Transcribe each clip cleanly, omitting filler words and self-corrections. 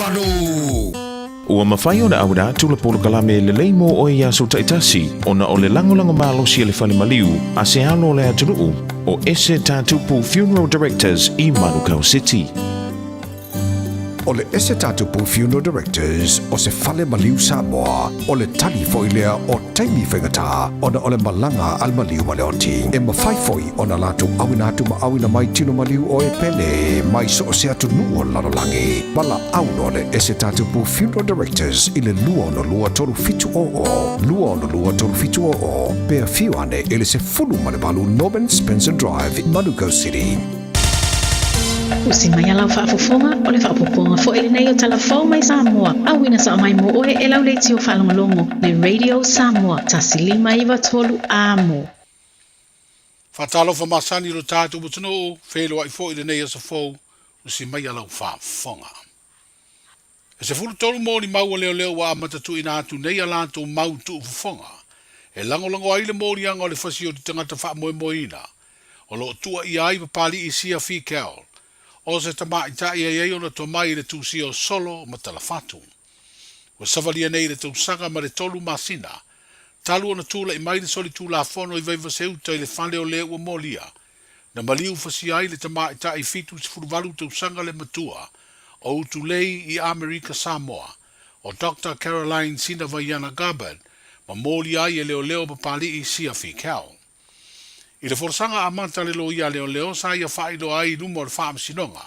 Manu. Ua mawhai o na awira tula polo kalame le leimo o ia so taitasi o na o le langolango malo si le fale maliu a se alo le atunuu o ese tātupu Funeral Directors i Manukau City. O le ese tātupu Funeral Directors o se fale maliu Samoa o le tali foilea o taimi whaingata o na o le malanga al maliu maleoti. E mawhai foi o na latu awina atu ma awina mai tino maliu o e pele mai so o se atu nuo lalolangi. Mala auno le ese tātupu Funeral Directors i le lua no lua toru fitu o. Lua no lua toru fitu o. Pea fiu ane ele se fulu malebalu Norman Spencer Drive in Manukau City. Usi mai alau whaafofonga o le whaapoponga fo ele nei o talafau mai Samoa. Awina sa mai mo oe e lau leiti o whalongolongo le Radio Samoa tasilima iwa tolu amo. Whatalofa masani lo tātu mutuno whelo ai fo ele nei o sa fau usi mai alau whaafonga. E se fulu tolu mōni mau leo leo wa matatu ina atu nei alanto mau tu ufufonga. E langolango aile mōni anga o le whasi o di tangata wha moe moina. O lo tua i aiva pali i sia fi keol. O se tama i ta ia iei ona to mai le tūsi o solo ma talafatu. Wa savalia nei le tūsanga ma le tolu masina. Talu ona tūla i mai le soli tūla fono i veiva seuta i le whale o lea ua molia. Na maliu fasi ai le tama i ta i fitu si furuvalu tūsanga le matua. O utu lei i Amerika Samoa. O Dr. Caroline Sinavaiana Gabbard. Ma moli ai e leo leo pa pali i sia fi kao. I le forsanga a manta le lo ia leo leo sa ia whailo ai numo le wha sinonga.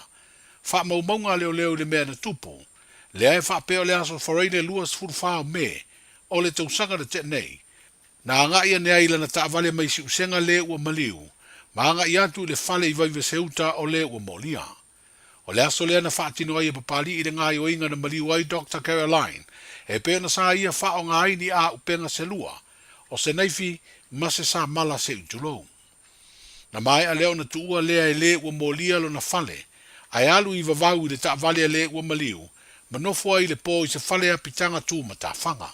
Wha maumaunga leo leo le mea na tupu. Le ai wha peo le aso whareine luas furwhao me o le tausanga le te nei. Na anga ia nea ila na taavale mai si usenga le ua maliu. Ma anga ia tu le whale i vaive seuta o le ua molia. O le aso lea na wha tino ai e papali i le ngai o inga na maliu ai Dr. Caroline. E peo na sa ia wha o ngai ni a upenga se lua. O se naifi mase sa mala se utulou. Na mai a leo na tuua lea e le ua molia lo na fale, ai alu i vavau i le ta vale a le ua maliu, ma nofo ai le po i se fale a pitanga tu ma ta whanga.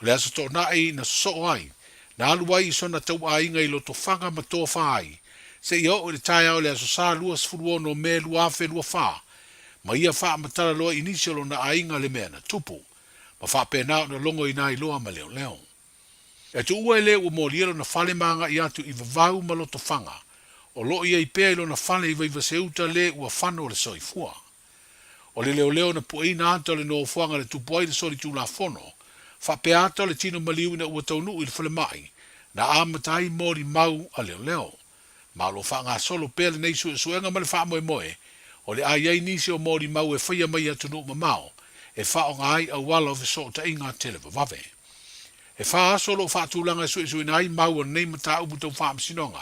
O le aso tō na ei na so ai, na alu ai i sona tau a inga i lo to whanga ma tō whai, se i o le tai au le aso sa luas furuono me lua fe lua wha, ma ia wha matala loa inisio lo na a inga le mea na tupu, ma wha pēnao na longo i nai loa ma leo leo. E tu ua ele ua molielo na fale manga i atu i vavau ma loto whanga. O lo ia i pēa ilo na fale i vaiva seuta le ua whano le soifua. O le leo leo na pueina ato le no fuanga le tupuai le sori tu la fono. Wha pēa ato le tino maliu na ua taunu i le fale mai. Na amatai mori mau a leo leo. Ma lo whanga solo pēa le neisu e suenga ma le wha moe moe. O le ai ai nisi o mori mau e whaia mai atu nu ma mau. E wha o ngai a wala o viso ta inga tele vavave. E wha aso lo wha tūlanga e sui nai mau nei mata upu tau wha amsinonga.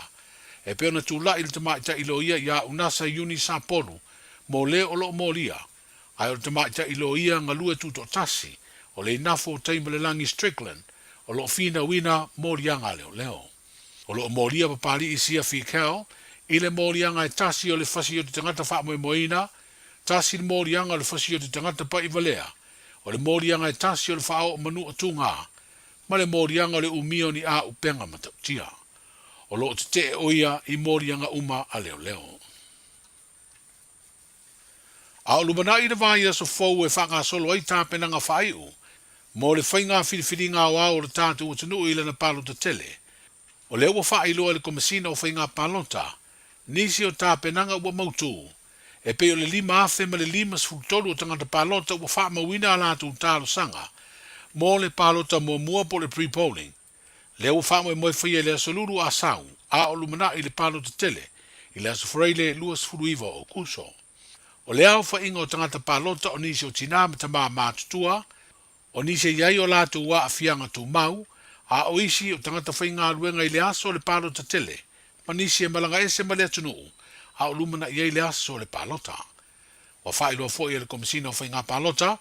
E peo na tūla ili tamai ta ilo ia ia unasa yuni sa polu, mo le o lo mo lia. Ai o tamai ta ilo ia ngalua tuto tasi, o le inafo taima le langi Strickland, o lo fina wina mo lianga leo leo. O lo mo lia papali i sia fi kao, ile mo lianga e tasi o le fasi o te tangata wha moe moina, tasi le mo lianga le fasi o te tangata pa i valea, o le mo lianga e tasi o le wha o manu atunga, ma le morianga le umio ni a upenga matautia. O lo te oia i morianga uma a leo leo. A o lumana i le vai aso fau e whanga solo ai tāpenanga whaiu, mo le whainga whiriwhiri ngā wau o le tātu o tanu i le na palota tele. O le ua whailoa le komisina o whainga palota, nisi o tāpenanga ua mautu, e pe o le lima afe ma le lima sfutolu o tangata palota ua wha mawina ala tu tālo sanga, mo le palota mua po le pre-polling. Le ua wha moe whaia le asoluru a sau, a o lumana i le palota tele, i le aso freile luas furuiva o kuso. O le au wha inga o tangata palota o nisi o tina me tama mātutua, o nisi iai o lātu ua a fianga tu mau, a o isi o tangata whainga ruenga i le aso le palota tele, ma nisi e malanga ese ma le atunuu, a o lumana iai le aso le palota. Wa whailua fo i le komisina o whainga palota,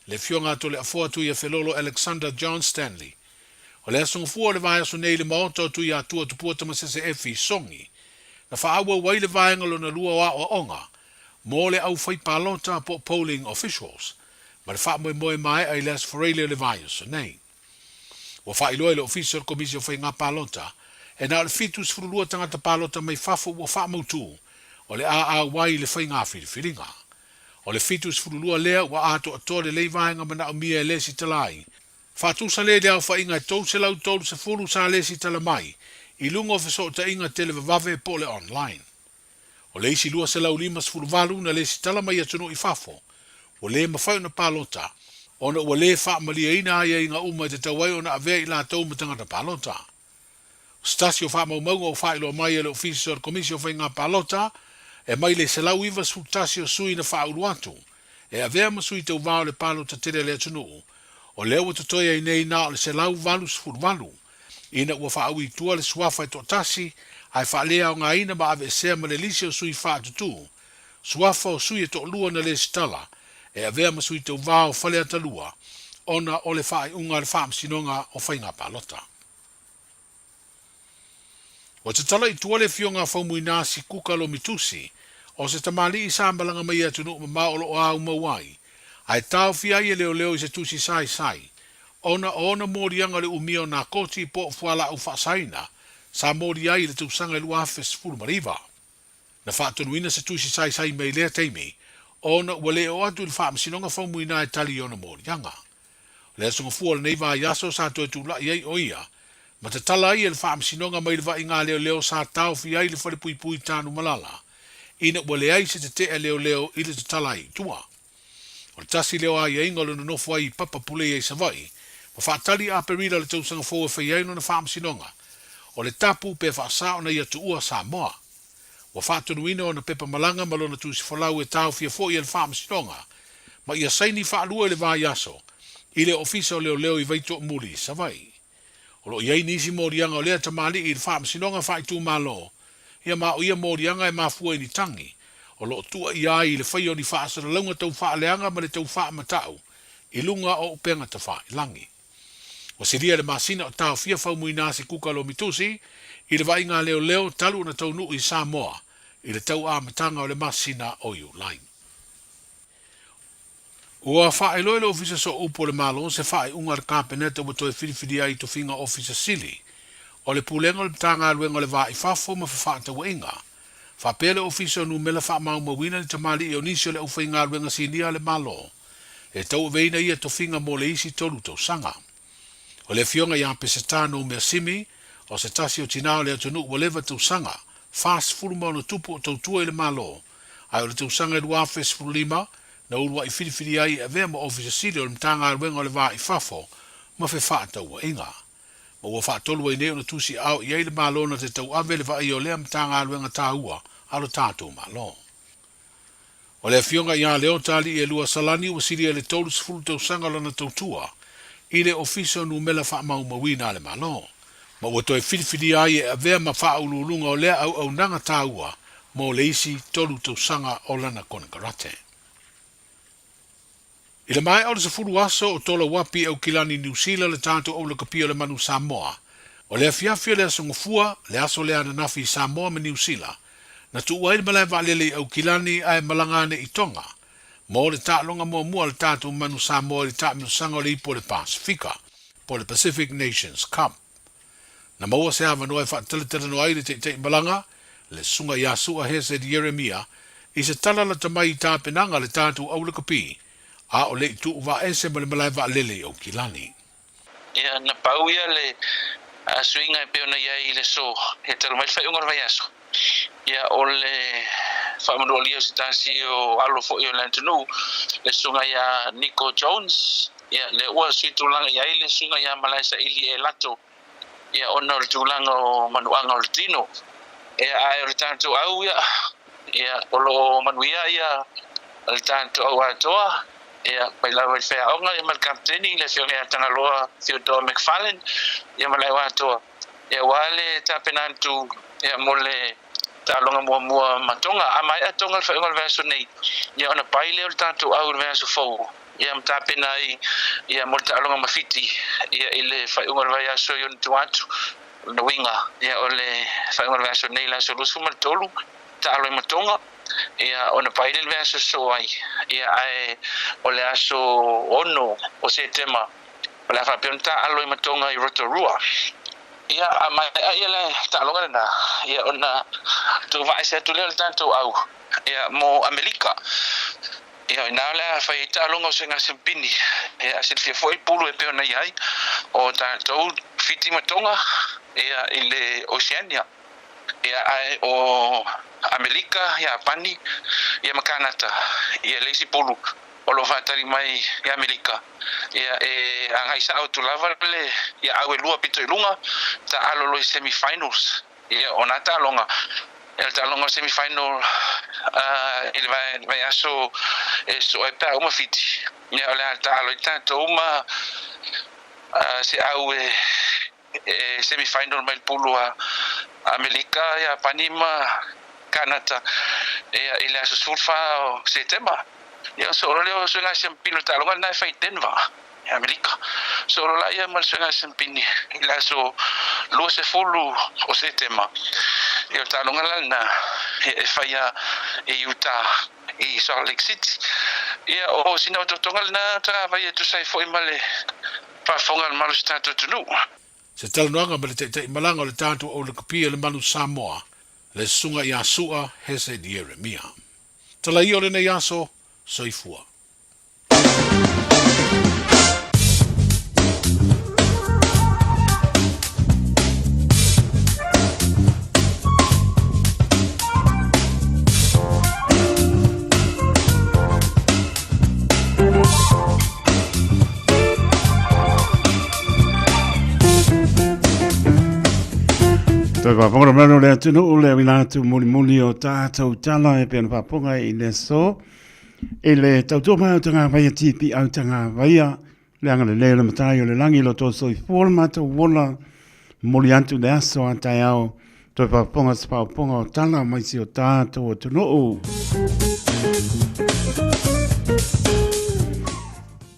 le fionga to le afua tu ia felolo Alexander John Stanley. O le asonga fua le vai aso nei le maoto tu ia atua tupua tamasese efi songi. Na whaaua wai le vai ngalo na lua wa o onga. Mo le au whai palota po polling officials. Ma le wha moe moe mai ai le aso whareile le vai aso nei. Wa whailua le official komisio whai ngā palota. E na le fitus furulua tangata palota mai fafu wa wha mautu. O le a wai le whai ngā whiriwhiringa. O le fitu sfululua lea ua ato atoa le leivaenga mana o mia e lesi talai. Fatusa le au fa inga tau se lau tolu se fulu sa lesi tala mai. I lungo fe so ta inga tele vavave po le online. O le isi lua se lau lima sfulu valu na lesi tala mai atunu i fafo. O le mawhau na palota. Ona ua le wha malia ina aia inga uma te tawai ona avea i la tau matangata palota. Stasio wha maumau o wha ilo mai e le ofisi o komisio wha inga palota. E mai le se lau iwa tasio sui na wha uru atu. E avea masui tau vao le palota tere le atunu. O leo te toia i nei na o le se lau valu sfuru valu. Ina ua wha au i tua le suafa i totasi. Ai wha lea o ngā ina ma ave sea ma le lisi o sui wha atutu. Suafa o sui e to lua na le stala. E avea masui tau vao whale atalua. Ona o le wha i unga le wha msinonga o whainga palota. O te tala i tua le fionga whaumui nasi kukalo mitusi. O se tamali i sambalanga mai atunu ma maolo o au mawai. Ai tau fia i leo leo i se tusi sai sai. Ona morianga le umio na koti po fuala au whaasaina. Sa mori ai le tausanga lua afes fulu mariva. Na whaatunuina se tusi sai sai mei lea teimi. Ona ua leo atu il wha msinonga whaumui na e tali ona morianga. Lea sunga fuala neiva yaso sa tu e tu la iei o ia. Ma te tala ai le wha msinonga mai le va inga leo leo sa tau fia i le whale pui pui tānu malala. Ina ua le ai se te te leo leo i le te tala ai tua. O le tasi leo ai e inga le nofu ai papa pule ei savai. Ma whaatali a perila le tausanga fōa whaiaino na wha msinonga. O le tapu pe whaasao na ia tuua sa moa. Wa whaatunuina o na pepa malanga malona tusi whalau e tau fia fōi e le wha msinonga. Ma ia saini whaalua le vā yaso. I le ofisa o leo leo i vaito muri savai. O lo iei nisi morianga o lea tamali i le wha msinonga wha i tū malo. Ia ma o ia morianga e mafua i ni tangi. O lo tua i ai i le whaio ni whaasara launga tau wha leanga ma le tau wha matau. I lunga o upenga ta wha i langi. O siria le masina o tau fia whaumui nasi kukalo mitusi. I le vainga leo leo talu na tau nuu i Samoa. I le tau a matanga o le masina o iu lain. Ua wha eloi le ofisa so upo le malo se wha i unga le kapeneta wa toi whiriwhiria i to finga ofisa sili. O le pulenga le tanga aluenga le va i fafo ma fa tau inga. Fa pele ofisa nu mela fa mau mawina le tamali i onisio le ufa inga aluenga sinia le malo. E tau veina ia to finga mo le isi tolu tau sanga. O le fionga ia pesetano mea simi, o se tasi o tinao le atunu ua lewa tau sanga, fast fuluma o na tupu o tau tua i le malo. Ai o le tau sanga i lua fes fulima, na urua i whiriwhiri ai e vea ma ofisa sili o le mtanga aluenga o le va i fafo, ma fe wha tau inga. Ma ua wha tolu ai neo na tusi au i le malo na te tau ave le va i o lea mtanga aluenga tā ua, alo tātou malo. O le fionga ia leo tali e lua salani ua siri e le tolu sifuru tau sanga lana tau tua, i le ofisa nu mela wha mau mawina le malo. Ma ua toi whiriwhiri ai e avea ma wha ululunga o lea au nanga tā ua, mo le isi tolu tau sanga o lana kona karate. I le mai au le sifuru aso o tola wapi au kilani New Zealand le tātou au le kapia le manu Samoa. O le afiafia le asongofua, le aso le ananafi Samoa me New Zealand, na tu uai le malai valele au kilani ai malangane i tonga. Mo le tālonga mua le tātou manu Samoa le tāminu sanga o le ipo le Pasifika, po le Pacific Nations Cup. Na maua se hawa noe whaatele no ai le te malanga, le sunga Yasua Hesed Yeremia, i se tala la tamai i tāpenanga le tātou au le kapi, a o le tu va ese ma le malai valele au kilani. Ia na pau ia le suinga e peona ia i le so, he tala mai whai ungar vai aso. Ia o le whaamanu alia o si tasi o alo fo i o lantanu, le sunga ia Nico Jones, ia le ua sui tūlanga ia i le sunga ia Malaisa ili e lato, ia ona o le tūlanga o manuanga o le tino, ia ai o le tātou au ia o lo manuia ia o le tātou au atoa, ia mai lawa i whea aonga ia mal kapteni le fionga ia Tangaloa Theodore McFarlane, ia malai wa atoa, ia wale tapenantu ia mo le tālonga mua matonga, a mai atonga le whainga le veaso nei, ia ona pai leo le tātou au le veaso fau, ia mtapena ia mo le tālonga mawhiti, ia i le whainga le veaso i onu tuatu, na winga, ia o le whainga le veaso nei la solusu ma le tolu, tāloi matonga, ia ona pai le veaso so ai, ia ai o le aso ono o se tema, o le whapion tāloi matonga i Rotorua, ia a mai ia le tālonga na ia ona tu vai se tu le tanto au ia mo Amerika ia ina le fai talonga se nga sempini ia se fia foi pulu e pe ona iai o tātou fiti matonga ia i le Oceania ia ai o Amerika ia pani ia makanata ia leisi pulu o lo fatari mai i Amerika ia e angai sa auto lava le ia awe lua pito ilunga ta alo lo semifinals ia ona talonga el talonga semifinal il vai aso so e pa uma fiti ia ole talo tanto uma se awe semifinal mai pulu a Amerika ia panima Canada ia ile aso sulfa o setembro ia solo leo so nga sempino talonga na fai Denver Amerika solo la ia mal so nga sempini ila so lo se fulu o setema ia talonga la na e fai e Utah e Salt Lake City ia o sina o tonga na tra vai tu sai foi male pa fonga mal stato tunu Se talanoaga ma le te malanga o le tātou o le kapia le manu Samoa, le sunga i asua hese di Yeremia. Tala i o le nei aso, soifua. Toi whapongora mrano lea tunu ule wina atu muli o tātou tala e pēna whaponga i le so. E le tautua mai o tanga waia tipi au tanga waia. Le anga le leo le matai o le langi lo tō soi fōla mata wola muli atu le aso a tai au. Toi whaponga sa whaponga o tala mai si o tātou o tunu u.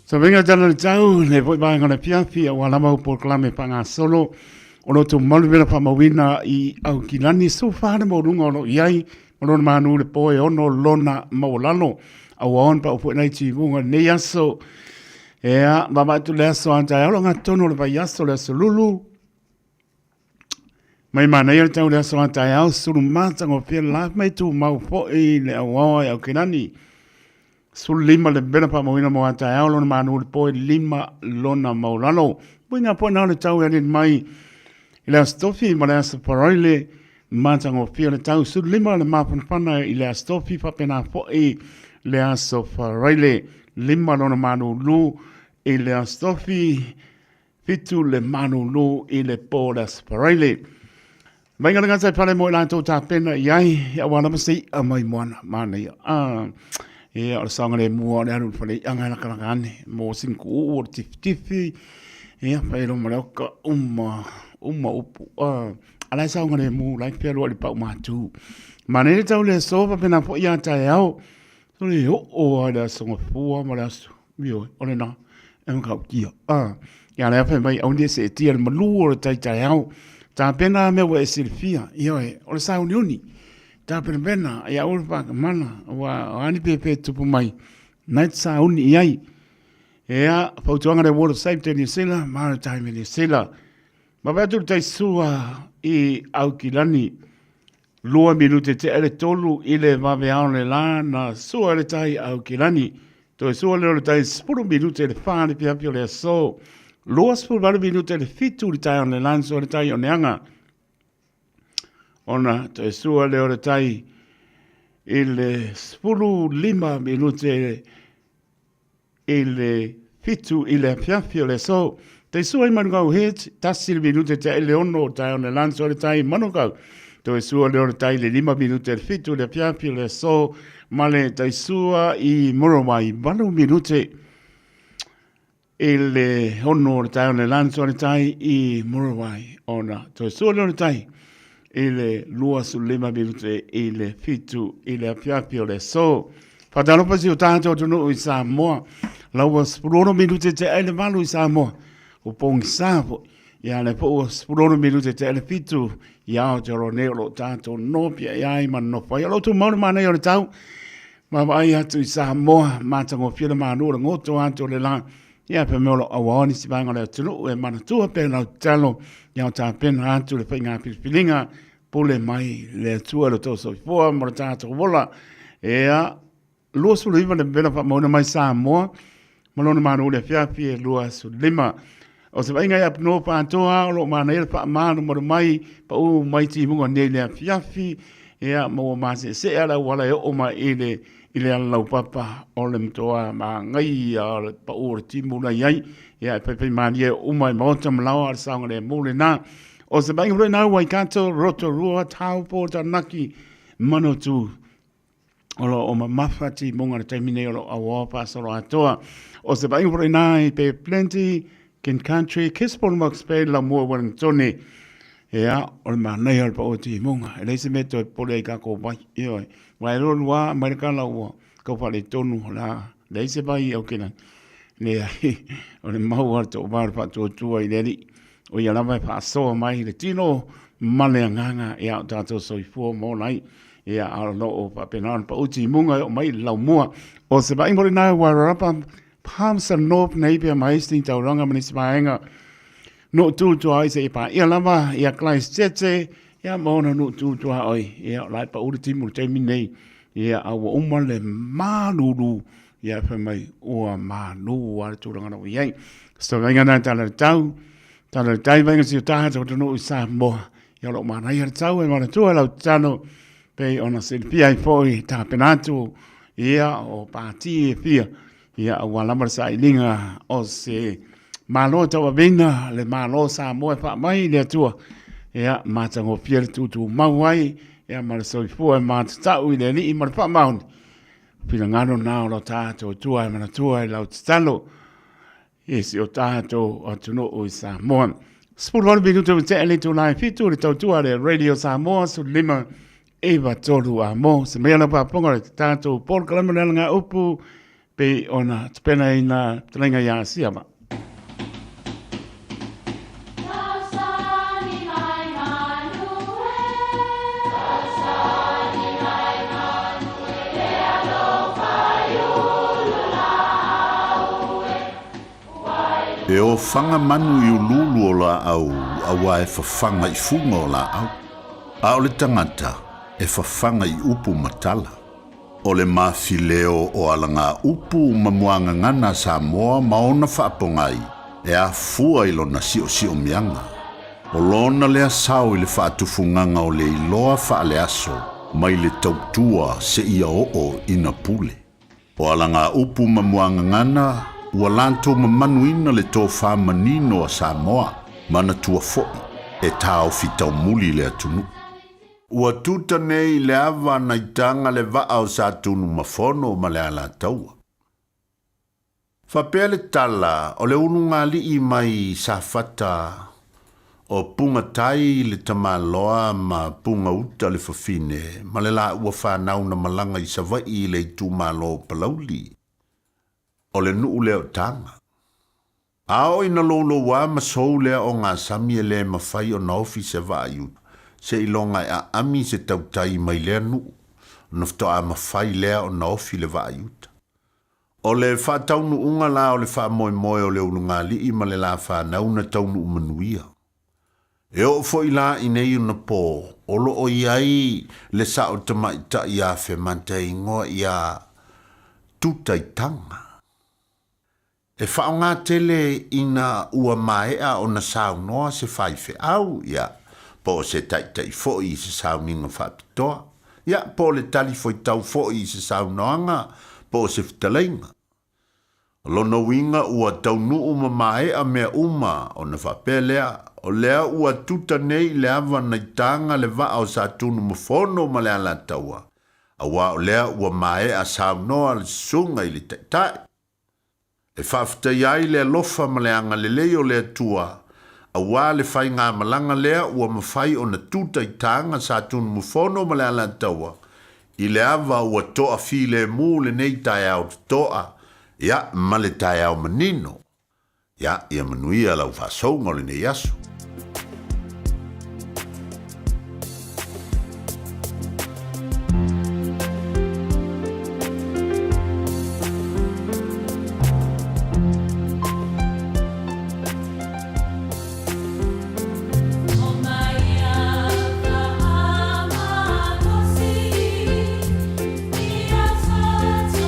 So venga tala le tau, le voi mai ngana piafi a walama upo klame panga solo. Ono tu maluvera pa mawina i au kilani so whare mo runga ono iai ono manu le poe ono lona maulano au aon pa upo nei ti vunga nei aso ea mama tu le aso anta alo ngā tono le pai aso le aso lulu mai mana ia tau le aso anta au suru mātango pia la mai tu mau po i le au awa au kilani suru lima le bena pa mawina mo anta au lona manu le poe lima lona maulano winga po na le tau e mai I le astofi ma le asaparoile mātango pia le tau su lima le mapanapana I le astofi papena po I le asaparoile lima lona manu lu I le astofi fitu le manu lu I le po le asaparoile. Mainga le ngatai pale mo I lantou tāpena iai ia wana masi a mai moana mana ia. Ia o le sanga le mua le anu pale anga nakaranga ane mo sinku o tifi ia paelo ma le oka uma upu ala sa ngare mu like pelo ali pa matu manele tau le so pa pena po ia tai au so le o ala so fu ma la so mio ole na em ka kia ya le fa mai onde se ti al malu o tai tai au ta pena me we silfia io ole sa unioni ta pena ya ul pa mana wa ani pepe tu mai night sa uni ai ea pautuanga le World Safety New Zealand Maritime New Zealand ma vatu tai sua I au kilani lua minute te ele tolu I le vaveao le la na sua le tai au kilani to sua le tai spuru minute le whāne pia pia le so lua spuru valu minute le fitu le tai on le lan so le tai o neanga ona to sua le tai I le spuru lima minute I le fitu I le pia le so te sua I manukau het, tasi le minute te ele ono tai o le lanso le tai manukau. Te sua le ono tai le 5 minute le fitu le piapi le so, male te sua I morowai, balu minute ele ono le tai o le lanso le tai I morowai. Ona, te sua le ono tai, ele lua su 5 minute I le fitu I le piapi le so. Whatalopa si o tātou tunu I Samoa, laua spuroro minute te ele malu I Samoa. O pong savo ia le po spuroro minute te ele fitu ia o te ronero tato nopia ia I man nopa ia lo tu mauna mana ia le tau ma vai atu I Samoa matango fila manu le ngoto anto le la ia pe meolo awani si vanga le tunu e mana tua pe lau talo ia o ta pena atu le whainga pilinga pule mai le tua le toso I fua mora tato wola ia lua su lima le bela fa mo na mai Samoa malona manu le fiafi lua su lima o se vai ngai ap no pa toa lo mana ele fa manu mo mai pa u mai ti mo ne le fiafi ia mo ma se ala wala o ma ile ala papa o le mtoa ma ngai a pa u ti mo na yai ia pe mani o mai mo tam lawa sa ngale mo le na o se vai ngai na wai kanto roto rua tau po ta naki mano tu o ma mafati mo ngana taimine o awa pa solo atoa o se vai ngai na pe plenty ken country kispon max pe la mo wan tone ya o ma nei al pa o ti monga ele se meto pole ka ko vai yo vai lo wa america la wo ko fa le tonu la le se vai o kenan ne o le mau al to bar pa to tu ai le o ya la vai fa so mai le tino male nganga ya ta to so fu mo lai ya al no o pa penan pa o ti monga o mai la mo o se vai mo na wa rapa Palms and North Napier Maisting Tauranga Municipalanga. No tu to I say pa ia lava ia klais tete ia mona no tu to ai ia lai pa uri timu te mine ia awa umale malulu ia fa mai o malu ar tu ranga no ia so venga na tala tau venga si ta to no sa mo ia lo mana ia tau e mana tu la tano pe ona se pi foi ta penatu ia o parti fia ia wala marsa ilinga o se malo tawa venga le malo sa mo fa mai le tua ia matango fiel tu mawai ia marso fu e mat tau le ni mar fa maun pilangano na lo tato tua mana tua la talo isi o tato o tuno o sa mo spulon bidu tu te ele tu lai fitu le tua le radio sa mo su lima eva tolu a mo se me la pa ponga tato por kalamana nga upu pe ona tpena ina tlenga ya siama e o fanga manu i ululu o la au awa e fafanga i funga o la au a o le tangata e fafanga i upu matala o le mafileo o alanga upu mamuanga ngana Samoa maona whaapongai e a fua ilo na si o mianga. O lona lea sao i le whaatufunganga o le iloa whaale aso mai le tautua se ia o ina pule. O alanga upu mamuanga ngana ua lanto mamanuina le tō whamanino a Samoa mana tua foi e tau fitau muli le atunu. Ua tuta nei le awa na itanga le vaa o sa tunu mafono ma le ala taua. Whapea le tala o le ununga li i mai sa fata o punga tai le tamaloa ma punga uta le fafine ma le la ua whanau na malanga i sa vai i le tu malo palauli. O le nuu leo tanga. Ao ina lolo wa masou lea o ngā sami e le mawhai o naufi se vaayu. Se ilonga a ami se tautai mai lea nuu. Nofto a mawhai lea o naufi le vaayuta. O le whataunu unga la o le wha moe moe o le ununga li i ma le la whanau na taunu umanuia. E o fo ila i nei una pō. Olo o iai le sa o tamaita i a fe mante ingoa i a tutai tanga. E whao ngā tele ina ua maea o na sao noa se whaife au, ia. Po se taitai foi se sao ninga whapitoa. Ia, po le tali foi tau foi se sao noanga, po se whitalainga. Lono winga ua taunu uma maea mea uma o na whapelea, o lea ua tuta nei le awa naitanga le va au sa tunu mafono ma le ala taua. Awa o lea ua maea sao noa le sunga i le taitai. E whafta iai lea lofa ma le anga le leo lea tua, a wā le whai ngā malanga lea ua mawhai o na tūta i tāanga sa tunu mufono ma le ala taua. I le awa ua toa fi le mū le nei tai au toa, ia ma le tai au manino. Ia, ia manuia lau whasou ngole nei asu. So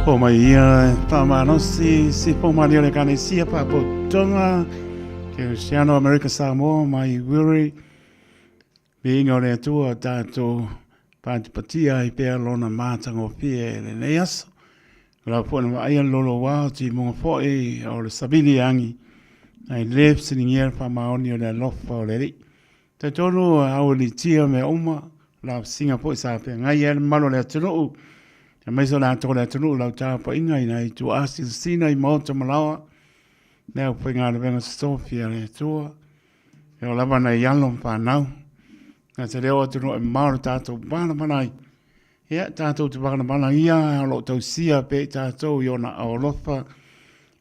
po mai pa mano si po mai le kane si pa po tonga ke siano America Samoa mai wiri being on a tour tato patia I pe lona matango pie le neas la po na ai lolo wa ti mo fo e o le sabili angi ai lep sinier pa maoni o le lofa o le ri te tonu au li tia me uma la Singapore sa pe ngai el malo le tunu e mai so la to le tunu la ta pa inga ina I tu asi sina I mo to malawa ne o pe ngale venga Sofia le tua e o lava na yalom pa nau na te reo tunu e mauro tato bana manai ia tato te bana mana ia lo to sia pe tato yo na o lofa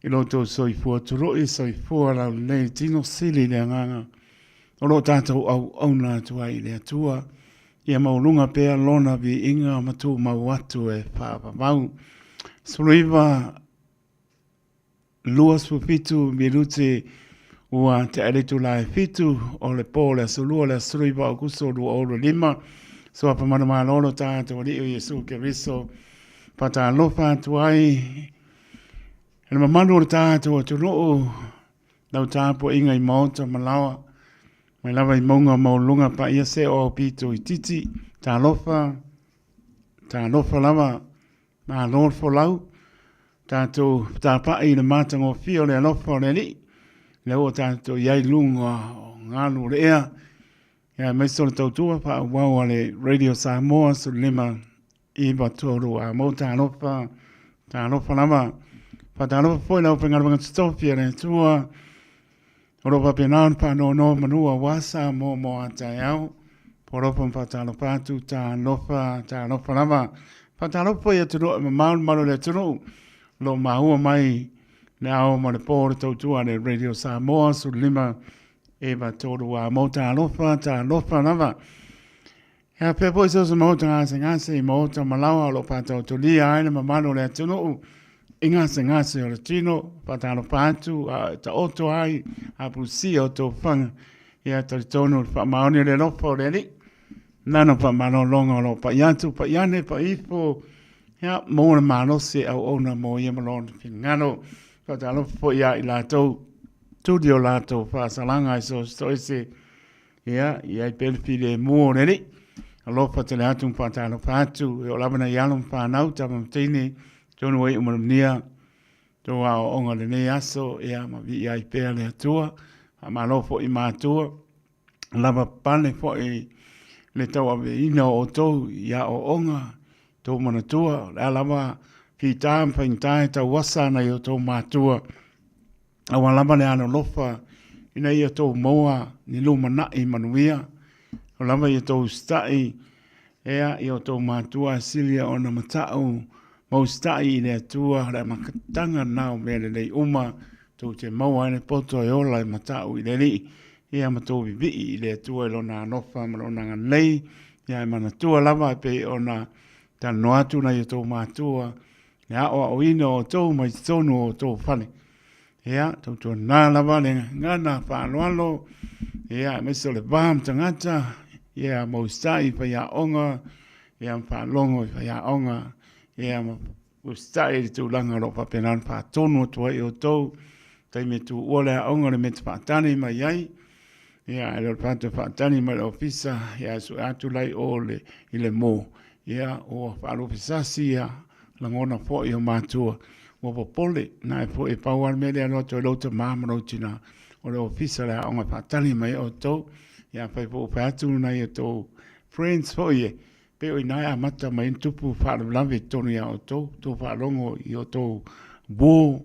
I lo to soi fu turu I soi fu la le tino sili le nganga o lo tato au ona tua I le tua ia maulunga pea lona vi inga matu mawatu e papa mau suluiva luas fu fitu mirute ua te aretu lai fitu o le pole sulua le suluiva o kuso lua o lo lima so apa mana maa lolo tato o liu Yesu ke riso pata lofa tuai ele mamanu o tato o tunu lau tapo inga I maota malawa mai lava I maunga maulunga pa ia se o pito I titi ta lofa lava ma lor fo lau tato ta pa I le matango fio le lofa o le li le o tato iai lunga o ngalu le ea ia mai sole tautua pa wau ale Radio Samoa su lima iwa toru a mo ta lofa lava pa ta lofa foi lau pengalwanga stofia le tua Oropa penan pa no manua wasa mo atai au. Poropa pa talo patu ta lofa lava. Pa talo po ia tunu malu le tunu. Lo mahua mai le au ma le pōre tautua le Radio Samoa su lima eva toru a mo ta lofa lava. Ia pepo iso su mo ta ngase mo ta malawa lo pa tautu lia aina malu le tunu. Ngase o le tino, patalo patu, ta oto ai, a pusi o to whanga, ia ta tonu pa maoni le lopo le li, nana pa mano longa lo pa iantu, pa iane, pa ifo, ia mōna mano se au ona mo ia malona ngano, patalo po ia I lato, studio lato, pa salanga so stoise, ia I pelfi le mo le li, alofa te le atu patalo patu, o labana yalom pa nauta mamtini, Tonu wei umarumnia, tō ao onga le nei aso, ea ma vi ai pēr le atua, a malo fo I mātua, lava pane fo I le tau ave ina o tō, ia o onga, tō manatua, la lava ki tām whaintai tau wasa na I o tō mātua, awa lava le ano lofa, ina I o tō moa, ni luma nai manuia, o lava I o tō stai, ea I o tō mātua, silia o na matau, Maustai le atua le makatanga nao mele le uma tō te maua ane poto e ola I matau I le li ia matou vivi I le atua I lona anofa ma lona nganei ia I manatua lava pe ona tano atu na I tō mātua le aoa o ina o tō mai tonu o tō whane ia tō tō nā lava le ngana whaaloalo ia meso le vāam tangata ia maustai pa ia onga ia whaalongo pa ia onga ia ma ustai tu langa lo pa penan pa tonu tu I o tau tai me tu ole a onga le met pa tani mai ai ia lo pa tu pa tani mai ofisa ia su atu lai ole I le mo ia o pa lo fisasi ia langona fo I o matua o popole na fo e pa wan me le no to lo te mama no tina o le ofisa la onga pa tani mai o tau ia pa po pa tu na I to friends fo ye pe o ina a mata mai tupu whaalawlawe tonu ia o tō whaalongo I o tō bō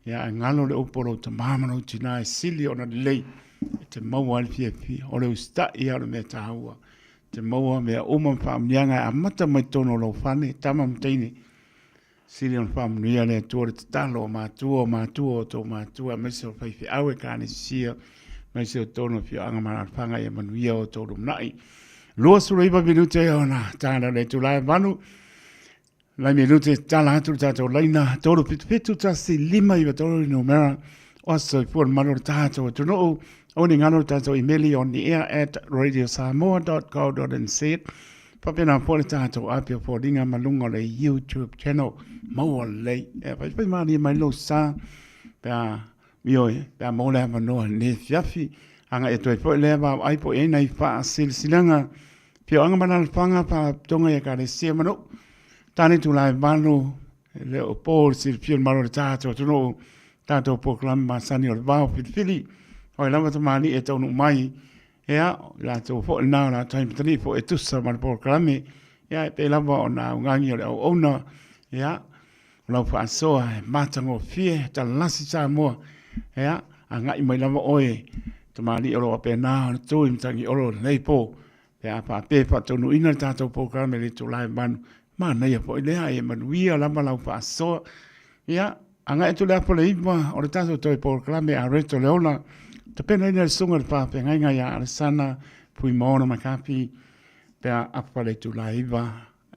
ia ngalo le uporo ta mamano tina e sili ona lei te maua alfia o le usta ia o le mea tahaua te maua mea uma whaamnianga a mata mai tonu lo whane tama mteine sili on whaamnuia le tuore te talo o mātua o tō mātua mese o whaifi awe kāne sia mese o tono fio angamara whanga ia manuia o tō rumnai Lua sureiva minute ona tāna le tulai manu. Lai minute tāla hatu tātou laina. Tōru pitu tāsi lima iwa tōru no mera. Oso I fuan manu tātou tunu. Oni ngano tātou emaili on the air at radiosamoa.co.nz. Papena po le tato apia po ringa malunga le YouTube channel maua le. Pai mani mai lo sa pa mioe pa mo le manoa ne fiafi anga e toi po le ba ai po e nei fa silsilanga pio anga mana fanga pa tonga e kare sia mano tani tu lai bano le o po sil pio malo le tato tu no tato po klama sani o va fili o lava to mani e tonu mai ya la to fo na la time tani fo e tusa man por klame ya pe lava ona ngangi o ona ya lo fa so matango fie ta lasi sa mo ya anga i mai lava oe to mani o pe na to im tangi o nei po ya pa pe pa tonu ina tato po klame le to lai man ma na ya po le ai man wi ala ma la fa so ya anga e to le po le ipa o le tato to po klame a reto le ona te pena ina le sunga le pa pe ngai ya ala sana pui mono makapi pe apa le tu la iva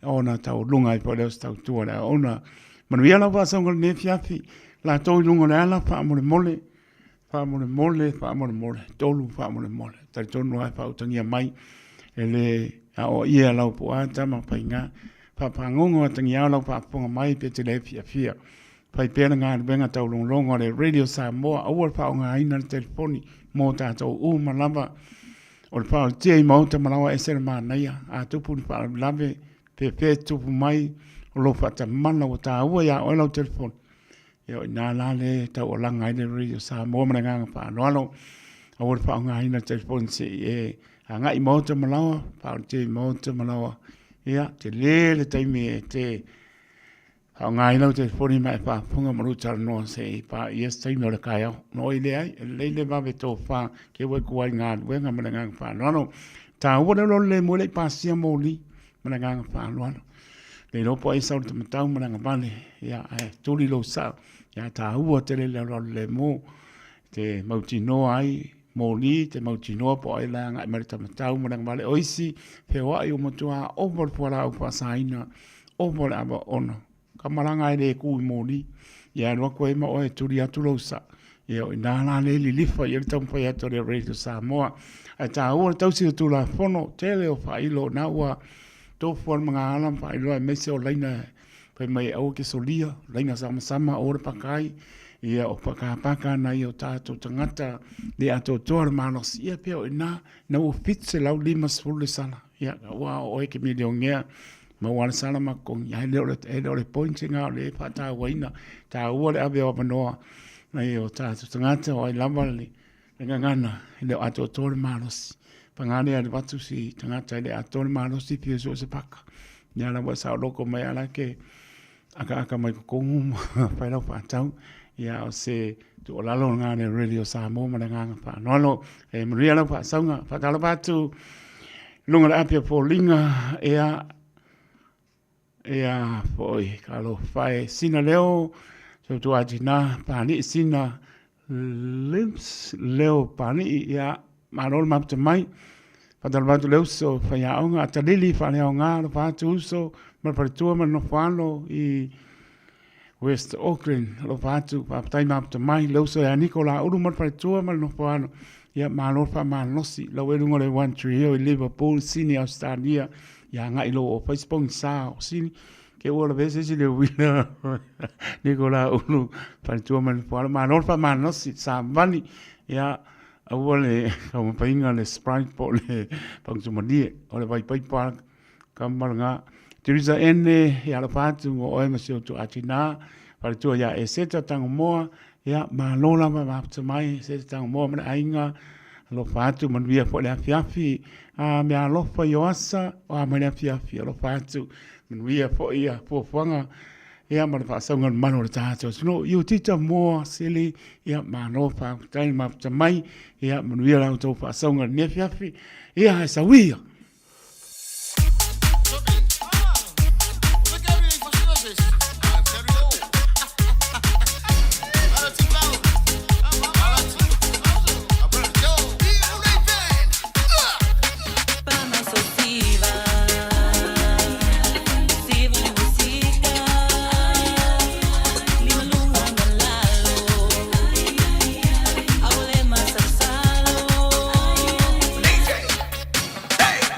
ona tau lunga i po le tau tu le ona man wi ala fa so ngol ne fiafi la to lunga le ala fa mo le mole fa mo le mole tolu fa mo le mole ta tonu ai fa utangia mai ele a o ia lau po ata ma painga pa pangongo tangia lau pa ponga mai pe te le fia pai pena ngā benga tau longa le radio Samoa awal pa ngā ina telefoni mo tātou u malava o le pa o tia i mauta malawa esere mānaia a tupu ni pa lave pe tupu mai o lo fata mana o tā ua ya o lau telefoni e o nā lale tau o langa i le radio Samoa mana ngā pa anoano awal pa ngā ina telefoni se e a ngā i mauta malawa pa o tia i mauta malawa ia te lele taimi e te a ngai lau te foni mai pa punga maruta no se pa yes tai no le kai no ile ai le va ve to fa ke we ku ai nga we nga mana nga fa no ta wo le le mo le pa sia mo li mana nga fa no le no po ai sa te tau mana nga vale ya tu li lo sa ya ta wo te le mo te mauti no ai mo li te mauti no po ai la nga mai te tau mana nga vale oisi pe wa yo mo tua over po la pa saina over aba ono kamaranga ele ku moni ya no ko ma o turi atu lo sa ya na na le lifa ya tam pa ya to le radio Samoa ata o tau si tu la fono tele o fa ilo na wa to for mga alam pa ilo me se o laina pe mai au ke solia laina sama o pa kai ya o pa na yo ta to tangata de ato tor manos ia pe na o fitse lau limas full sana ya wa o ke mi diongia ma wana sala ma kong ya le pointing out le pa ta waina ta ua le ave o panoa na i o ta tangata o ai lama le ngana le ato tole manos pangane ale watu si tangata le ato manos si pio so se paka ya la wa sa loko mai ala ke aka mai kongu pa la pa tau ya o se tu o lalo ngane radio Samoa ma nganga pa no e mria la pa saunga pa tala patu lunga la apia po linga ea foi kalo fai sina leo so tu ajina pani sina limbs leo pani ia marol map te mai padal batu leo so fai aunga atalili fai aunga fa tu so mar par tu mar no falo i West Auckland lo fa tu pa tai map te mai leo so ya Nicola uru mar par tu mar no falo ia marol fa manosi lo e lungo le one tree i Liverpool sini Australia ya ngai lo o Facebook sao sini ke ola vese si le wina Nicola ulu pa tu man pa manor pa manos sa vani ya awole como painga le Sprite po le pa tu mani ole vai pai pa kamaranga Teresa ene ya la pa tu o e masio tu atina pa tu ya e seta tang mo ya malola ma tu mai seta tang mo ma ainga lo fatu man via po le fiafi a me lo fa yoasa o ma le fiafi lo fatu man via po ia po fanga ia ma fa sa ngon mano ta so no you tita mo sili ia ma no fa tai ma mai ia man via la to fa sa ngon ne fiafi ia sa wia Hey!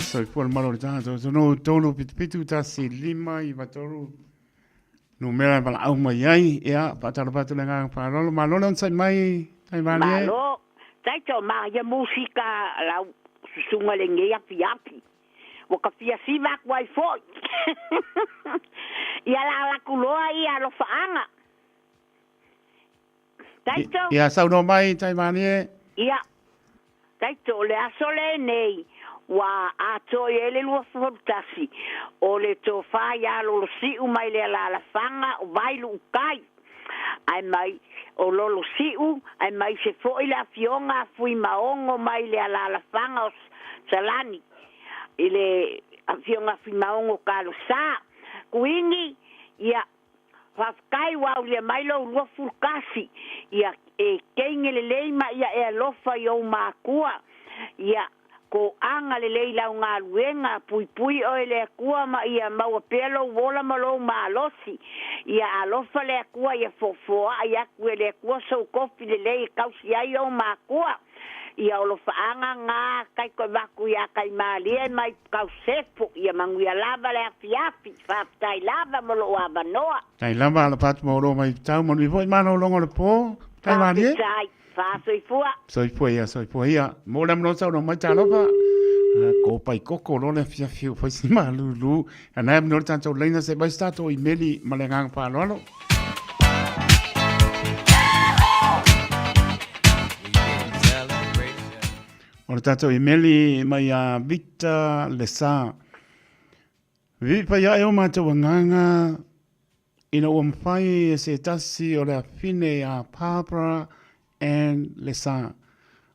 so por malo tato so no tolu pitu ta si lima I vatolu no mera pala au mai ai ia patalo patu lenga palolo malo non sai mai tai mali malo tai to ma ya musika la sunga lenga ya piapi waka fia si vak wai fo ia la kuloa ia lo faanga tai to ia sau no mai tai mali ia tai to le asole nei wa ato ele lo fotasi o le to fa ya lo si u mai le la fanga o vai lu kai ai mai o lo si u ai mai se fo ila fionga fui maongo mai le la fanga o salani ile fionga fui maongo kalo sa kuingi ya kai wa le mai lo fulkasi ya e kengele leima ya e lofa yo makua ya ko anga le leila nga luenga pui o le kua ma ia mau pelo vola malo malosi ia alofa le kua ia fofo ia ku le kua so kofi le le kausi ai o makua ia olofa anga nga kai ko baku ia kai mali mai kausefo ia mangu ia lava le afiafi fa tai lava molo aba noa tai lava la pat mo mai tau mo vi foi mano longo le po tai mali fa soifua ia mo le mno sau no mai talo pa ko pai koko lo le fia fiu foi si malulu ana mno tanto leina se vai stato I meli malengang pa lo Ora tato I meli mai a Victor Lesa vi pa ia e o matou nganga ina o mfai se tasi o le fine a Barbara and Lesa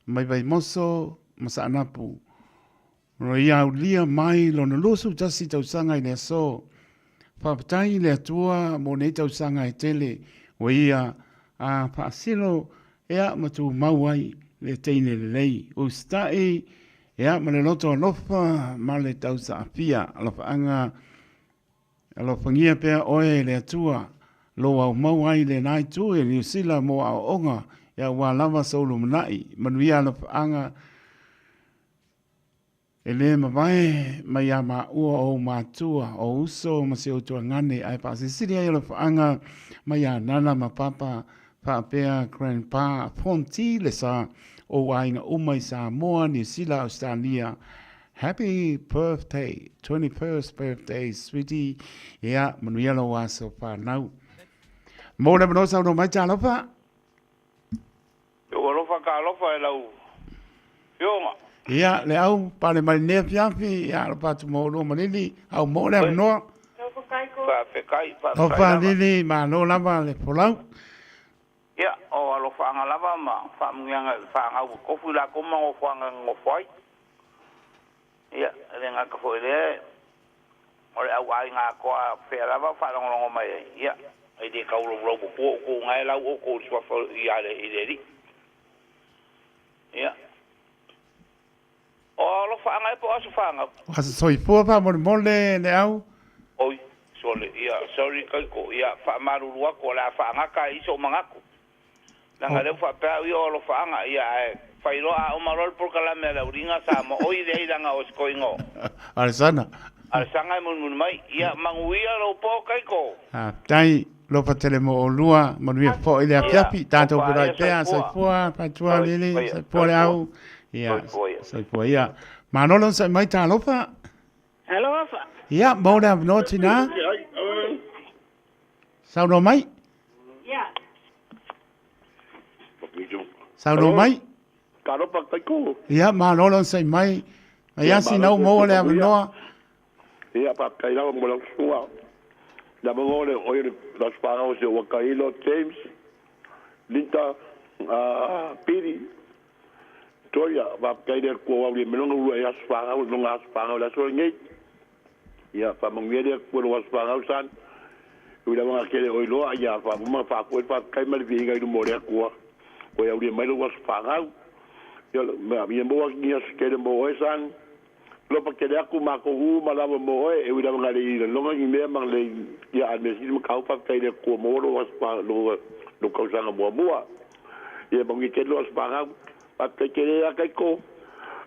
mai vai moso masa anapu roia ulia mai lo no losu tasi tau sanga ina so papatai le atua mo ne tau sanga I tele o ia a pasilo ea matu mauai le teine le lei o stai ea ma le loto alofa ma le tau sa apia alofa anga alofa ngia pea oe le atua lo au mauai le nai tu e New Zealand mo au onga ia wa lava solo manai manuia alofa anga e le mawai mai a ma ua o matua o uso ma se o tua ngane ai pa se siri ai alofa anga mai a nana ma papa pa pea grandpa fonti le sa o ainga umai Samoa, New Zealand, Australia. Happy birthday, 21st birthday, sweetie. Ia, manuia lo waso pa nau. Mo le mano sau no mai cha lofa. Yo lofa ka lofa e lau. Yonga. Ia, le au pa le marinea fiafi, ia lo pa tu mo lo manili, au mo le mano. Pa fe kai, pa o fa lili ma no lava le polau. Ya, o alo fa nga lava ma fa munga fa nga ko fu la ko ma o fa nga ngo foi. Ya, le nga ko foi le. O le au ai nga ko fe lava fa ngo mai. Ya, ai de ka ulo ko ko nga la o ko so fa ya le ri. Ya. O lo fa nga po so fa nga. As so I po pa mo le au. Oi, sole ya, sorry kai ko ya fa maru ko la fa nga ka iso mangako. Nanga le fa pa yo lo fa nga ya fa iro a o marol por kala me la uringa sa mo oi de iranga o skoingo. Arsana. Arsanga mun mai ya manguia lo po kai ko. Ah, tai lo pa tele mo lua mo vi fo ile api tanto por ai pea so po pa tua lili so po au. Ya. So po ya. Manolo sai mai ta lo pa. Hello fa. Ya, mo da no tina. Sao no mai? Ya. Sao no mai? Karo pa kai ko. Ya, ma no lo sai mai. Ya si no mo le no. Ya pa kai la mo lo sua. La mo le o las paraos de Wakailo James. Linda Piri. Toya va kai de ko wa le melongo ya paraos no as paraos la so ngai. Ya pa mangere ko was paraos san. Ula mga kele oilo ya pa ma pa ko pa kai mal vi ga mo le ko. Ko ya uri mai lo was paraos. Yo ma bien bo ni as kele mo esan. Lo pa kele aku ma ko hu ma la mo e ula mga le lo ngi me mang le ya al mesi ma ka pa kai de ko mo lo was pa lo ka sa mo mo. Ye bo ngi kele was paraos. Pa kele ya kai ko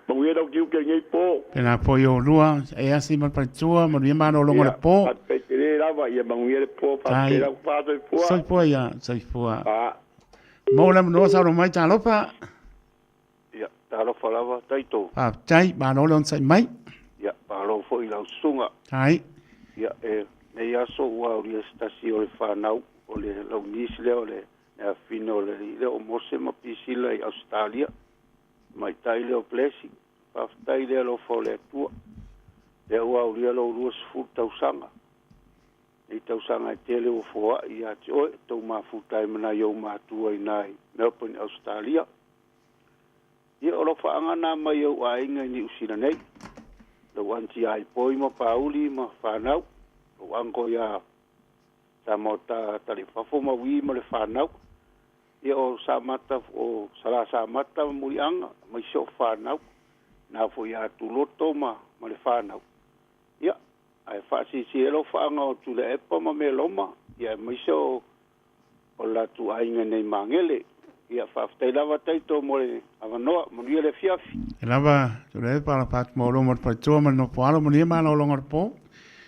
Manguia dau kiu ke ngai po. Pena po yo lua, e asi man paitua, man ma no longo le po. Pe te re lava ia manguia le po pa te ra pa to po. Soi po ia, soi po. Mo la no sa no mai ta lopa. Ia, ta lofa lava taito. Tai ma no lon sai mai. Ia, pa lo fo i lau sunga. Tai. Ia, ne ia so ua o lia stasi o le whanau, o le lau nisi leo le, ne a fino le o mose ma pisila i Australia. Mai tai leo plesi, paftai leo lo fo le atua. Le ua o lia lo rua sifu tausanga. I tausanga i tele o foa i ati oe, tau ma futai mana iau matua i nai, Melbourne, Australia. Ia o lo whaangana mai au a inga ni usina nei. Lau anti ai poi ma pauli ma whanau. Lau anko ia sa mo ta talifafo ma wi ma le whanau. Ia o sa mata o sala sa mata muri anga mai so whanau. Na fo ia tu loto ma le whanau. Ia, ai whaasi si elo whaanga o tu le epa ma me loma. Ia mai so o la tu ainga nei mangele. Ia whaftai lava taito mo le avanoa, manuia le fiafi. E lava, tu le epa la pat mo loma pa tua ma no poalo mo ma no longa po.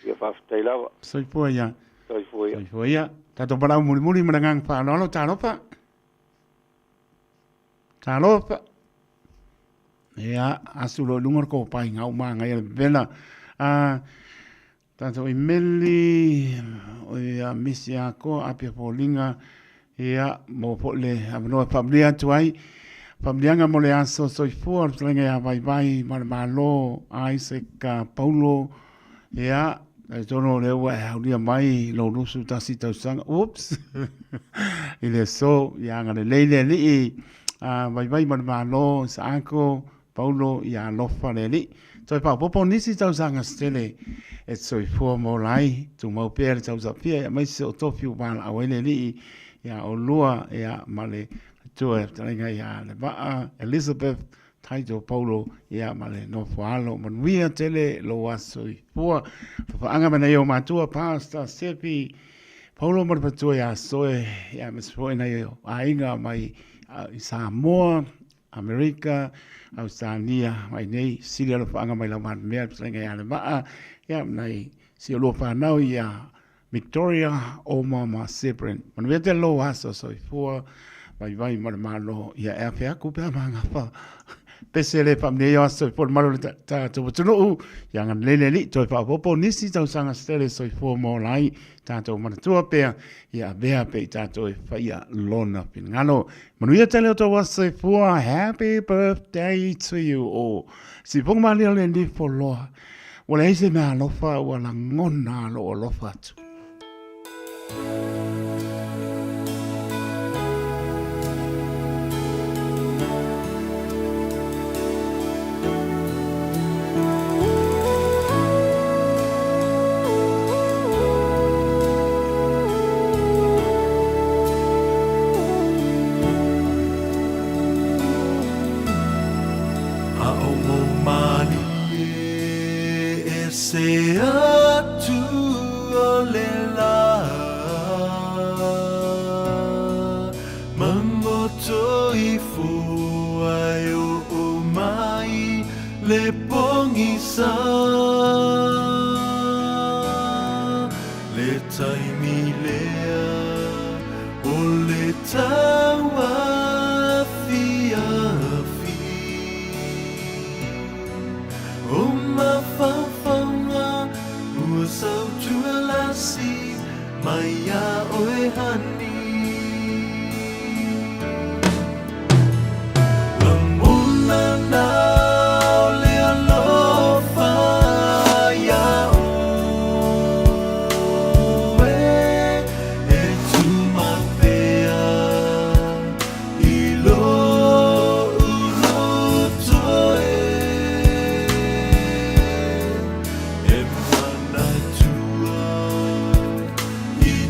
Ia whaftai lava. Soi po ia. Soi po ia. Soi po ia. Tato parau muri ma ngang pa no ta lopa. Ta lopa. Ia, asu lo lungar ko pa ngau ma ngai le bela. Tato i meli, o ia misi ako, apia po linga, ia, mo po le, amanoa pablia tuai, pablianga mo le aso soi fua, tlenga ia vai, malo, Isaac, Paulo, ia, tono le ua e hauria mai, lo nusu tasi tausanga, ups, i le so, ia ngare leile li, vai, malo, Saako, Paulo, ia lofa le li, toi pa popo nisi tausanga stele, e soi fua mo lai, tu mau pere tausapia, mai se o tofi upana awele li, ia o lua, ia male, tue, talenga ia le baa, Elizabeth, taito Paulo, ia male no fualo, manuia tele lo wasoi fua, faanga mana yo matua pasta, sepi, Paulo marpatua ia soe, ia mesfoe na yo, ainga mai, Samoa, Amerika, Australia, mai nei, silia lo faanga mai la man mea, talenga ia le baa, ia nei, si o lo whanau ia Victoria o mama Sebren. Manuia te lo aso soi fua, vai malo ia e apea kupea manga pa. Pese le pamne ia soi fua malo ta tuputunu u, ia ngan lele li, toi pa popo nisi tau sanga stele soi fua mo lai, tātou manatua pea, ia bea pe tātou e whaia lona pin ngano. Manuia te leo tau soi fua, happy birthday to you all. Si pong mali o le ni for loa. Wala eise mea alofa, wala ngona alo alofa atu.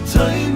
Time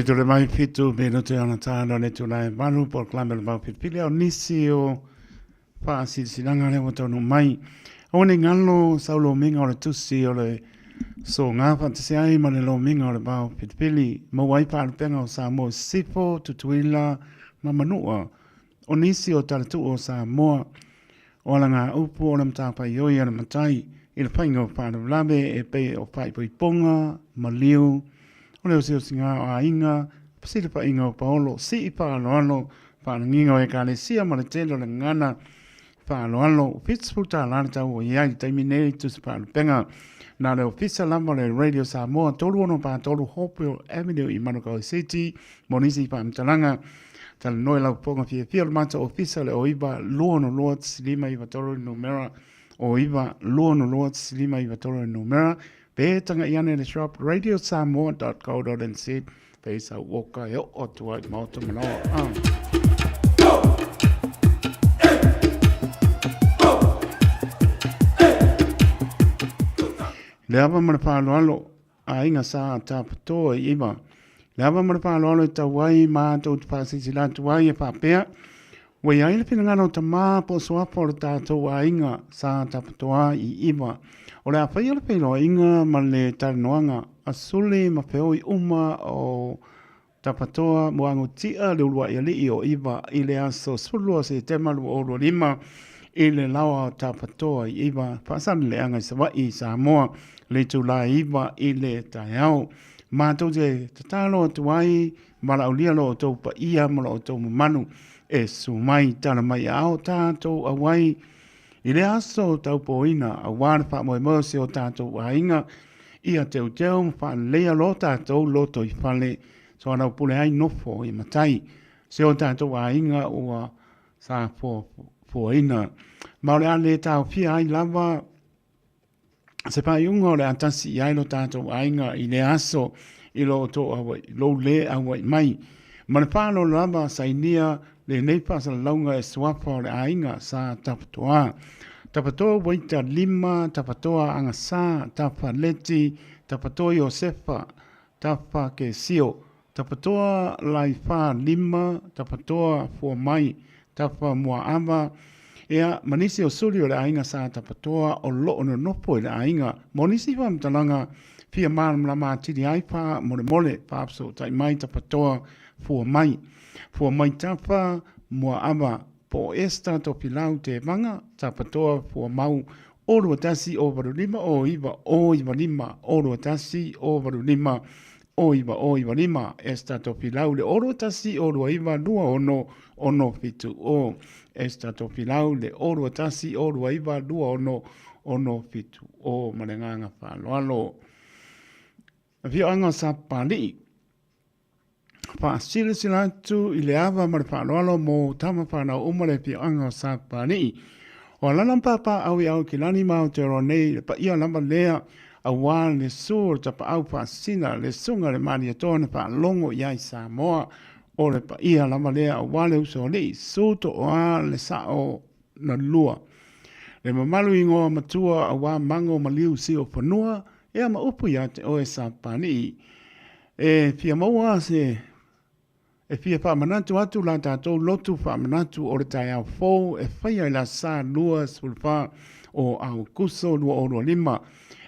to le mai fitu me no te ana tāna le tu lai manu por klambel mau pipile o nisi o pa silanga le wotonu mai. O ne ngalo saulo minga o le tusi o le so ngā fantasi ai ma le lo minga o le mau pipili ma wai pa penga o Samoa sifo tutuila ma manua. O nisi o talatu o Samoa o la ngā upu o le mtapa ioi ana matai i le painga o pa labe e pe o pai poi ponga ma liu. O leo seo singa o a inga, pasile pa inga o paolo, si i pa alo alo, pa nginga o e ka le sia ma le telo le ngana, pa alo alo, fits puta lana tau o iai, taimine tu se pa alo penga, na leo fitsa lama le Radio Samoa, tolu ono pa tolu Hopewell Avenue i Manukau City, monisi pa mtalanga, Tal noi lau ponga fia le mata ofisa le o iwa lua no loa tisilima iwa toro i numera o iwa lua no loa tisilima iwa toro i numera pe tanga iane le shop radiosamoa.co.nz pe sa woka e o tua i mauta manoa. Le ava mana whaaloalo a inga sa tāpatoa i iwa. Le ava mana whaaloalo i tawai maa tau te whaasisi la tuai e whapea. Wai aile pina ngana o ta maa po soapo o tātou a inga sa tāpatoa i iwa. O le a whai ala pina o inga ma le tarinoanga a sule ma wheo i uma o tāpatoa muango tia le ulua i ali o iwa i le aso sulua se te malu o uro lima i le lawa o tāpatoa i iwa. Whaasana le anga i sa wai i Samoa. Le tu la iwa i le taiao. Mātou te tatalo o tuai, mara o lia lo o tau pa ia, mara o tau manu, e sumai tana mai ao tātou awai. I le aso o tau poina, a wāna wha moe moe se o tātou a inga, ia teu teu, wha lea lo tātou loto i whale, so anau pule ai nofo i matai. Se o tātou a inga ua sa poina. Maure a le tau fia ai lava, se pa iunga o le atasi i ailo tātou ainga i le aso i lo to awai, lo le awai mai. Mana whālo lava sa inia le neipa sa launga e suapa o le ainga sa tapatoa. Tapatoa waita lima, tapatoa anga sa, tapa leti, tapatoa Iosefa, tapa ke sio, tapatoa lai wha lima, tapatoa fua mai, tapa mua ava, ea manisi o suri o le ainga sa tapatoa o loo no nopo i le ainga. Monisi wa mtalanga fia maa mlama tiri aipa mole mole paapso tai mai tapatoa fua mai. Fua mai tapa mua ava po esta to pilau te manga tapatoa fua mau o rua tasi o varu lima o iwa lima o rua tasi o varu lima o iwa lima esta to pilau le o rua tasi o rua iwa lua ono fitu o. Esta to pilau le orua tasi orua iwa lua ono fitu o malenganga whaloalo. Vio anga sa pali. Wha sila sila tu i le awa mare whaloalo mo tama whanau umare vio anga sa pali. O lanam papa au i au ki lani mau te ronei pa ia lama lea a wā le sur tapa au wha sina le sunga le mani atona wha longo iai Samoa. O le pa ia lama lea wale uso lei soto o a le sao na lua. Le mamalu ingoa matua a wā mango maliu si o panua e ama upu ia te oe sa pani. E fia maua se e fia wha manatu atu la tātou lotu wha manatu o le tai au fōu e whaia i la sa lua sulfa o au kuso lua o lua lima.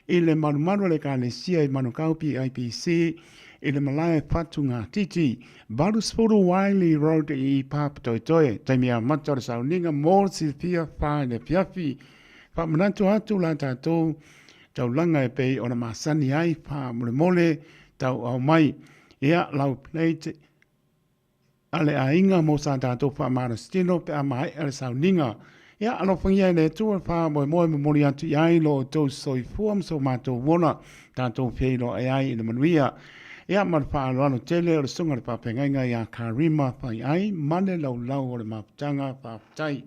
I le maru le ka le sia i manu kaupi IPC i le malaya patu ngā titi, baru spuru Wiley Road i Papatoetoe, taimia mata o sauninga mōr si pia whae le piafi, wha manatu atu la tātou, tau langa e pei o na masani ai, wha mole mole, tau au mai, ia lau pleite, ale a inga mo sa tātou wha mara stino pe a mai ale sauninga, ia alo whangia le tua wha moe mori atu i ai lo tau soi fuam so mātou wona, tātou pei lo ai ai i le manuia, ia mar whaaloano tele o le sunga le papengainga ia Karima whai ai, mane lau o le maputanga whaaputai.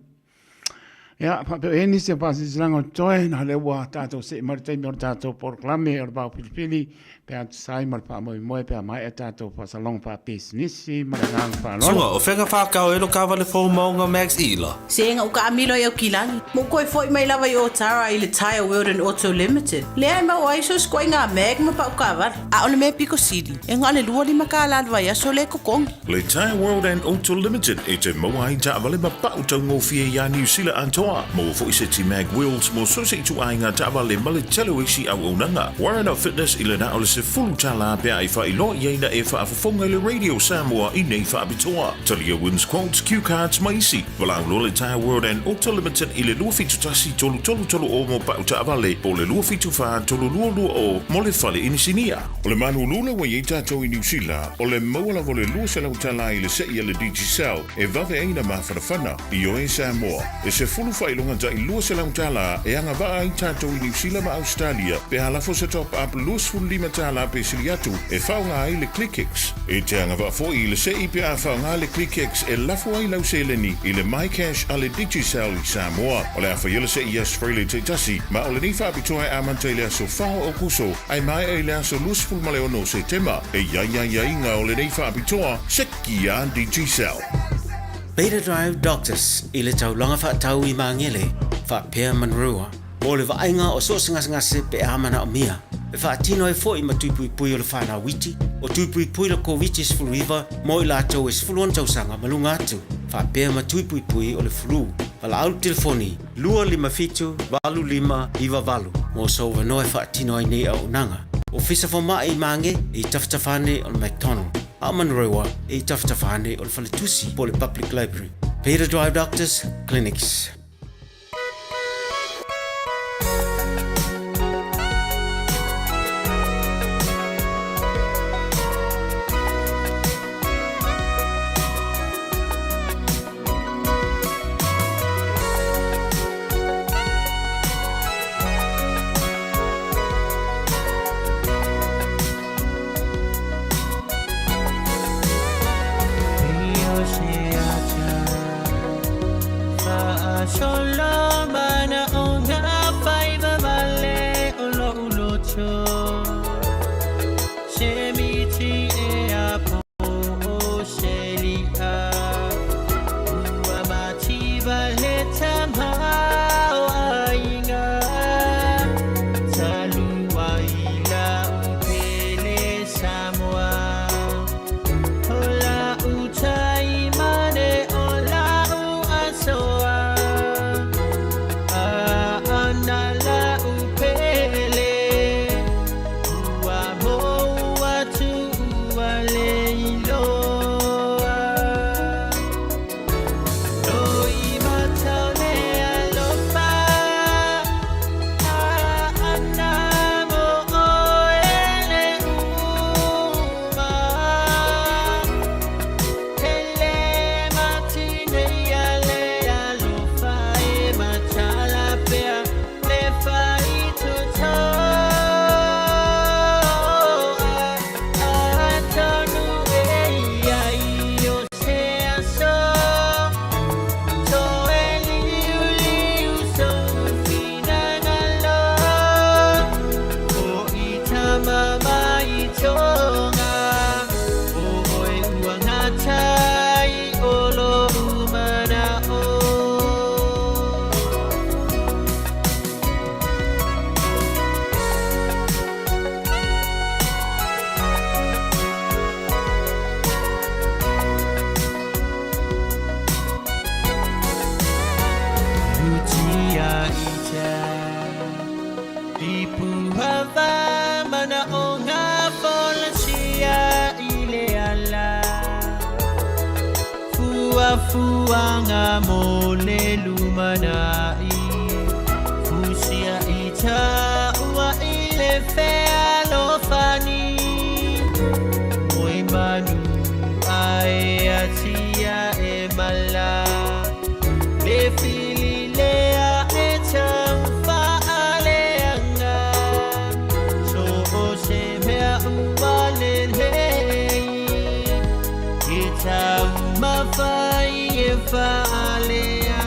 Ia, whapeo eni se pasisilanga o toe, na lewa tātou se maritai me o tātou poroklame o le pao pilipili, pe atu sai mar whaamoe pe a mai e tātou pasalong whaapesinisi, mar ngang whaaloano. Sunga, o whenga whakao elo kawale fo maunga Max Ila. Senga uka amilo i au kilani. Mo koe foi mai lava i o tara i le Tire World and Auto Limited. Le ai mau aiso skoi ngā meg ma pa uka avar. A ole me Pico City. E ngā le lua lima ka alalwa i aso le kokongi. Le Tire World and Auto Limited e te mawai ta avale ma pa utau ngofie ya New Zealand antoa. Mo fo i se ti mag wheels mo so se tu ainga ta avale ma le telo isi au unanga. Warren of Fitness i le na ole se fulu tala pe ai fa i lo i eina e fa afafonga le Radio Samoa i nei fa abitoa. Talia wins quotes, cue cards maisi. Walau lo le Tire World and Auto Limited i le lua fitu tasi tolu o mo pa uta avale po le lua fitu fa tolu lua o mo le fale inisinia. O le manu lula wa i tatou i New Zealand o le mawala vo le lua se lau tala i le se i le Digicel e vave eina ma whanawhana i o e Samoa. E se fulu whailunga ta i lua se lau tala e anga waa i tātou i New Zealand ma Australia pe halafo se top up luasfulu lima tala pe siliatu e whaunga ai le ClickX. E te anga waa fo i le se i pe a whaunga le ClickX e lafo ai lau se leni i le MyCash a le Digicel i Samoa. O le a whaiele se i Australia te tasi ma o le ni whaapitoa e amante le aso whao o kuso ai mai e le aso luasfulu male ono se tema e ia inga o le nei whaapitoa seki a Digicel. Beta Drive Doctors i le taulanga whaatau i mangele whaapea manrua. Mo le vainga o so ngase pe amana o mia. E whaatino e fo i matuipui o le whana witi o tuipui le COVID sfuluiva mo i lātou e sfuluan tausanga malunga atu. Whaapea matuipui o le flu. Pala au telefoni 255-25 mo so wanoe whaatino ai nei au nanga. O fisa fo mai i mange i taftafane o le McDonald. A manrewa i taftafane o le Falatusi po le Public Library. Beta Drive Doctors Clinics. Fuanga mole lumanai Fusia ita ua ile fea lo fani Moi manu ai atia e mala Le fili lea e tamfa aleanga So o se mea ua lelei Ita umafai e faalea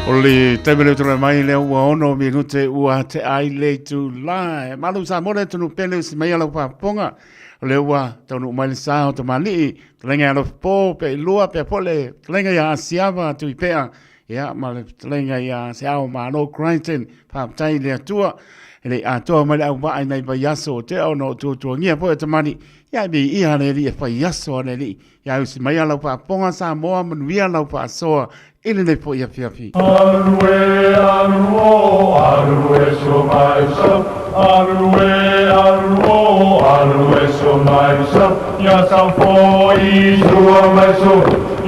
Oli temele tula mai le ua ono minute ua te ai le tu la. Malu sa mole tunu pele si mai ala pa ponga. Le ua tonu mai le sa o te mali. Lenga ala po pe lua pe pole. Lenga ya asiava tu ipea. Ya male lenga ya siao ma no Crichton pa tai le tua. Ele a toa mai au mai nei ba yaso te ono tu ngia po te mani. Ya bi I hane li pa yaso ne li. Ya usi mai ala pa ponga sa moa manuia ala pa soa. Ele ne po ia fiafi. Arue, aruo, arue so mai so. Arue, aruo, arue so mai so. Ya sa foi sua mai so.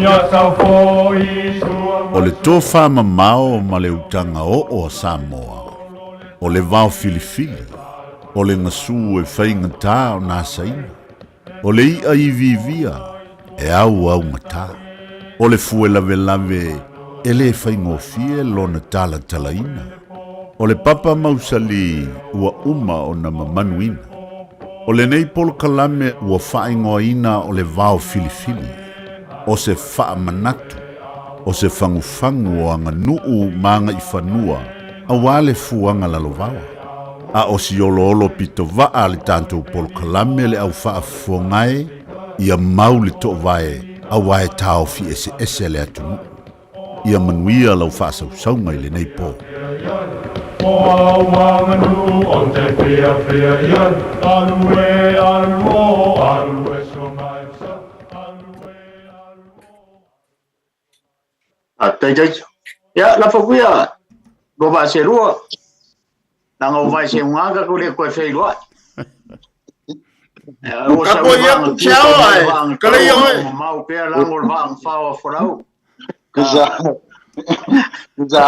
Ya sa foi sua. O le tofa mamao ma le utanga o Samoa. O le vao filifili. O le ngasu e whainga tā o nā saina. O le ia I vivia e au ngata. O le fue lave lave e le whaingofie lona tala talaina. O le papa mausali ua uma o na mamanuina. O le nei polo kalame ua whaingoina o le vao filifili. O se wha manatu. O se whangufangu o anga nuu manga I whanua. A wale fuanga lalovawa. A o si olo pito vaa le tantou polo kalame le au wha fuangae. Ia mau le to vae. A wae tau fi ese le atunu. Ia manuia lau whaasausaunga I le nei po. O awanganu o te whia ian. Arue, aruo, arue so mai so. Tai. Ya, la fokuia. Go ba se rua. Nanga o vai se unga ko le ko fe rua. Kapo ia ku chao ai. Kale ia ai. Mau pe la ngol vang fa forau. Kuza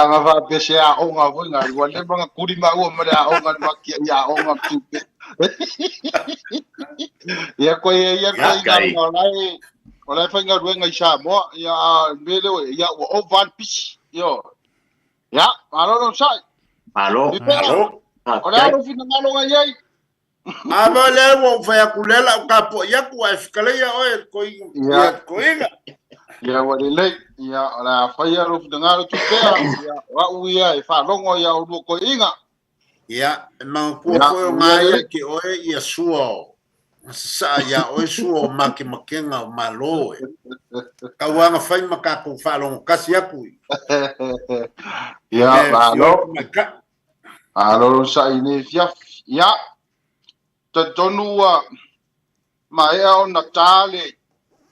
nga va pe se a onga vonga wale banga kuri ma o ma a onga ma ki ya onga tupe. Ya ko nga lai. Ola fa nga ruenga isa mo ya mele ya o van pis yo. Ya, alo sai. Alo. Ola ro fina malo nga yai. Aba le wo fa ya kulela ka po ya ku afkale ya o ko inga. Ya wale le ya ola fa ya ro fina ngalo tupe ya wa uia e fa longo ya o ko inga. Ya, ma po ko nga ki o ya suo. Sa ya o suo makenga malo. Ka wanga fai makako falong kasi aku. Ya, alo sa ini ya tonua ma e o natale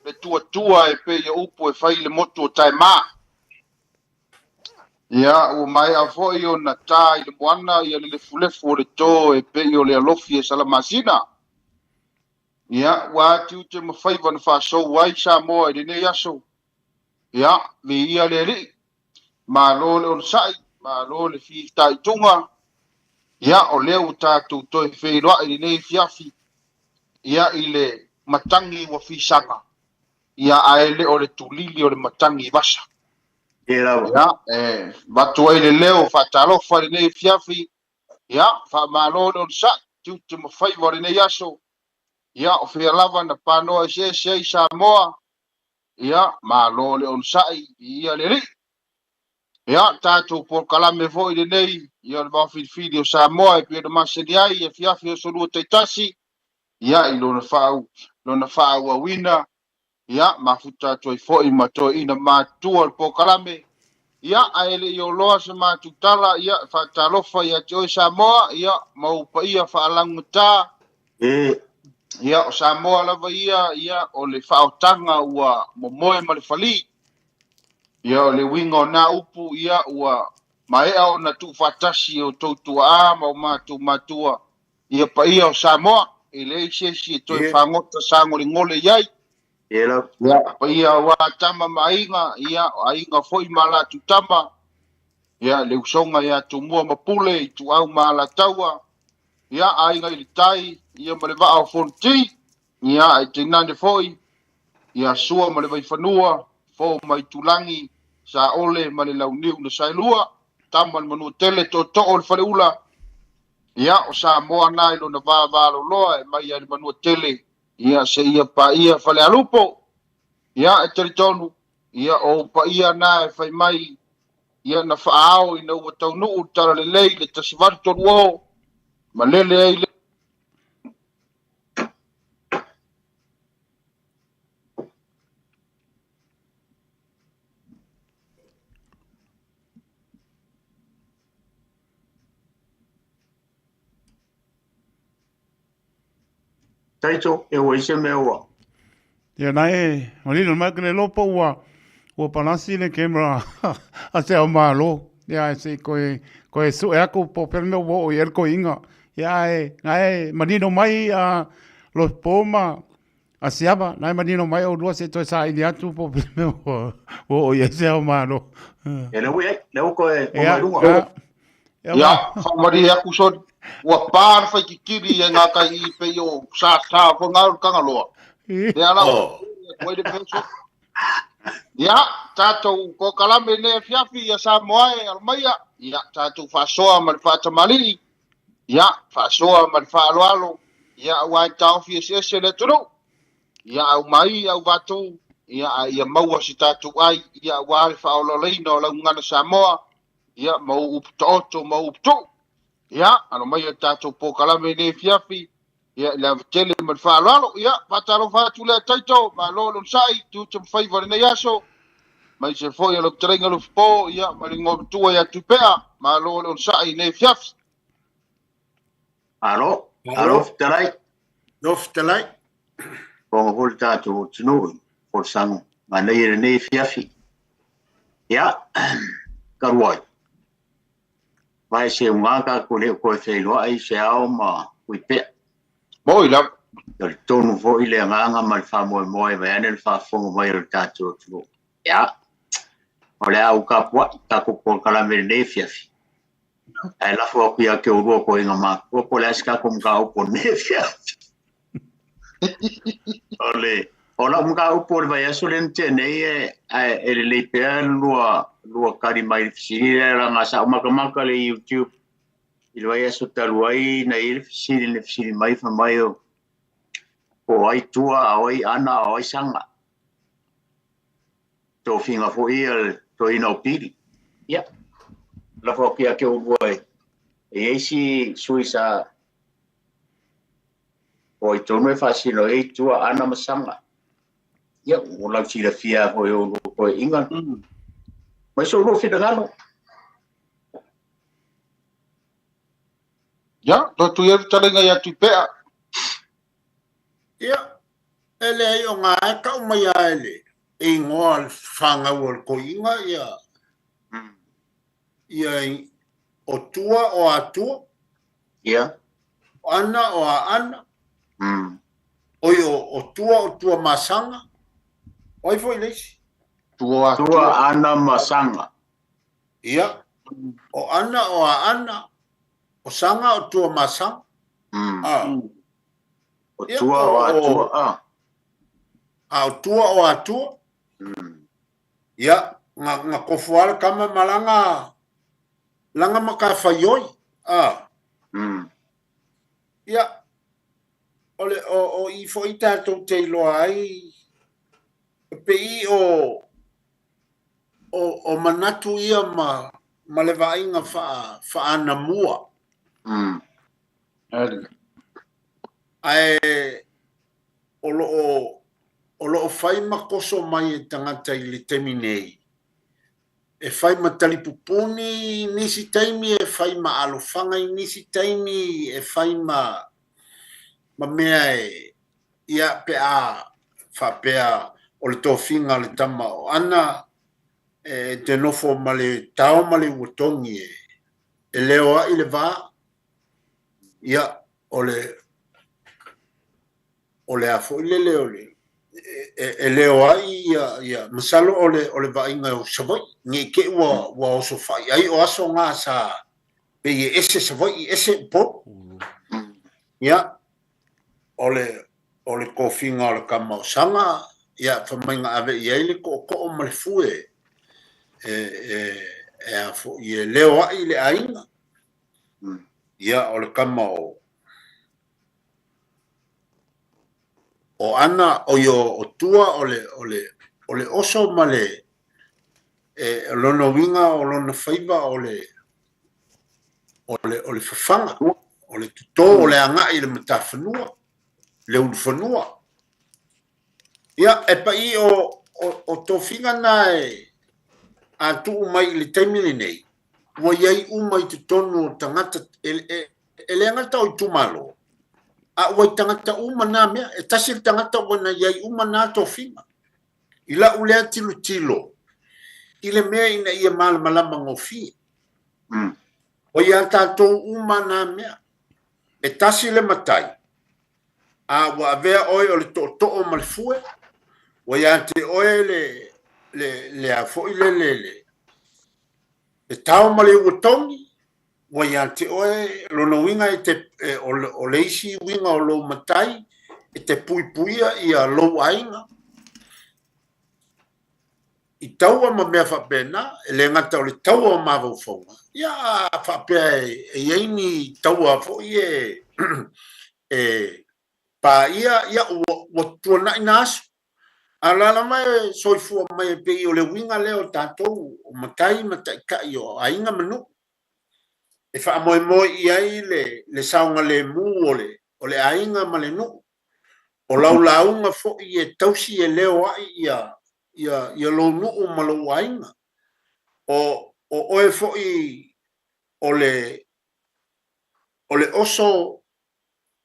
le tua e pe ya upo e fai le moto tai ma. Ya, o mai a foi o natai le moana ya le fulefu le to e pe yo le alofi e salamasina. Ya, wa tu te mo fai van fa so wai sa mo e ne ya so. Ya, mi ia le ri. Ma lo le on sai, ma lo le fi tai tunga. Ya, o le u ta tu to e fe ro e ne fiafi. Ya ile matangi wa fi sanga. Ya aele o le tulili o le matangi basa. Ya, ba to e le leo fa talo fa ne fiafi. Ya, fa ma lo le on sai, tu te mo fai vo ne ya so. ia o fia lava na panoa se Samoa ia malo le on sai ia le ri ia tatu por kalame foi de nei ia va fili o Samoa e pia masenia ia fia solu taitasi ia i lona fa'au awina ia mafuta toi foi mato ina matua por kalame ia aele i oloa se matutala ia fatalofa ia te Samoa ia mau pa ia fa'alanguta ia o Samoa lava ia o le fa'aotanga ua momoe ma le fali ia o le winga o na upu ia ua maea o na tu'ufatasi o toutua'a ma o matua ia pa ia o Samoa i le isesi e toe fagota sagoligole iai ia pa ia ua tama ma aiga fo'i ma latutama ia le usoga ia tumua ma pule i tu'au ma lataua ia aiga i le tai ia ma le va'a o fonti ia e teinane fo'i ia sua ma le vaifanua fo mai tulagi sa ole ma le launiu na sailua tama le manua tele to'oto'o le faleula ia o Samoa na i lona vavaloloa e mai ai le manua tele ia se ia pa ia fale alupo ia e teritonu ia o pa ia na e fai mai ia na fa'ao ina ua taunu'u tala lelei le tasivali tolu o ma lele ai le Taito e o ise me ua. Ia nai, malino mai kene lopo ua panasi le kemera a se au malo. Ia se koe su e ako po perno wo o yerko inga. Ia nai malino mai a los poma a siaba. Nai malino mai o lua se toi sa ili atu po perno wo o yese au malo. E leu koe o marunga. ia whamari aku son ua pār whai ki kiri e ngā kai i pe o sa ko ngā kangaloa e ala koe de penso ia tātou ko kalame ne fiafi ia Samoa e almaia ia tātou whasoa ma le whatamali ia whasoa ma le whaaloalo ia wai tau fi ese le turu ia au mai au vatu ia maua si tātou ai ia wale whaololina o lau ngana Samoa ia mau uptoto mau upto ia ano mai tato po kalame ne fiafi ia la tele mal falalo ia patalo fatu le taito ma lo sai tu tum favor ne yaso mai se foi lo trenga lo po ia ma lingo tu ia tu pea ma lo sai ne fiafi Alo talai ko hol tato tunu por sang ma ne fiafi ia karwai vai se unga ko le ko se lo ai se au ma uipe moi la del tonu vo ile nganga mal fa mo vai ane fa fo mai el tato tu ya ole au ka po ta ko ko kala me ne fiafi ai la fo ku ya ke o ko inga ma ko le ska ko mga o po ne fiafi ole ola mga o po vai aso lente ne e le pe lua kari mai fisiri la ngasa o makamaka le YouTube i lo ia so taluai na i fisiri mai fa mai o ai tua ai ana ai sanga to finga fo il to ina opiri ya la fo kia ke o boy e si suisa o to me fasino e tua ana masanga ya o la tira fia o inga mas eu não fiz nada. Ya, tu ia talenga ia tu pea. Ia, ele ai o ngā ka umai a ele. E ngoa whanga ua ko inga ia. Ia o tua o atua. Ia. O ana o a ana. Oi o tua masanga. Oi foi leisi. Tua ana masanga. Ia. O ana o a ana. O sanga o tua masanga. O tua o atua. O tua o atua. Ia. Nga kofuara kama malanga. Langa maka whaioi. Ia. O o I fo I tātou te iloa ai, pe I o manatu ia ma le vainga fa ana mua. Ai, o lo fai makoso mai e tangata I le temi nei. E fai ma talipupuni nisi taimi, e fai ma alofanga I nisi taimi, e fai ma mea ia pe a whapea o le tofinga le tama o ana te nofo ma le tau ma le uotongi e leo a I le vā ia o le afo I le leo le e leo a ia masalo o le vainga o savai ngi ke wa oso fai ai o aso ngā sa pe ese savai ese po ia o le kofinga o le kamau sanga ia whamainga ave ia le ko o malfue afo ia leo a I le ainga ia o le kamau o ana o yo o tua o le oso male lono winga o lono faiba o le fafanga o le tuto o le anga I le matafanua le unfanua ia e pa I o tofinga na a tu mai le taimile nei wa iai umai te tonu tangata ele ngata o tumalo a wai tangata umana mea e tasi tangata wana iai umana tofinga ila ulea tilo ile mea ina ia malama ngofi wa ia tatou umana mea e tasi le matai a wa avea oi o le to'o malfue wa ia te oe le a fo le tau male uotongi wa ia te oe lono winga o leisi winga o lo matai e te puipuia ia lo ainga I taua ma mea whapena e le ngata o le taua o mawau whaunga ia whapea e ieini taua fo pa ia o tuana ina asu alala mai soifua mai pe o le winga leo tatou o matai kai o ainga manu e fa moi ai le saunga le mu o le ainga ma le nu o launga fo e tausi e leo ai ia lo nu ma lo ainga o e fo o le oso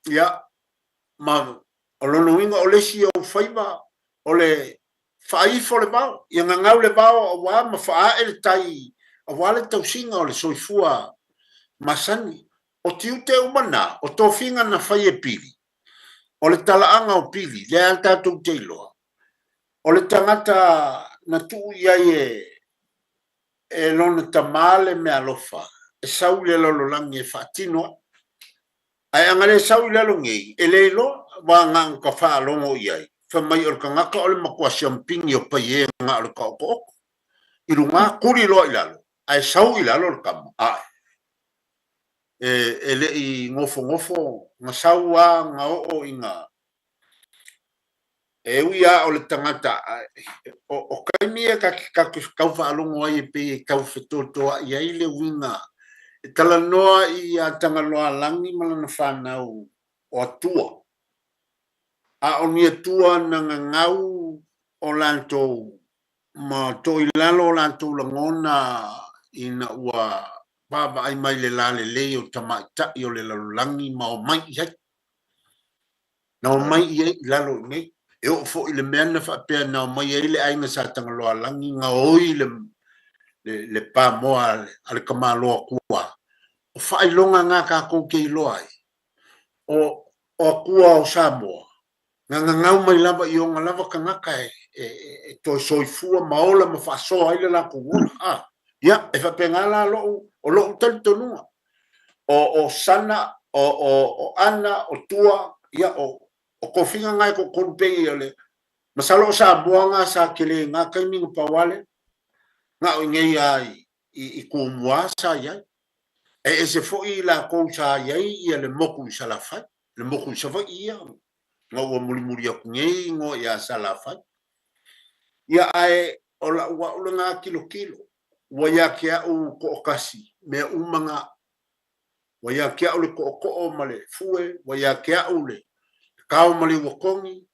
ia ma o lo winga o le si o faiba o le faifo le bao ia ngangau le bao o wa ma fa e le tai o wa le tausinga o le soifua masani o tiu te umana o tofinga na fai e pili o le talaanga o pili le alta tu te iloa o le tangata na tu iai e lona tamale me alofa e sau le lolo langi e fatino ai angale sau le longi e le ilo wa ngang ka fa longo iai mai o kangaka o le makua siampingi o paie nga o le kaoko I runga kuri loa I lalo ai sau I lalo le kama e le I ngofo nga sau a nga o inga e uia o le tangata o kaimi e ka kau whaalongo ai e pe kau whetotoa I ai le winga e tala noa I a tangaloa langi malana whanau o atua a o nia tua na ngau o lantou ma to I lalo o lantou langona ina ua baba ai mai le lale le o tamaita I o le lalulangi ma o mai iai na o mai iai lalo nei e o fo I le mea na whapea na o mai iai le ainga sa tangaloa langi nga oi le pa moa ale kamaloa kua o whailonga ngā kako kei loai o kua o Samoa nga ngau mai lava I o nga lava kangaka e toi soifua maola ma whasoa ile la kungona ia e whapea la o lo talitonua o sana o ana o tua ia o kofinga ngai ko konpei ole masalo o Samoa nga sa kele nga kaiminga pawale nga o ngei ai I kumua sa iai e se fo I la kou sa iai ia le moku I salafai le moku I savai ia ngo ua mulimuli aku ngei ngo ia salafai ia ai o la ua ule ngā kilo ua ia ke au ko kasi me umanga ua ia ke au le ko ma le fue ua ia ke au le kau ma le wakongi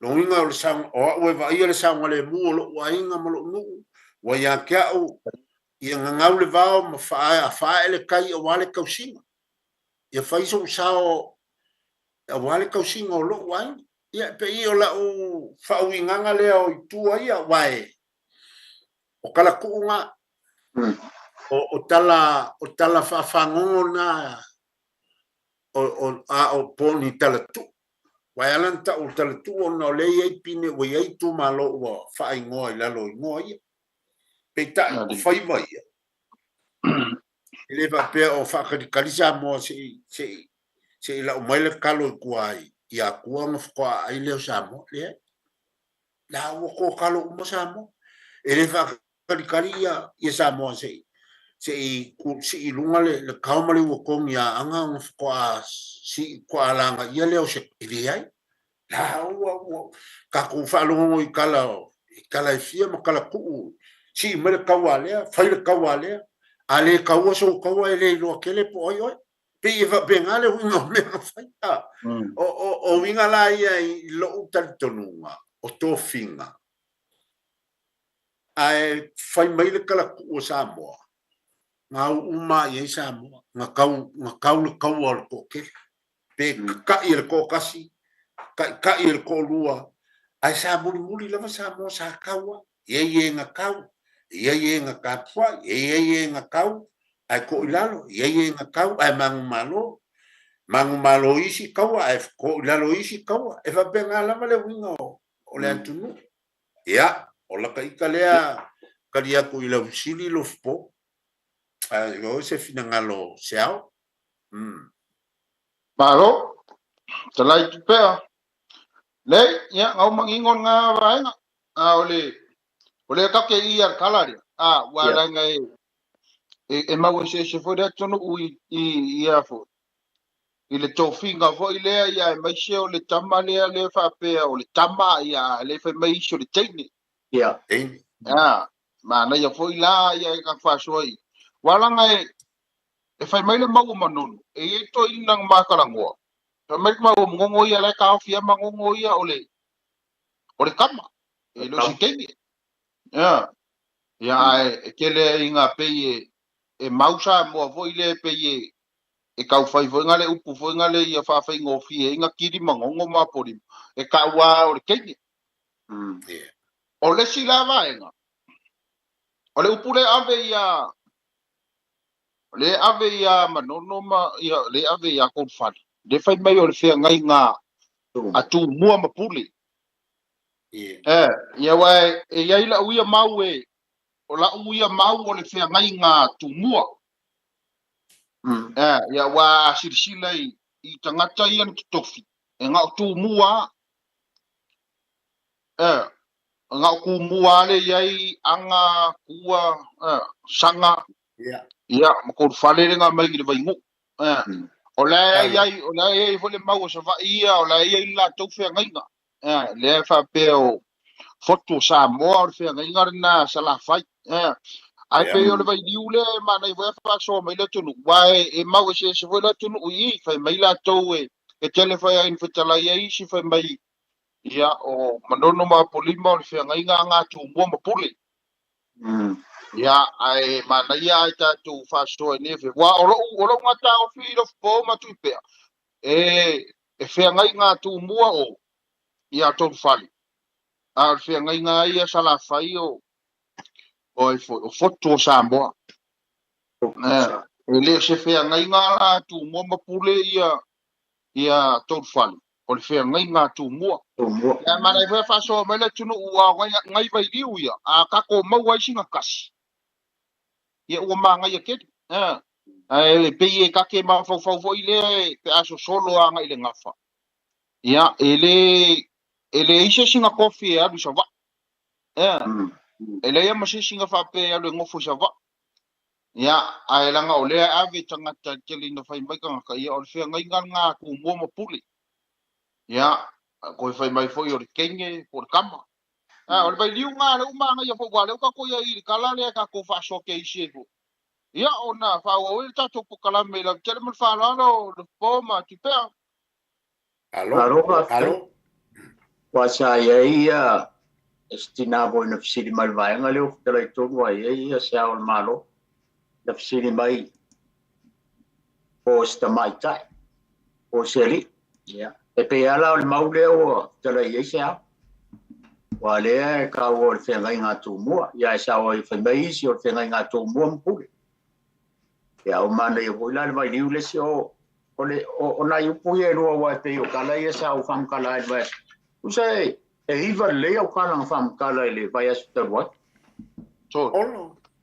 lo inga o le sang o ua va ia le sang le mu lo ua inga ma lo nu ua ia ke au ia ngangau le vao ma faa ele kai o wale kausinga ia faiso usao a wale kausinga o lo wai ia pe i o la o fauinganga lea o itua ia wae o kala kuunga o tala faafangongo na o poni tala tu wae alanta o tala tu o na le ia pine o ia tu malo o faaingoa i lalo ingoa ia pe ta o faiva ia ele va pe o fakadikalisa mo se la o mai kalo kuai ia kua mo kwa ai le samo le la o ko kalo mo samo ele va kadikalia ia samo se ku si lunga le kaumale o kom ia anga mo kwa si kwa langa ia le o se ile ai la o ka ku fa lo i kala fia mo kala ku si me kawale fa le kawale ale kaua so kaua ele lo kele po oi pe va bengale uno me faita o vinga la ia i lo tantonunga o to finga ai fai mai le kala ku Samoa nga uma ia Samoa nga kau le kaua ko ke pe ka i le ko kasi ka i le ko lua ai sa muli lava Samoa sa kaua ye nga kau ia nga kapua ia nga kau ai ko ilalo ia nga kau ai mangu malo isi kau ai ko ilalo isi kau e fa benga lama le winga o le antunu ia o la ka ikalea kalia ko ila usili lo fpo ai go se fina ngalo seao malo talai pea le ia ngau mangingon nga vaenga ole ka ke ia kalari wala ngai e mau se fo da tono ia fo ile tofinga fo ile ia mai se ole tama le fa pe ole tama ia le fa mai se le tini ia ma na ia fo ila ia ka fa soi wala ngai e fa mai le mau manun e to inang makalango fa mai mau ngongo ia le ka fia mangongo ia ole kama e lo sikeni ia kele inga peye e mausa mo voile peye e kau fai voinga le upu voinga le ia fa fai ngofi inga kiri mangongo ma pori e ka wa o kenge o le silava inga o le upu le ave ia manono ma ia le ave ia kon fali le fai mai o le fea ngai nga atu mua ma puli ia wai e ia ila uia mau o la uia mau o le fea ngai ngā tumua. Ia wā sirisila i tangata ia ni kitofi. E ngā tumua. Ngā kumua le iai anga kua sanga. Ia makor whale ngā mai ki le vaingu. O la iai fole mau o sa vai ia o la iai la tau fea ngai ngā. Le fa peo foto Samoa o fea ngai ngā na salafai. Ai pe yo le vai diule ma nei wa fa so mai le tunu wai e mau se foi le tunu i fa mai la to e telefone in fitala ia si fa mai ia o manono ma polima o fe ngai nga tu mo ma puli ia ai ma nei ai ta tu fa so ne fe wa o nga ta o fi of po ma tu pe e fe ngai nga tu mo o ia to fali a fe ngai nga ia sala fai o foto Samoa. Ele se fea ngai ngā la tu mua mapule ia tau whali. O le fea ngai ngā tu mua. Ia mana i whea whaso mai le tunu ua ngai vai riu ia. A kako mau ai singa kasi. Ia ua maa ngai a kedi. Le pei e kake maa fau fo ile pe aso solo a ngai le ngafa. Ia ele ise singa kofi e adu sa wa. Ele ia masi singa fape alu ngofu sa wa. Ia ai langa o lea ave tangata keli na fai mai kanga ia o le fea ngai ngā ku mua mapuli. Ia Ko fai mai foi o kenge por kama. O vai liu nga le umanga ia fo wale ka ko ia i kala le ka ko fa so ke isi ko. Ia ona fa o i ta to po kala me la tere mo fa la lo po ma ti pe. Alo. Wasa ia estina bo na fisiri mal vai nga le o tela i to wa ia sa o malo. Na fisiri mai o sta mai tai. O seli. Ia. E pe ala o maule o tela i sa. Wa le ka o le fenga nga tu mo ia sa o i fenga si o fenga nga tu mo mpule. Ya o mana i ho la vai liu le si o na i pu e ro wa te o kala ia sa o fam kala vai. Usai e iva le o kala fam kala le vai as te what. So.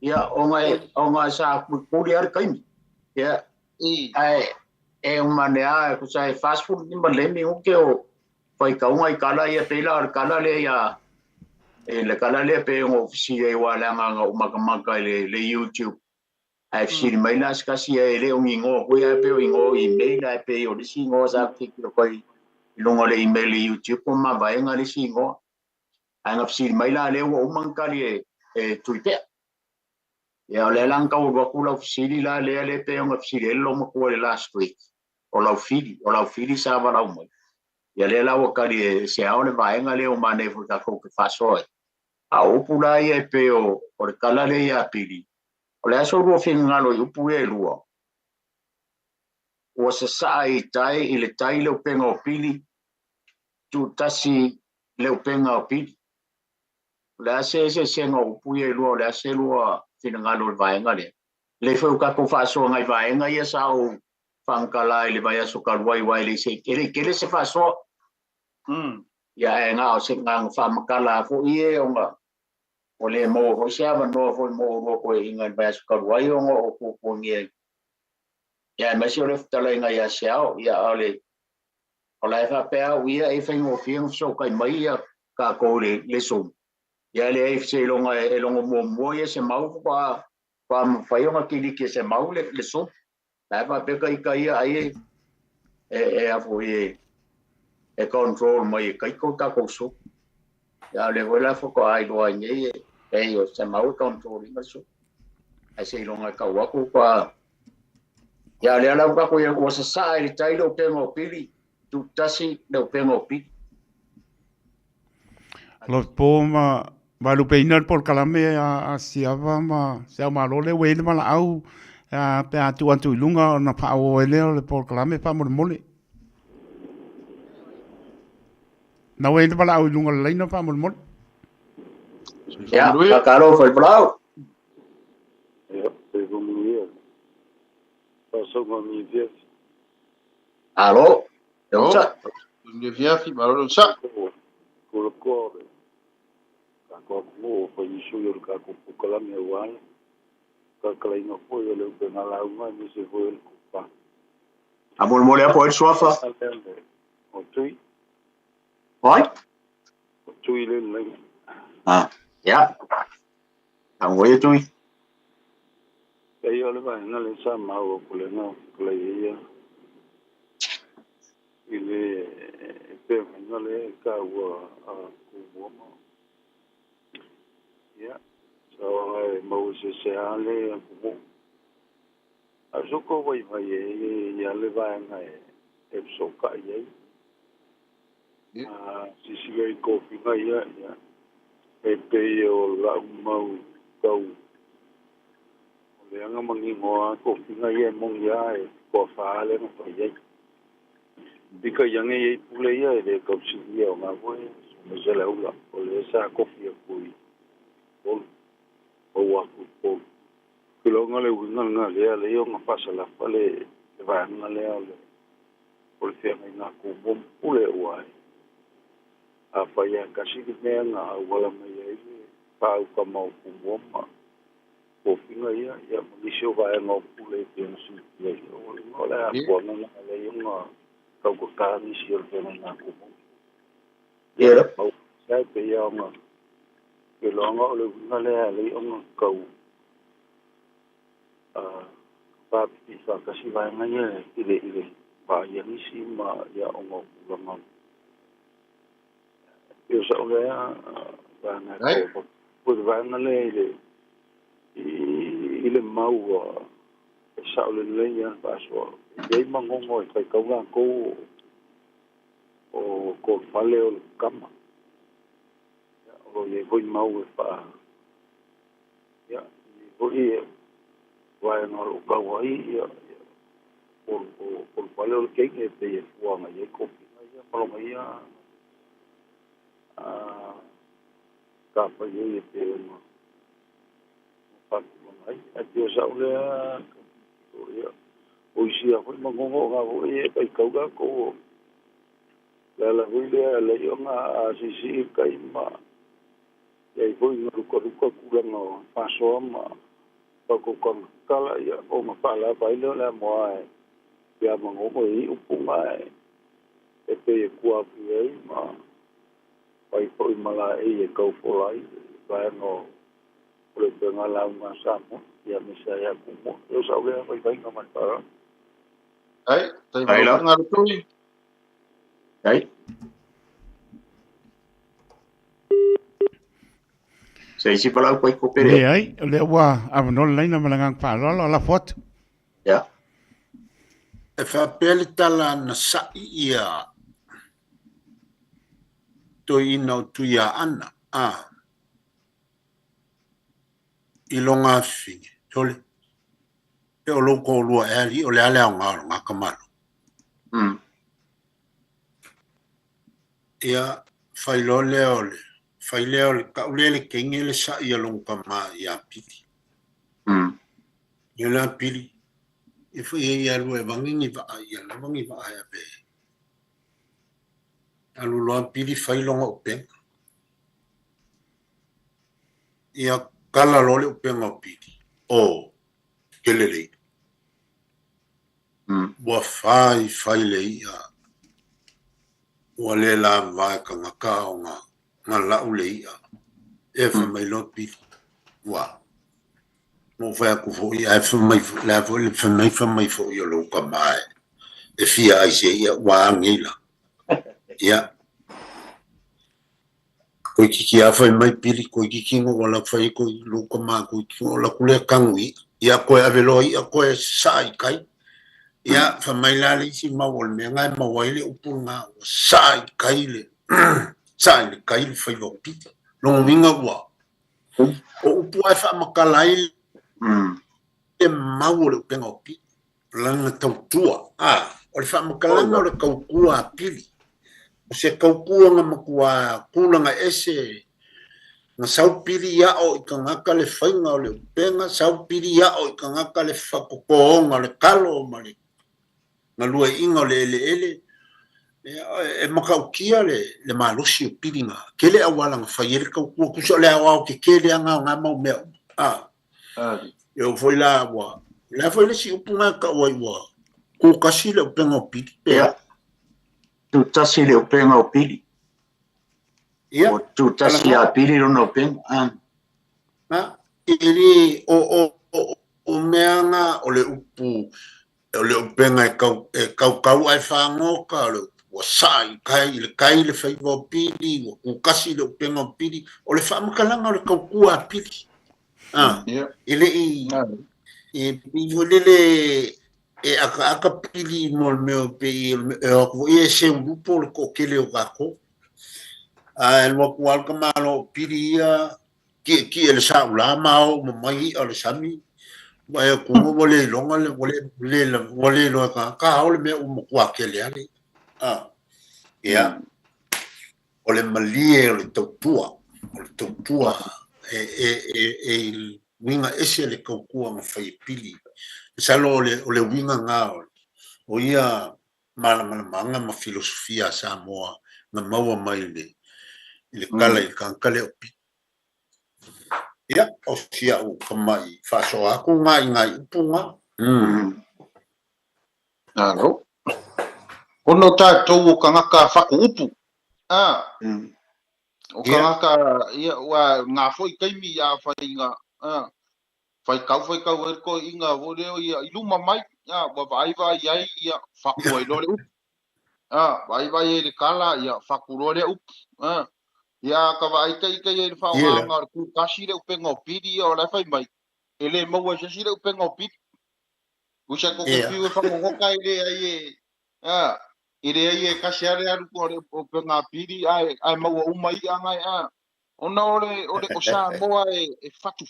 Ya o nga sa pu ri ar kai. Ya ai e o mana ku sai fast food ni le mi o ke o vai ka unga i kala ia te la kala le ya le kala le pe o si e wa la nga o makamaka le YouTube. I've seen my last kasi ele o ngingo ko ya pe o ngingo email ai pe o si ngo sa ki ko longo le email YouTube ko ma ba nga le si ngo ang seen my la le o man ka le Twitter ya le lang ka o ko la fili la le pe o fili lo mo ko le last week o la fili sa ba la mo ya le la o ka le se a o le ba nga le o mane fu ka ko fa so a o pula ia pe o kala le ya pili. O le aso rua whengalo i upu e rua. O sa saa i tai i le tai leo penga o pili, tu tasi leo penga o pili. O le ase senga o upu e rua, o le ase rua whengalo le vaenga le. Le whau kako whaasoa ngai vaenga ia sa o whankala i le vai aso karuai wai le se. Kele se whaasoa. Ia e ngā o se ngā whamakala fo i e o ngā. O le mo ho sia va no fo mo ro ko inga ba ska ruai o ko ngi ya ma si o le tala inga ya sia ya ole o la fa pe o ia e fa ngo fiang so kai mai ya ka ko le so ya le e se longa e longo mo ya se mau pa fa yo ma ki se mau le so la fa pe kai ai e a fo e control mai kai ko ka ko so ya le vola fo ko ai do ai yo se mau controlling so ai se longa ka wa ko pa ya le ala ka ko o sa sai tai lo pengo pili tu tasi lo pengo pili lo po ma lu peinar por kalame a siava ma se ma lo le we ma la au a pe atu antu lunga na pa o le por kalame pa mo mole na we ma la au lunga le na pa mo mole. Ya, Caro foi bravo. Eu vou morrer. Passou uma minha vez. Alô? Eu sei. Minha vez, mas não sei. Colocou. Como foi isso, eu cá com o calame o ano. Kakala ina foi ele o penala uma e se foi ele culpa. A mulher pode sofa. O tui. Oi? O tui ele. Ah. Ya. Ang way tu. Kaya le ba na le sa ma o kule no kule ya. Ile pe na le ka wa ku mo. Ya. So mo se ale ku. Azuko vai ya le ba na e so ka ye. Si ve ko fi ya. E pe o la mau kau. O le anga mangi ngoa ko finga ye mong ya e ko fa le no pa ye. Bika yang e pule ya e le ko si ye o nga voi me se la ula o le sa ko fi ku. O wa ku. Kilo nga le nga le yo nga pasa la pale va nga le ale. Por se nga ku bom pule wa. Apa yang kasih dia nga wala mai pa ka mau kumoma o finga ya misio va nga pule bien su le o la bona na le nga ka ko ka ni si o na kumoma ya sa pe ya nga ke lo nga o le nga le nga ka pa pi sa kasih va nga ile pa ya ni si ma ya nga Io so che va a poi va a lei ile mau sa le leia pa so dei mangongo e kai kaunga ko o fale o kama o le voi mau e pa ya voi vai no ka vai ya o fale o ke e pe e fuanga e ko ya palo mai ka pa ye pe no pa mai a tio sa le o sia foi mangongo ga voi e kai kaunga ko la huile le yonga sisi kai ma ya foi no ko kula no paso ma pa ko kon kala ya o ma pala bailo la mo ya mo ko I upunga e pe ku ai ma pai foi mala e ko folai va no le tenga la uma samo ya me sa ya como yo sabía vai no mal para ai tai va ngar tu ai sei si pala ko ko pere ai le wa avno laina malangang pa lo la foto ya e fa pele tala na sa ia to ina tu ya ana ilonga fi tole e o loko lua e ali o le ale nga kamalo ia failole ole failole ka ulele kengele sa ia long kama ia piti ia pili e foi ia lu e vangi va ia la vangi va ia be alu lo pili failonga open ia kala lole open o pili o kelele wa fai le ia wale la vai ka ngaka o nga la ule ia e fa mai lo pili wa mo fa ku fo ia fa mai la fo le fa mai fo ia lo ka mai e fia ai se ia wa ngila ia ko ki a fa mai pili ko ki ngo wala fa ko lo ka ma ko ki la kule kangui ia ko ave lo ia ko sai kai ia fa mai la le si ma wol me ngai ma wai le upunga sai kai le sai le kai le fa vo piti lo minga wa o upu ai fa makalai e mau le penga pi langa tau tua o le fa makalanga le kau kua pili o se kau kua nga makua kulanga ese na sau pili ya o ikangaka le fainga o le penga sau pili ya o ikangaka le fakokoonga le kalo ma le na lua inga o le ele e makaukia le malosi o pili nga kele awala nga fayere kau kua kusa le awao ke kele anga nga mau mea eu foi lá foi le si upunga ka wai wa ko kasi le penga o pili tu tasi le penga o pili ia tu tasi a pili no penga ili o meanga o le upu o le penga e kau ai fango ka le wasai kai le fai vo pili o kasi le penga o pili o le fa makalanga o le kau kua pili ele e volele e aka pili mo meu pe e se un grupo ko kele o gako el mo kwal kamalo pili ki el sa la mau mai o le sami vai ko vole longa le vole lo ka o le me o kwa kele ali ya o le malie o le totua e winga ese le kaukua ma fai pili salo o le winga nga o ia manga ma filosofia Samoa na maua mai le kala i kankale o pi ia o sia o kamai faso aku ngai upunga alo ono tātou kangaka whaku upu o kangaka ia wa ngā foi kaimi ia whainga fai kau er ko inga vole ia iluma mai wa vai ai ia whaku ai lore upu vai le kala ia whaku lore upu Ia ka vai kai e fa nga ku kasi le upenga o pidi o la fai mai. Ele mo wa si le upenga o pidi. Usa ko ke fiu fa ngo kai le ai ah ire ai e kasi ale alu ko le upenga pidi ai mo o mai anga a. Ona ole o sa mo e fatu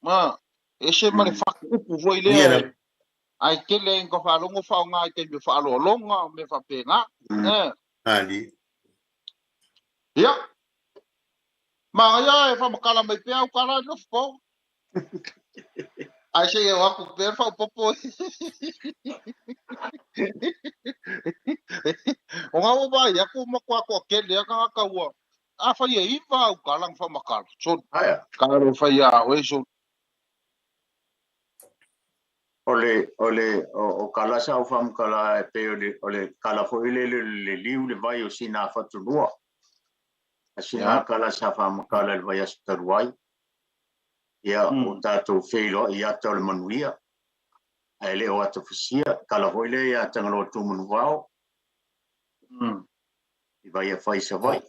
ma e se mane fa ku voi le ai ke le ko fa longo fa nga ke me fa lo longa me fa penga ali ya ma ya e fa makala mai pe au kala no fo ai se eu aku pe fa popo o nga o ba ya ku ma kwa ke le ka wa a fa ye i va au kala fa makala so ka ro fa ya o so o kala sa o fam kala e pe ole kala fo ile le liu le vai o sina fatu lua asina kala sa fam kala le vai astaruai ia o tatou feilo ia tole manuia ai le o atu fusia kala fo ile ia tangalo tu manu vao i vai a fai sa vai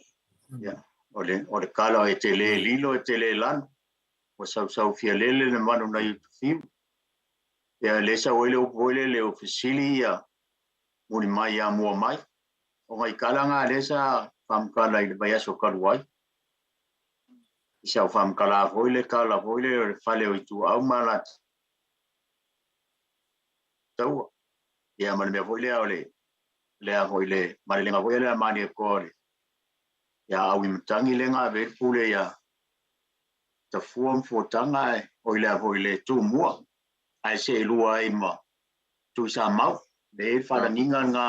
ia ole kala e te le lilo e te le lan o sau fia lele le manu na i fim ya lesa oile o poile le ofisili ya muni mai ya mua mai o ngai kala nga lesa fam kala i baya so kaluai isa fam kala voile fale o tu au malat tau ya man me voile ole le a voile mari le voile mani ko ya au imtangi le nga ve pule ya ta fuam fotanga oile a voile tu mua ai se lua i ma tu sa mau le fa ninga nga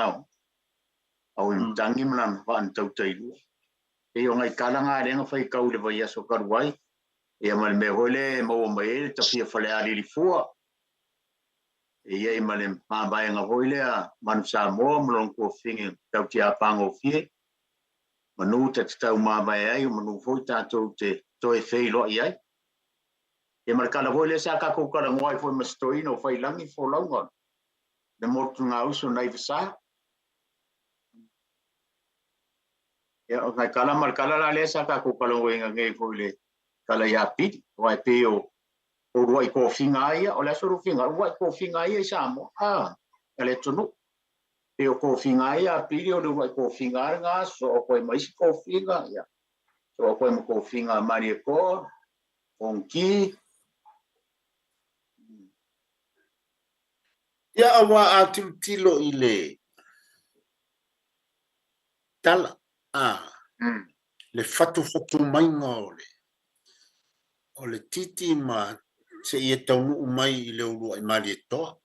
au tangi mlan fan tau tai lu e o ngai kala nga le nga fai kau le vai so karuai e mal me hole mo mai ta fia fale ali li fua e ai mal ma vai nga hole a man sa mo mlon ko fingi tau tia pango fie manu te tau ma vai ai manu foi ta te to e fei lo ai e marcala vole sa ka ko kala ngoi foi mastoino fai langi fo longa de mortu nga uso nai vesa ya o kala marcala la le sa ka ko kala ngoi ngai foi le kala ya pit vai peo o roi ko finga ia o la so finga roi ko finga ia sa mo ele tunu peo ko finga ia pio do roi ko finga nga so ko mai ko finga ia so ko finga mari ko onki ya awa atiltilo ile tala le fatu mai ole titi ma se ia taunu mai le ulu ai mali to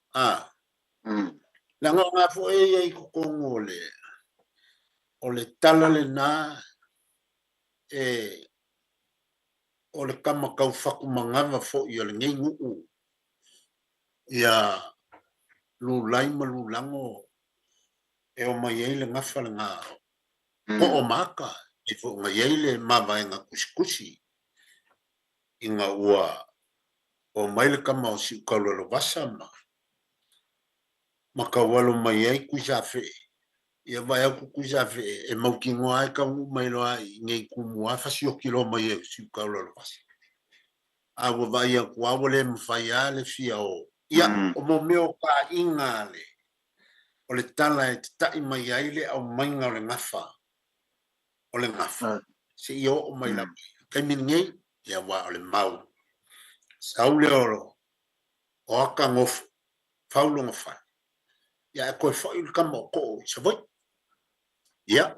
la nga fo e ko kongole ole tala le na ole kama kau faku mangava fo i ole ngai ngu ia lu lai ma lu lango e o mai ele ngafa nga ko o maka e fo ngai ele ma vai nga kuskusi inga ua o mai le kama o si kalolo wasama maka walo mai ai kujafe ia vai aku kujafe e mau ki ngoa ka mai lo ai ngai kumua fasi o kilo mai e si kalolo wasama a wa vai aku awole mfaya le fia o ia o mo meo ka ingale o le tala e tai mai ai le au mainga o le ngafa se io o mai la kai minngei ia wa o le mau saule oro o aka ngof faulo ngofa ia ko fo il kamo ko se voi ia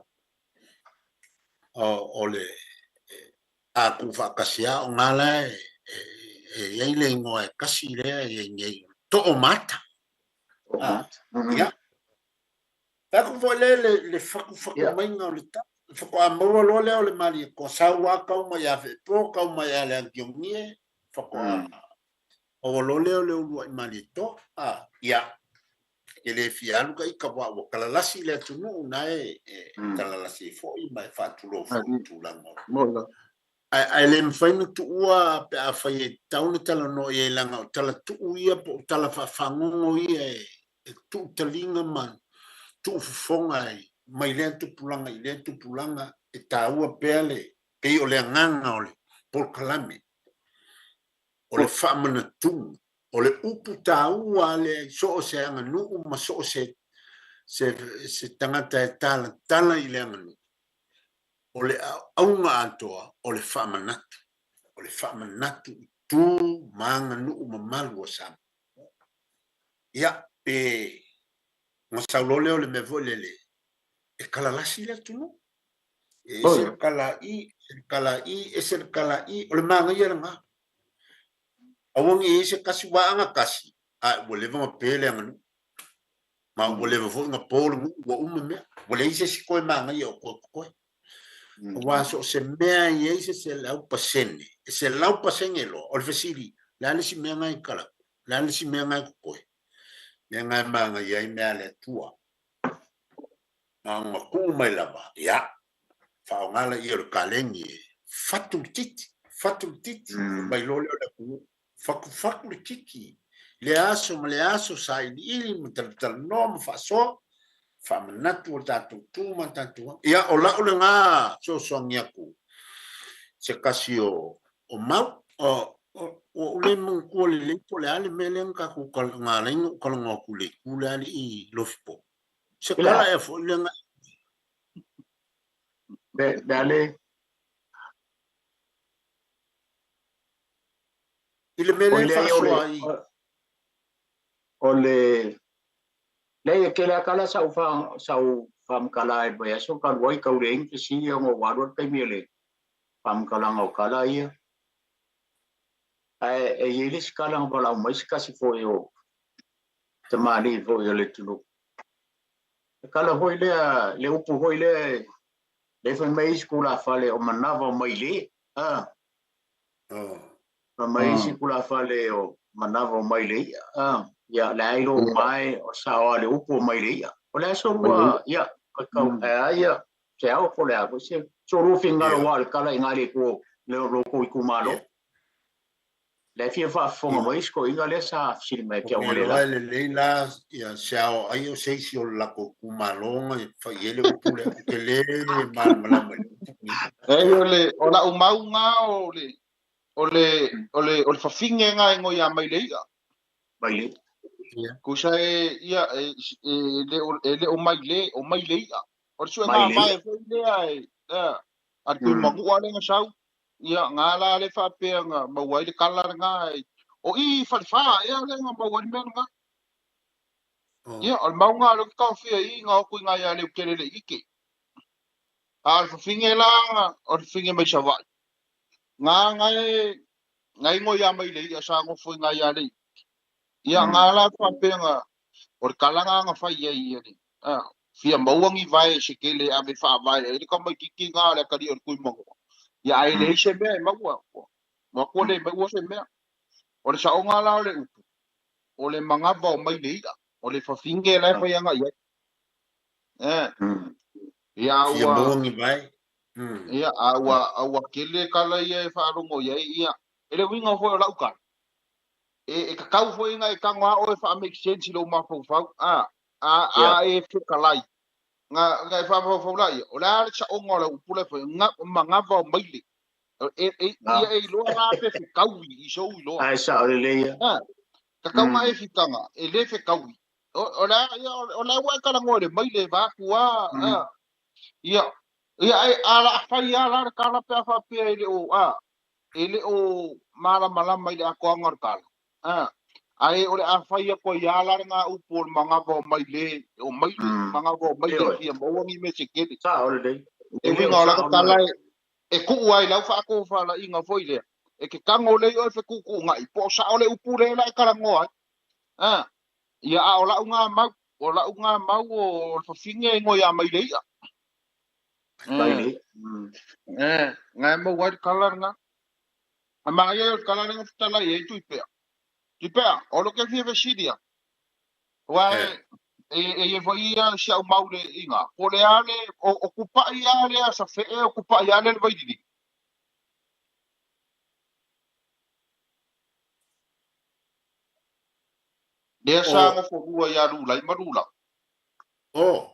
o le a ku fa kasia o ngala e ile ngoe kasi le e to o mata ia ta ku vo le faku mai nga le ta faku a mo lo le mali ko sa wa ka mo ya fe po ka mo ya le ngomie faku o lo le mali to ia ele fialu ka ikawa o kala lasi le tunu na kala lasi fo i mai fa tu lo tu la mo ai le mfainu tu ua pe a fai taunu tala no e langa tala tu ia po tala fa fangongo ia tu talinga man tu fonga mai le tu pulanga e taua pele Kei o le nganga o le Paul Kalame. O le whaamanatunga. O le upu tāua le so o se anga nuu ma so o se tangata e tala i le anga nuu. O le aunga atoa o le whaamanatu. O le whaamanatu i tū maanga nuu ma malu o sama. Ia, ngā saulole o le me volele. E kalalasi le tunu. E se kala i, o le maanga i aranga. Awangi e se kasi waanga kasi. A wale vanga pele anga nu. Ma wale vanga nga polo ngu wa mea. Wale i se si koe maanga i o koe. Waso se mea i e se lau pasene. E se lau pasene lo. O le fasiri. Lale si mea ngai kala. Lale si mea ngai koe. Mea ngai maanga i ai mea le tua. Nga kuu mai lava. Ya. Whaongala i o kalengi e. Fatul titi. Mai lole o le kuu. Faku le tiki. Le aso sa ili mtal no mfaso. Famanatu o tatu tu matatu. Ia o la o le ngā so songiaku. Se kasi o mau. O le mungko le lepo le ale meleng ka ku ngā lengo kalonga kule. Kule ale i lofipo. Se kala e fo le ngā. Dale. Ile meleng faso ai. Ole le ke la kala sau fam kala e ba so ka wai ka reng ke si ngo warot pe mele fam kala ngo kala ia e yelis kala ngo la mais ka si fo yo tamani fo yo le tulu kala hoi le upu hoi le fa mai skula fale o manava mai le mai skula fale o manava mai le ya la ilo mai o sa le upo mai le o la so ya ka ya se au ko le ko se so ru finga lo wal kala ngale ko le ro ko ku malo le fie fa fo mai ko inga le sa sil mai ke o le la ya sao ai o sei si o la ko ku malo fa yele upo le ke le mal mal ole ola o mau nga ole fa finga nga ngo ya mai le kusa ia le o mai le ia o su nga vai foi le ai a tu magu ale nga sau ia nga la le fa pe nga ma wai le kala nga o i fa ia le nga ma wai men nga ia al mau nga lo ka fi i nga ku nga ya le kele le ike al fa finge la o finge mai sa va nga ngo ya mai le ia sa ngo foi nga ya le ia ngala fa penga or kalanga nga fa ia ni fia mauangi vai se kele a me fa vai e ka mai kiki nga le ka di or kui mo ia ai le se me maua ma ko le maua se me or sa o ngala le upu o le manga va mai le ia o le fa finge la fa nga ia ia fia mauangi vai ia awa kele kala ia fa rongo ia ele winga fo la uka e ka kau foi nga e ka ngā o e wha make sense lo ma fau fau e whukalai nga e wha fau lai o le are sa o ngā la upule fai nga ngava o maile e loa ngā pe whikaui i sou i loa sa o le ia ka kau ngā e whikanga e le whikaui o le ua e kala ngō le maile vākua ia ala whai ala kala pe a whapea e le o malama i le a koa ngar kala ai ole a faia ko yala nga upor manga vo mai le o mai manga vo mai le fia mo ngi me se kete sa ole dei e vinga la tala e ku ai la fa ko fa la inga foi le e ke kango le o fe ku ngai po sa ole upure la kala ngo ia ola unga mau o fa finge ngo ya mai le ngai mo wa kala nga ama ia kala nga tala e tu pe Tipea, o lo ke fie vesidia. Wai, e vai ia sia o maule inga. O le ale, o kupa i ale a sa fe o kupa i ale le vai didi. Lea sa ngo fo rua ia rula, i marula. Oh.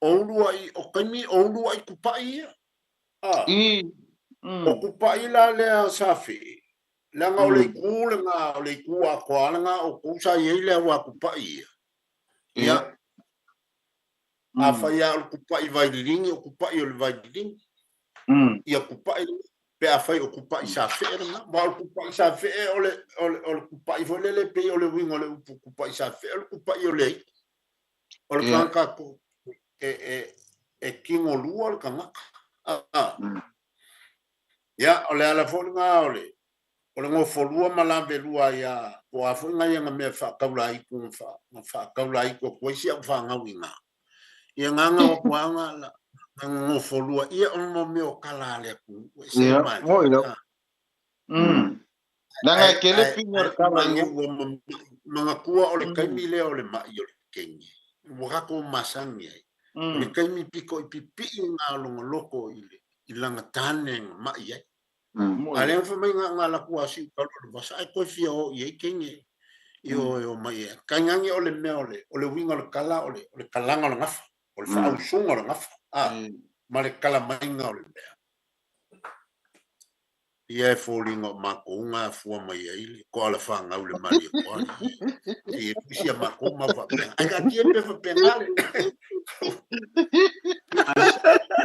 Oulua i o kaimi oulua i kupai. O kupai la lea safi. Langa o le ku langa o le ku a kwa langa o kusa i le wa kupai. Ia. A faya o kupai vai lingi o kupai o le vai lingi. Ia kupai pe a fai o kupai sa fe langa. Ma o kupai sa fe o le kupai fo le pe o le wingo le kupai sa fe o kupai o le. O le kanka ko e kingo lua le kanga. Ia o le ala fo nga o le. O le ngofo lua malambe lua ia o a fo nga ia me fa kaula i ku fa kaula i ko ko sia fa nga winga. Ia nganga o kuanga la ngofo lua ia o mo me o kala le ku. Ia mo ilo. Nanga kele pinga kala mga kua o le kaimi le o le mai o le kengi. Wakako masangi ai. Le kaimi piko i pipi nga longo loko i langa tane mai ai. Ale fa mai nga la kua si ka lo basa ai ko fia o i kengi. Yo mai ai. Kangangi o le me o le winga le kala o le kalanga o ngafa. O le fa usunga o ngafa. Ma le kala mai nga o le me. Ia falling o makunga fua mai ai ko ala fanga o le mali ko e sia makuma va ai ka tie pe fa penale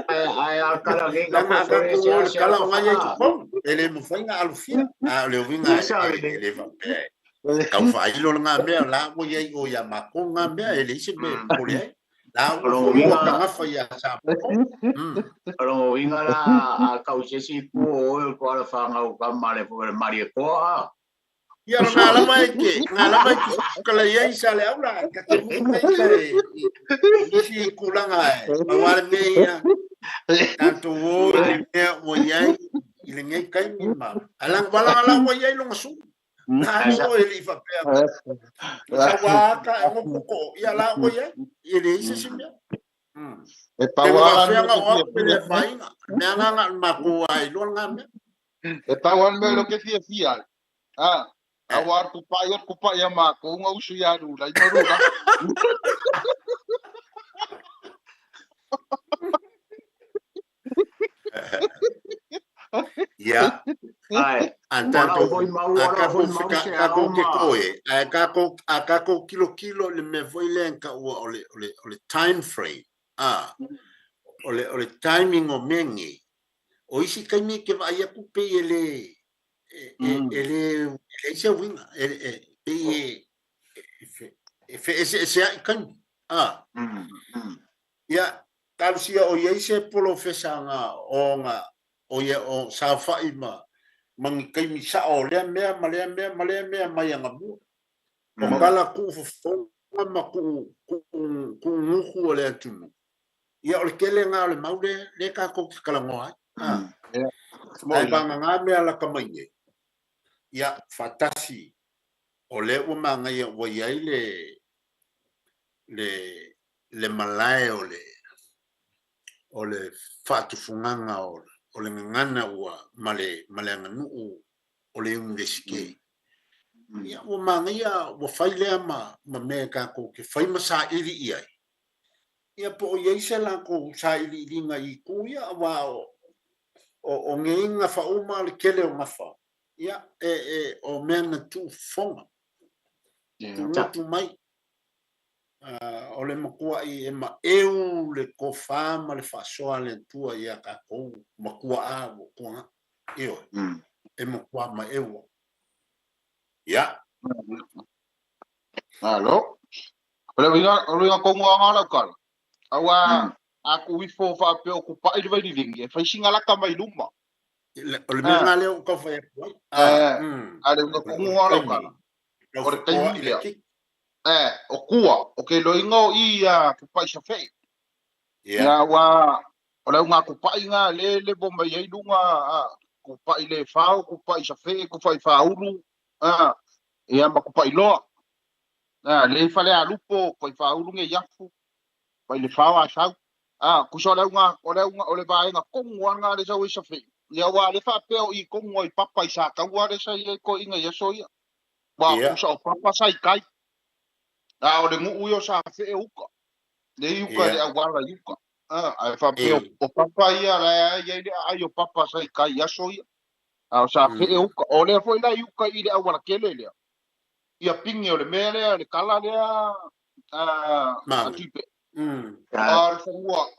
ai a kala ke kala ngai ko ele mo fainga alfia le winga ele va pe ka fa i lo nga me la mo ye o ya makunga me ele se me pole la o nga fa ya sa Alo winga la a kausesi ko o ko ala fanga o ka male po mari ko a ya ngala mai ke kala ye sa le aula ka ke mai ke si kulanga awar me ya tanto o mo ye ile ngai kai mi ma alang bala mo ye lo ngasu na o ele fa pe sa wa ka mo ko ya la mo ye ele se si e tawan me lo que fia awar kupai ama ko nga usu ya ru lai maru ba ya ai antanto akako kilo le me foi lenka o le time frame o le timing o mengi o isi kaimi ke vai a kupe ele se winga se kan ya talusia o ye se polo fesanga o ye o sa faima mang kaimi sa o le me mai anga bu o kala ku fo ma ku nguhu le tunu ia o le kele nga o le maule le ka ko kalangoa ai banga nga me ala kamaie ia fatasi o le o manga ia o ia le malai o le fatufunganga o le ngana ua male nganu o le undeske ia o manga ia o faile ma me ka ko ke faima sa iri ia ia po ia se la ko sa iri ringa i ku ia wa o ngeinga fa uma le kele o mafa ia o mena tu fonga tu mai o le makua i ma eu le kofa ma le fa soa le tua ia ka ko makua a o ko io makua ma eu ia alo ole winga ko nga la kala awa aku wifo fa pe okupa i vai lingi fa singa la kama iluma ole me nga le ko fa ale nga ko nga la kala ore taimi o kua o ke loinga i kupa sa fe ya wa ole nga kupa nga le bomba ye lunga kupa ile fa kupa sa fe kupa fa ulu ia ma kupa ilo le fa le alupo ko fa ulu nge yafu pa le fa wa sa ku so le nga ole ba nga kongwa nga le sa wi sa fe ya wa le fa pe o i kongwa i papa sa ka wa le sa ko inga ya so ya wa ku so papa sa kai ole ngu yo sa fe uka le yuka le awala yuka ai fa pe o papa ia la ia ile ai o papa sai kai aso ia a sa fe uka o le foi la yuka ile awala kele le ia pinge o le mele le kala le a tipe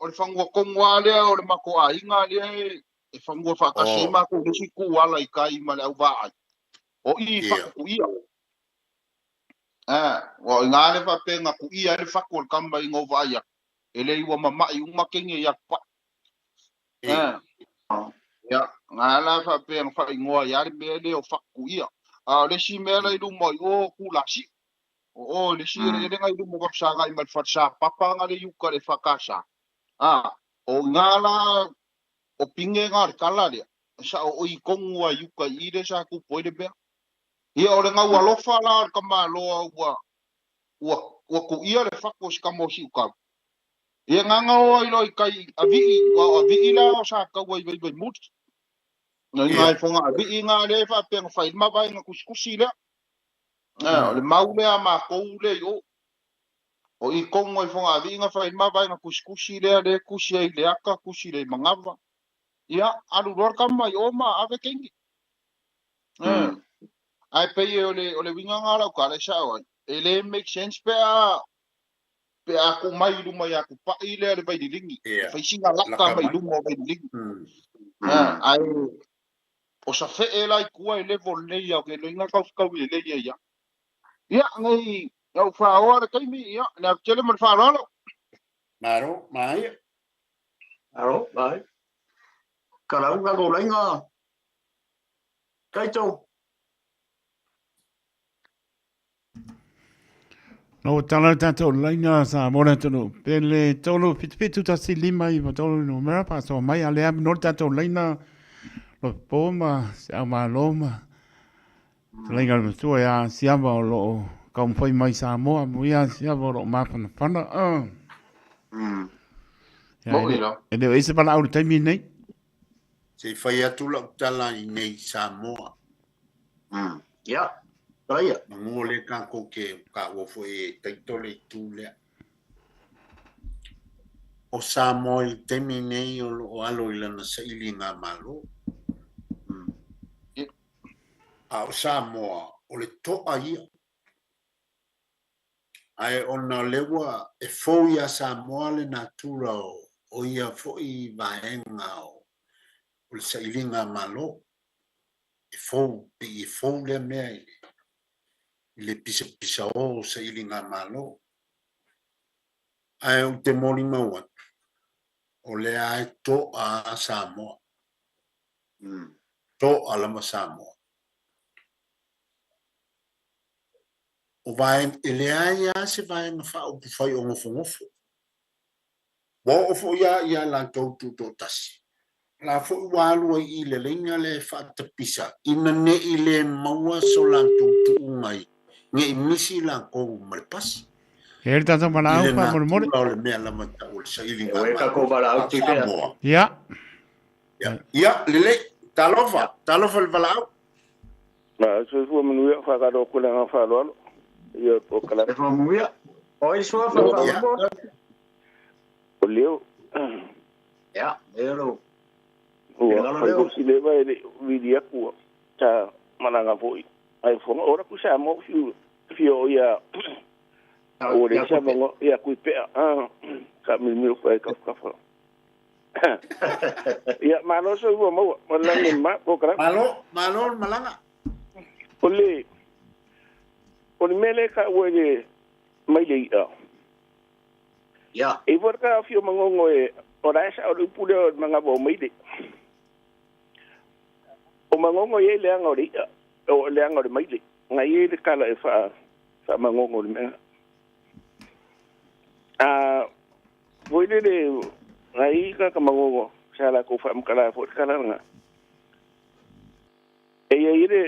o le fangua kongwa le o le mako a inga le e fangua fa kasi ma ko le siku wala i kai ma le au va o i fa ku ia o ngale fa pe nga ku ia le fa ko kamba ingo va ia ele iwa mama i uma kenge ya pa ya ngala fa pe nga fa ingo ya le mele o fa ku ia a le si mele i lu mo o ku la si o le si le ngai lu mo sa ga i mal fa sa papa nga le yuka le fa kasa o ngala o pinge nga kala le sa o i kongua yuka i le sa ku po le be ia o le nga wa lo fa la ka ma lo wa ku ia le fa ko ska mo si ka ia nga o i lo kai avi la o sa ka wa i mut nga fo nga avi nga le fa pe nga fa ma ba nga kuskusi le o le mau le ma ko le yo o i kongo i fo nga avi nga fa ma ba nga kuskusi le kusi ai le aka kusi le mangava ia alu lor ka mai o ma ave kengi ai pe o le winga nga la ka le sa o ele make sense pe a ku mai lu mai aku pa ile le bai dilingi fa singa la ka mai lu mo bai dilingi ai o sa fe ela i ku ai level le ya ke le nga ka le ya ya ngai au fa ora kai mi ya na chele mo fa lo maro mai aro mai kala nga go lai nga kai chou no tala tato laina sa mora tonu pele tolo pitu ta si lima i tolo no mera pa so mai ale am no tato laina lo poma sa ma loma laina mo so ya siamba lo kom foi mai sa mo ya siamba lo ma pana e de ese para au temi nei se fai atu la tala i nei Samoa ya Raya. Mangole ka ko ke ka wo foi taitole tu le. O Samoa terminei o alo ilana sa ilinga malo. A o Samoa o le to ai. Ai ona lewa e foi a Samoa le natura o ia foi vaenga o le sa ilinga malo. E foi le mea le pisa o sa ilinga malo. Ai o te mori maua. O le ai to a Samoa. To a lama Samoa. O vai ele ai a se vai na fa o fai o ngofo. Wa o fo ya la to tasi. La fo walu i le lenga le fa te pisa. Ina ne i le maua so la tu mai. Nge misi la ko malpas. Ele tá tão balao pa murmur. Le me la mata o sa ili nga. Ka ko balao ti pe. Ya. Ya lele talofa el balao. Ma so fu menu ya fa ka do ko la fa lo. Yo o kala. Fa mu ya. O i so fa fa. O leo. Ya, ero. O si le vai vidia ku ta mananga foi. Ai fo ora ku sa mo fio ya o le sa mo ya ku pe ka mi fa ka fa ya malo so mo malanga ma ko kra malo malanga ole mele ka wele mai le ya e vor ka fio mangongo e ora sa o pulo manga bo mai de o mangongo ye le ngori o le ngori mai le ngai le kala e fa mangongo le voi le ngai ka mangongo sa la ko fa mkala fo kala nga e ye le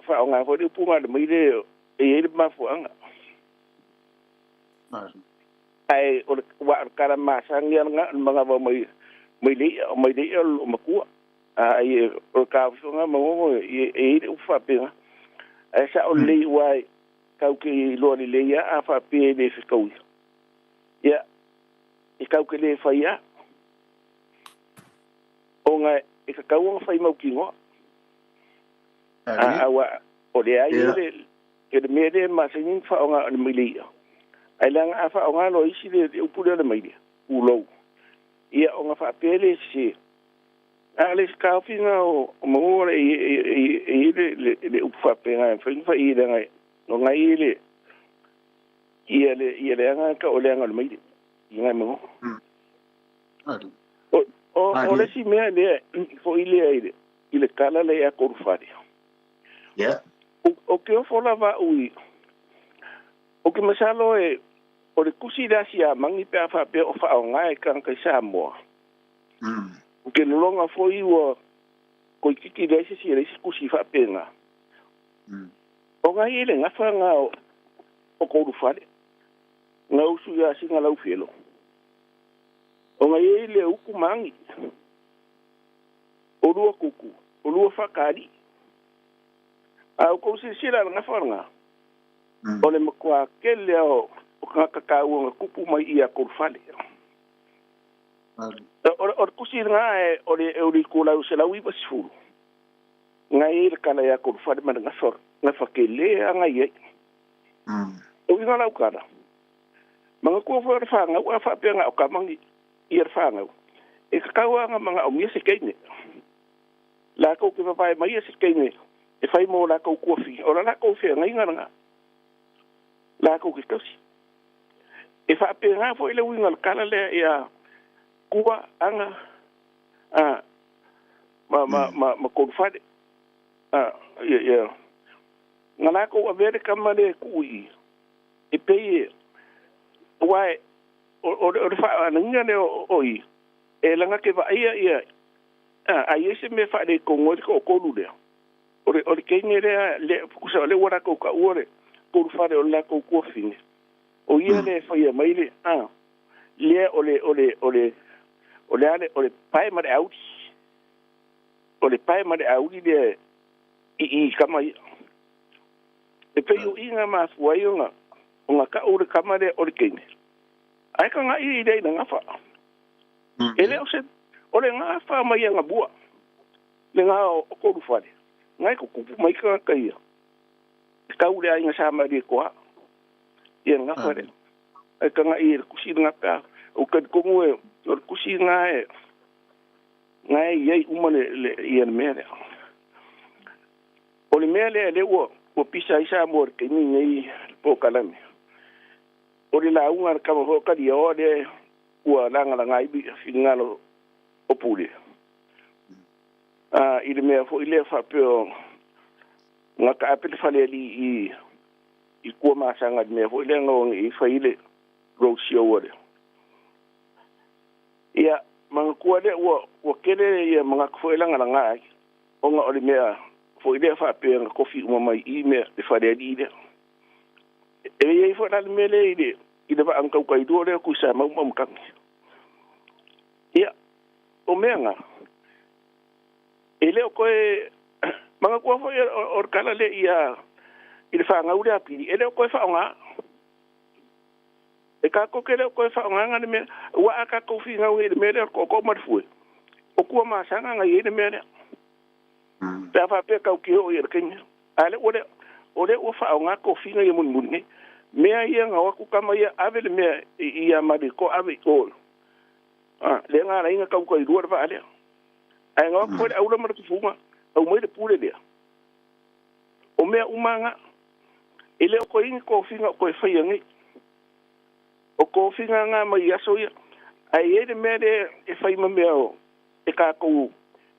fa nga fo le punga de mai le e ye le ma fo nga ai o wa kala ma sang yang nga mga ba mai le o makua ai o ka fo nga mangongo e u fa pe sa o le wai kau ke lo le ya a fa pe le se kau ia i kau ke le whaia o nga i ka kau nga whai mau kingo awa o le ai ke le mele ma se nin wha o nga le milia ai langa a wha o nga lo isi le upule le milia ulou ia o nga wha pele se ale skaufinga o mangora le upapenga fa ile ngai no ngai ile anga ka ole anga mai ngai mo o le si me le fo ile kala le ya korfari ya o ke fola va ui o ke masalo o le kusida sia mangi pe fa pe o fa ngai kan ka sa mo ke longa foi o ko kiki desse si ele se kusi fa pena o nga ile nga fa nga o ko du fale nga usu ya singa la ufelo o nga ile ukumangi o lu kuku o lu fa kali a ko si sila nga fa nga o le makwa kele o ka ka nga kupu mai ia ko fale o kusi nga o le kula se la wi basfulu nga ir kala ya ko fa ma nga sor nga fa kele nga ye o nga la ukara manga ko fa nga wa fa pe nga o ka mangi ir fa nga e ka wa nga manga o mi se kene la ko ke fa mai se kene e fa mo la ko fi o la ko fe nga nga la ko ke kasi e fa pe nga fo ile wi nga kala le ya kuwa anga ma konfade ya ngana ko America mane kui e peye wai o fa nanga ne oi e langa ke va ia ai se me fa de ko ngoi ko lu de o ke ne le kusa le wara ko ka ore ko fa de o la ko fine o ia le fa ia mai le le ole pai ma out ole pai ma out de I kama e pe yo inga ma fuayo nga ka ore kama de ole kene ai ka nga I de nga fa ele o se ole nga fa ma ia nga bua le nga o ko du fale ngai ko kupu mai ka ia ka ure ai nga sa ma de ko ia nga fa de ai ka nga I ku si nga ka o ka ko mo o kusi ngai ye umane le ien mere o le mele le o pisa isa mor ke ni nei po kalame o le la unga ka mo ka di o de o la nga ngai bi finalo o pule ile me fo ile fa pe nga ka apel fa le I ko ma sanga me fo ile nga I fa ile rosio ore ia mga kuade o kele ia mga kuela nga nga o nga ole mea fo ile fa pe nga kofi uma mai I me de fa de ide e fo na mele ide ba an ka kai do le ku sa mau mam kan ia o menga ele ko mga ku fo or kala le ia ile fa nga ule api ele ko fa nga e ka ko kele ko fa nga me wa aka ko fi nga we me ko mar fu o ku ma sa nga ye me da fa pe ka ki o yer kenya ale ole o fa nga ko fi nga ye mun ni me ye nga wa ku kama ye ave me ya ma de ko ave ko le nga ra nga ka ko I ruor va ale ai nga ko au la mar ku fu ma au mai de pule de o me umanga ele ko in ko fi nga ko fa ye ngi o ko finga nga mai aso ia ai e me de e fai ma meo e ka ko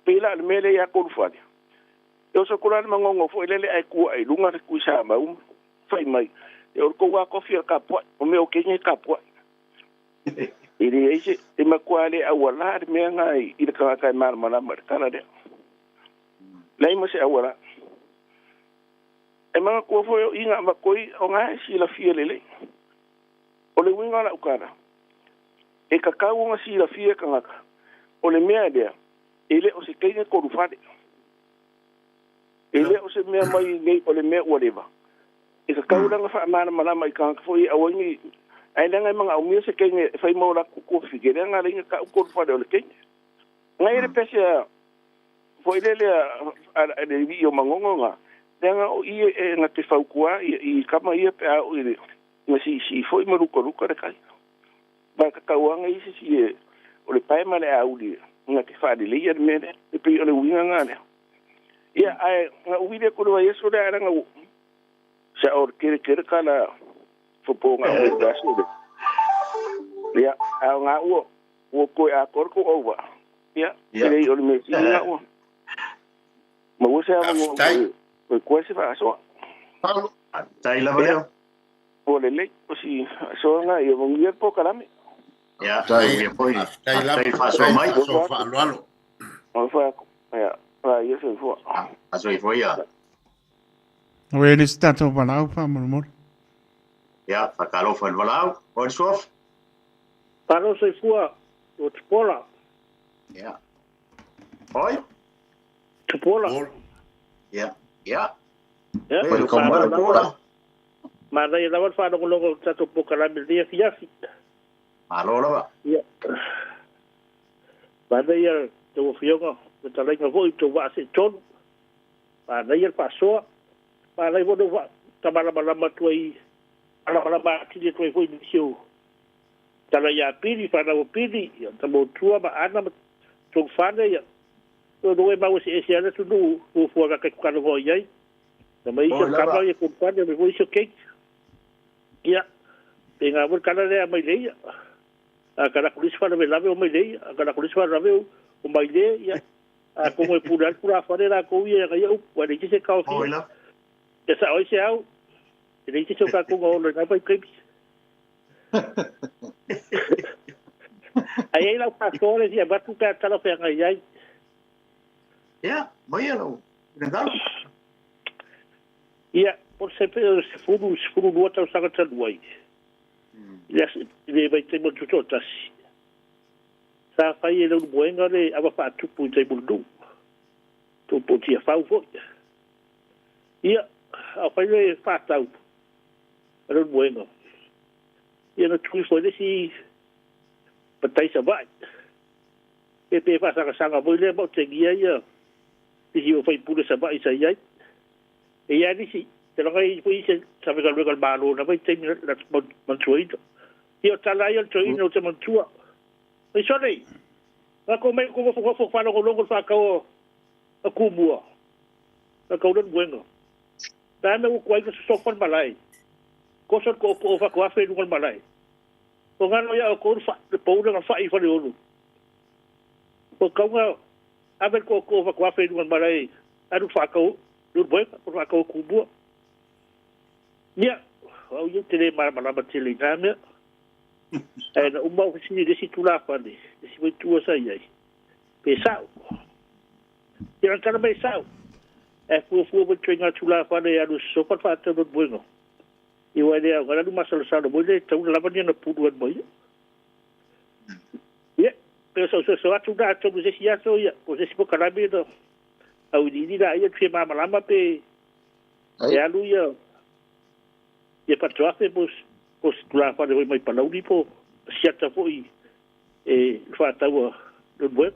pela le mele ya ko fani eu so kuran mangongo fo ele ai ku ai lunga ku sa ma fai mai e o ko wa ko fi ka po o me o ke ni ka po ele e ma kwale a wala me nga I ka ka mar mana mar kana de lai mo se awala e ma ko fo inga ma ko o nga si la fi ele o le winga la ukara e ka kau nga si la fie ka ngaka o le mea dea ele o se keinga koru fade ele o se mea mai nei o le mea uareva e ka kau langa wha amana malama I ka ngaka foi awangi ai lenga manga o mio se kenge fai mo la ku fige lenga ringa ka ko fa de ke ngai re pese foi le le vi o mangongo nga lenga o i na te fau kua i kama i pe a o i nga si foi mo ruko re kai ba ka wanga i si o le pai male a uli nga te fa de le ia me e pe o le winga nga ne ia ai nga uwi de ko wa yeso da nga sa or kere kala fopo nga o da so ya nga o ko a korko over ya ele o me si nga o mo wo sa mo ko se fa so tai la veo o le o si so nga yo mo ngier po kala me ya tai la fa so mai so fa lo o fa ya ya se fo aso i foi ya Oe ni stato valau pa mo. Ja, fakalo fa valau. Ol sof. Paro se fua o tpola. Ja. Oi. Tpola. Ja. Ja. Ja, welkom maar Pola. Maar dat je dan wat van de logo dat op elkaar met die fiasie. Hallo la. Ja. Maar dat je de fioga, dat alleen maar voor te was in ton. Maar dat je passou. Para ibu doa tamalama tuai alama kini tuai foi nisio tala ya pili para o pili tamo tua ba ana tong fana ya to doe ba o se ese tu do o fo ga ka ka go yai tama ise kama ya ko fana me voi so ke ya penga bur kana le mai le a kana kulis fana me lave o mai le a kana kulis fana lave o mai le ya a como e pura fana la ko ya ya o wa de se ka o ya sa oi seu ele disse o caco golo não vai clipe aí lá o pastor dizia vai tu quer tá lá pega aí ya vai ela legal ya por sempre se furu do outro saga tá dois ele vai ter muito totas sa fai ele no bueno ele ava fa tu puta buldu tu podia fa o foi ya a fai le fatau era bueno e no tui foi desse patai sa vai e pe fa sanga voi le mo te gia ia disi o fai pure sa vai sa ia e ia disi te lo ngai foi se sa me galwe gal balo na vai te la mantuito io tala io to ino te mantua e sole ma come fo fa lo longo fa ka o ku bua ka o don bueno Dame o kwai ko sofon malai. Ko so ko fa ko afe no malai. Ko ngano ya ko fa de pou na fa I fa le olu. Ko ka abe ko fa ko afe no malai. Adu fa ko du boy ko fa ko kubu. Ya, o yo tele mala tele name. Na o mau fisi de situla fa de. Si vai tu sa ia. Pesau. Tira cara bem sau. E fu tringa tula fane ya lu so pa ta do bueno I wa le ga lu masal sa do le tu la ba ni na pu do boy ye pero so atu da to bu se ya so ya po se po kala be do au di da ya tre ma malama pe ya lu ya ye pa to afe pos tula fane voi mai pa lu di po sia ta foi e fa ta wo do bueno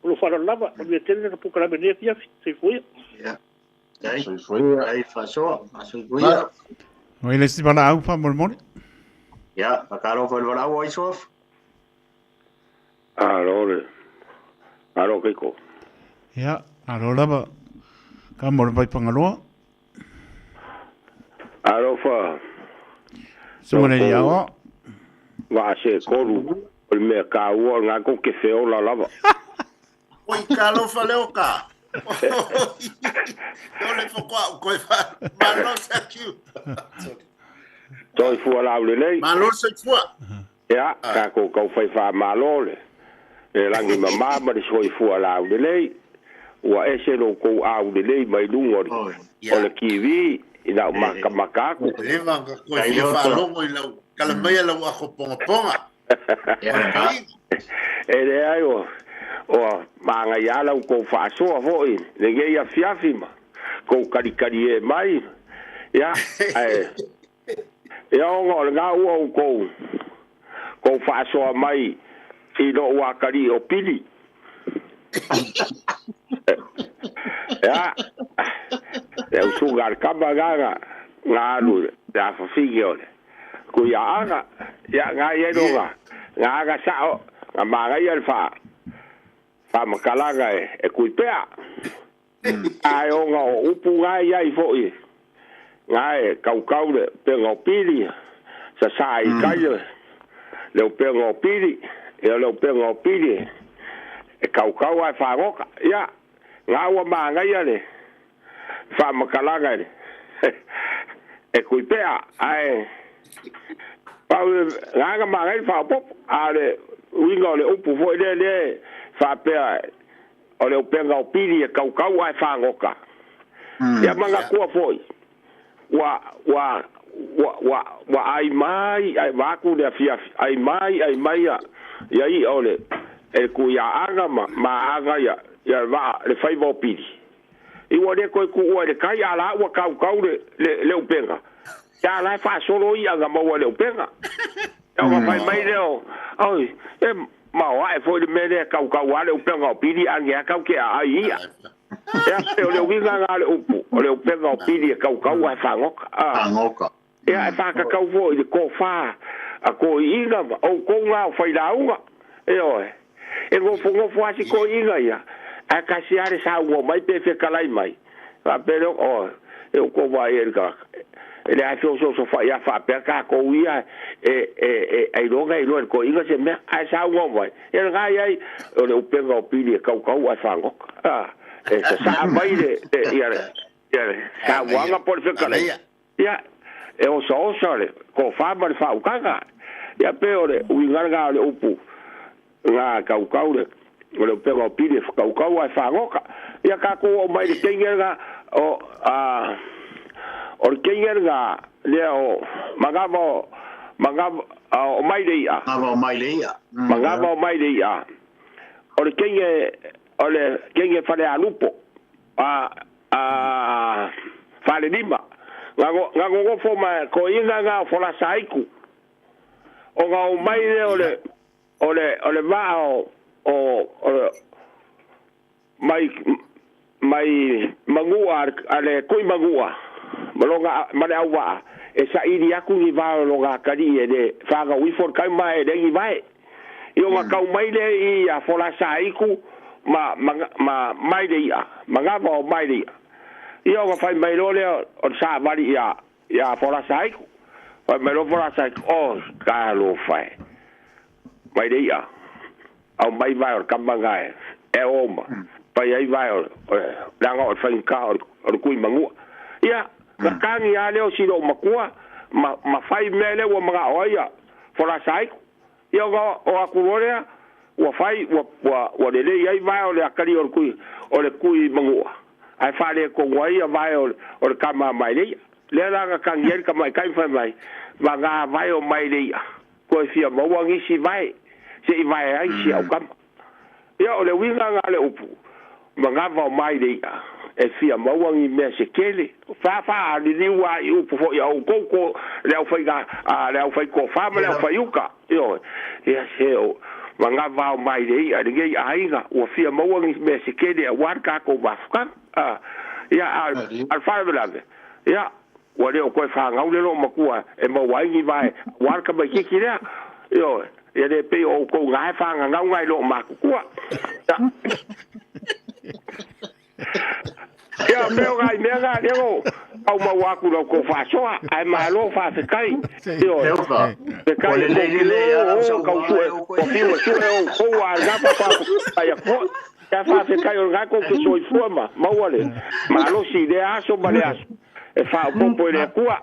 lo fa lava o le tele na po kala be ne ya se foi Ja. Ai fa so, aso guia. Oi le si bana au pa mormoni. Ja, pakalo fa el oi sof. Alo kiko. Ya, alo lava. Ka mor vai pangaloa. Alo fa. Sumane ya wa. Wa se koru. El mercado nga ko ke feo la lava. Oi kalo fa leoka. Yo le foko ko fa. Malo sa kiu. Toi fu ala le nei. Malo sa fu. Ja, ka ko fai fa malo le. E langi mama ma di soi fu ala le nei. Wa ese lo ko au le nei mai lungo. O le kiwi ina maka. Le va ko fa longo I la kala mai la wa ko ponga. E le ai o manga ya la ko fa so foi le ge ya fiafima ko kari e mai ya Ia o ngā ngā ua o kou. Kou whaasoa mai i no wakari o pili. Ia. E usunga ar kama nganga ngā alu ngā whawhigi o le. Ko ia anga. Ia ngā ienonga. Ngā anga sao. Ngā māngai al wha. Wha makalanga e kui pēa. Ai o ngā o upu ngā iai fōi. Ngā e kau le penga o pili. Sa i kaile. Leo penga o pili. Ia leo penga o pili. E kau ai whangoka. Ia. Ngā ua māngai ale. Wha makalanga ele. E kui pēa. Ai. Pau ngā māngai whapop. Ale winga o le upu fōi le. Wha pēa. O le penga o pili e kau ai whangoka. Ia manga kua fōi. Wa ai mai ai waku le fia ai mai ia i ole e ku ia anga ma anga ia va le fai vo pidi I wa le ko ku o le kai ala wa kau le upenga ya la fa solo ia ga mo le upenga ya wa fai mai leo ai e ma wa e foi le mele kau le upenga pidi anga kau ke ai ia ya le winga le upu o le upenga pidi kau wa fa ngoka ia fa ka kau vo i ko fa a ko inga o ko nga fa ilaunga e oi e go fo asi ko inga ia a ka si are sa wo mai pe fe kalai mai va pero o e ko va ir ka ele a so fa ia fa pe ka ko ia ai longa i lo ko inga se me a sa wo vai e ga ia o le upenga pili kau wa fa ngoka e sa mai ia sa wanga por fe kalai ia e o so le ko fa ma le fa ukanga ia peore uinganga le upu nga kau le o le pego pile kau ai fa ngoka ia ka ko mai le kenga o o kenga le o magavo o mai le ia magavo o mai le ia o le kenga fa le alupo fa le lima ngago fo ma ko inga nga fo la saiku o nga o mai le ole va o mai mangua ale koi mangua malonga mane awa e sa iri aku ni va longa kali e de fa ga wi for kai mai de ngi vai io ma kau mai le I a fo la saiku ma mai de ia manga va mai de io ga fai mai le o sa vari ia fo la saiku fa mai lo fo la saiku o ka lo fai mai de ia au mai vai o kamanga e oma pai ai vai o langa o fai ka o kui mangu ia ka kangi ale o silo makua ma fai mele o mga oia fo la saiku ia ga o akuorea o fai o le ai vai o le akari o kui mangu ai fale ko wai vai o le kama mai le la ka ngel ka mai kai fa mai va ga vai o mai le ko fia mo wangi si vai se vai ai si au kam ia o le winga nga le upu manga va mai le e fia mo wangi me se kele fa li wa I upu fo ia o koko le au fai ga le au fai ko fa le au fai uka io ia se o manga va mai le ia le ai ga o fia mo wangi me se kele wa ka ko va ka ia al fa velave ia wa le ko fa nga le lo makua e mo wai ni vai wa ka ba ki le io ia le pe o ko nga fa nga ngai lo makua ia me o ngai me nga lego au ma wa ku lo ko fa so ai ma lo fa se kai io se kai le o ka su o fio su o ko wa ga pa ai ko ya fa se kai o ga ko que so forma ma wale ma lo si de aso bale aso e fa un po le kua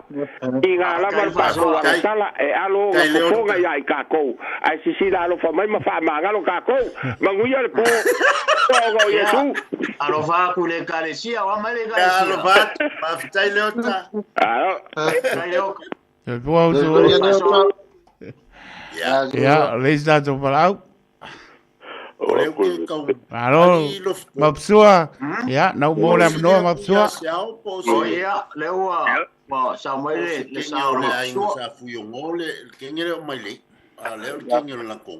I nga la mar pa ko wa sala e alo ko ga ya I ka ko ai si la lo fa mai ma fa ma ga lo ka ko ma ngu ya le po go ye tu alo fa ku le ka le sia wa ma le ka sia alo fa ma fitai le ota e po ya le sta to palau alo mapsua ya na mo la no mapsua o ia le wa Wa sa mai le sa le ma ai sa fu yo ngole ke ngere o mai le. A le ke ngere la ko.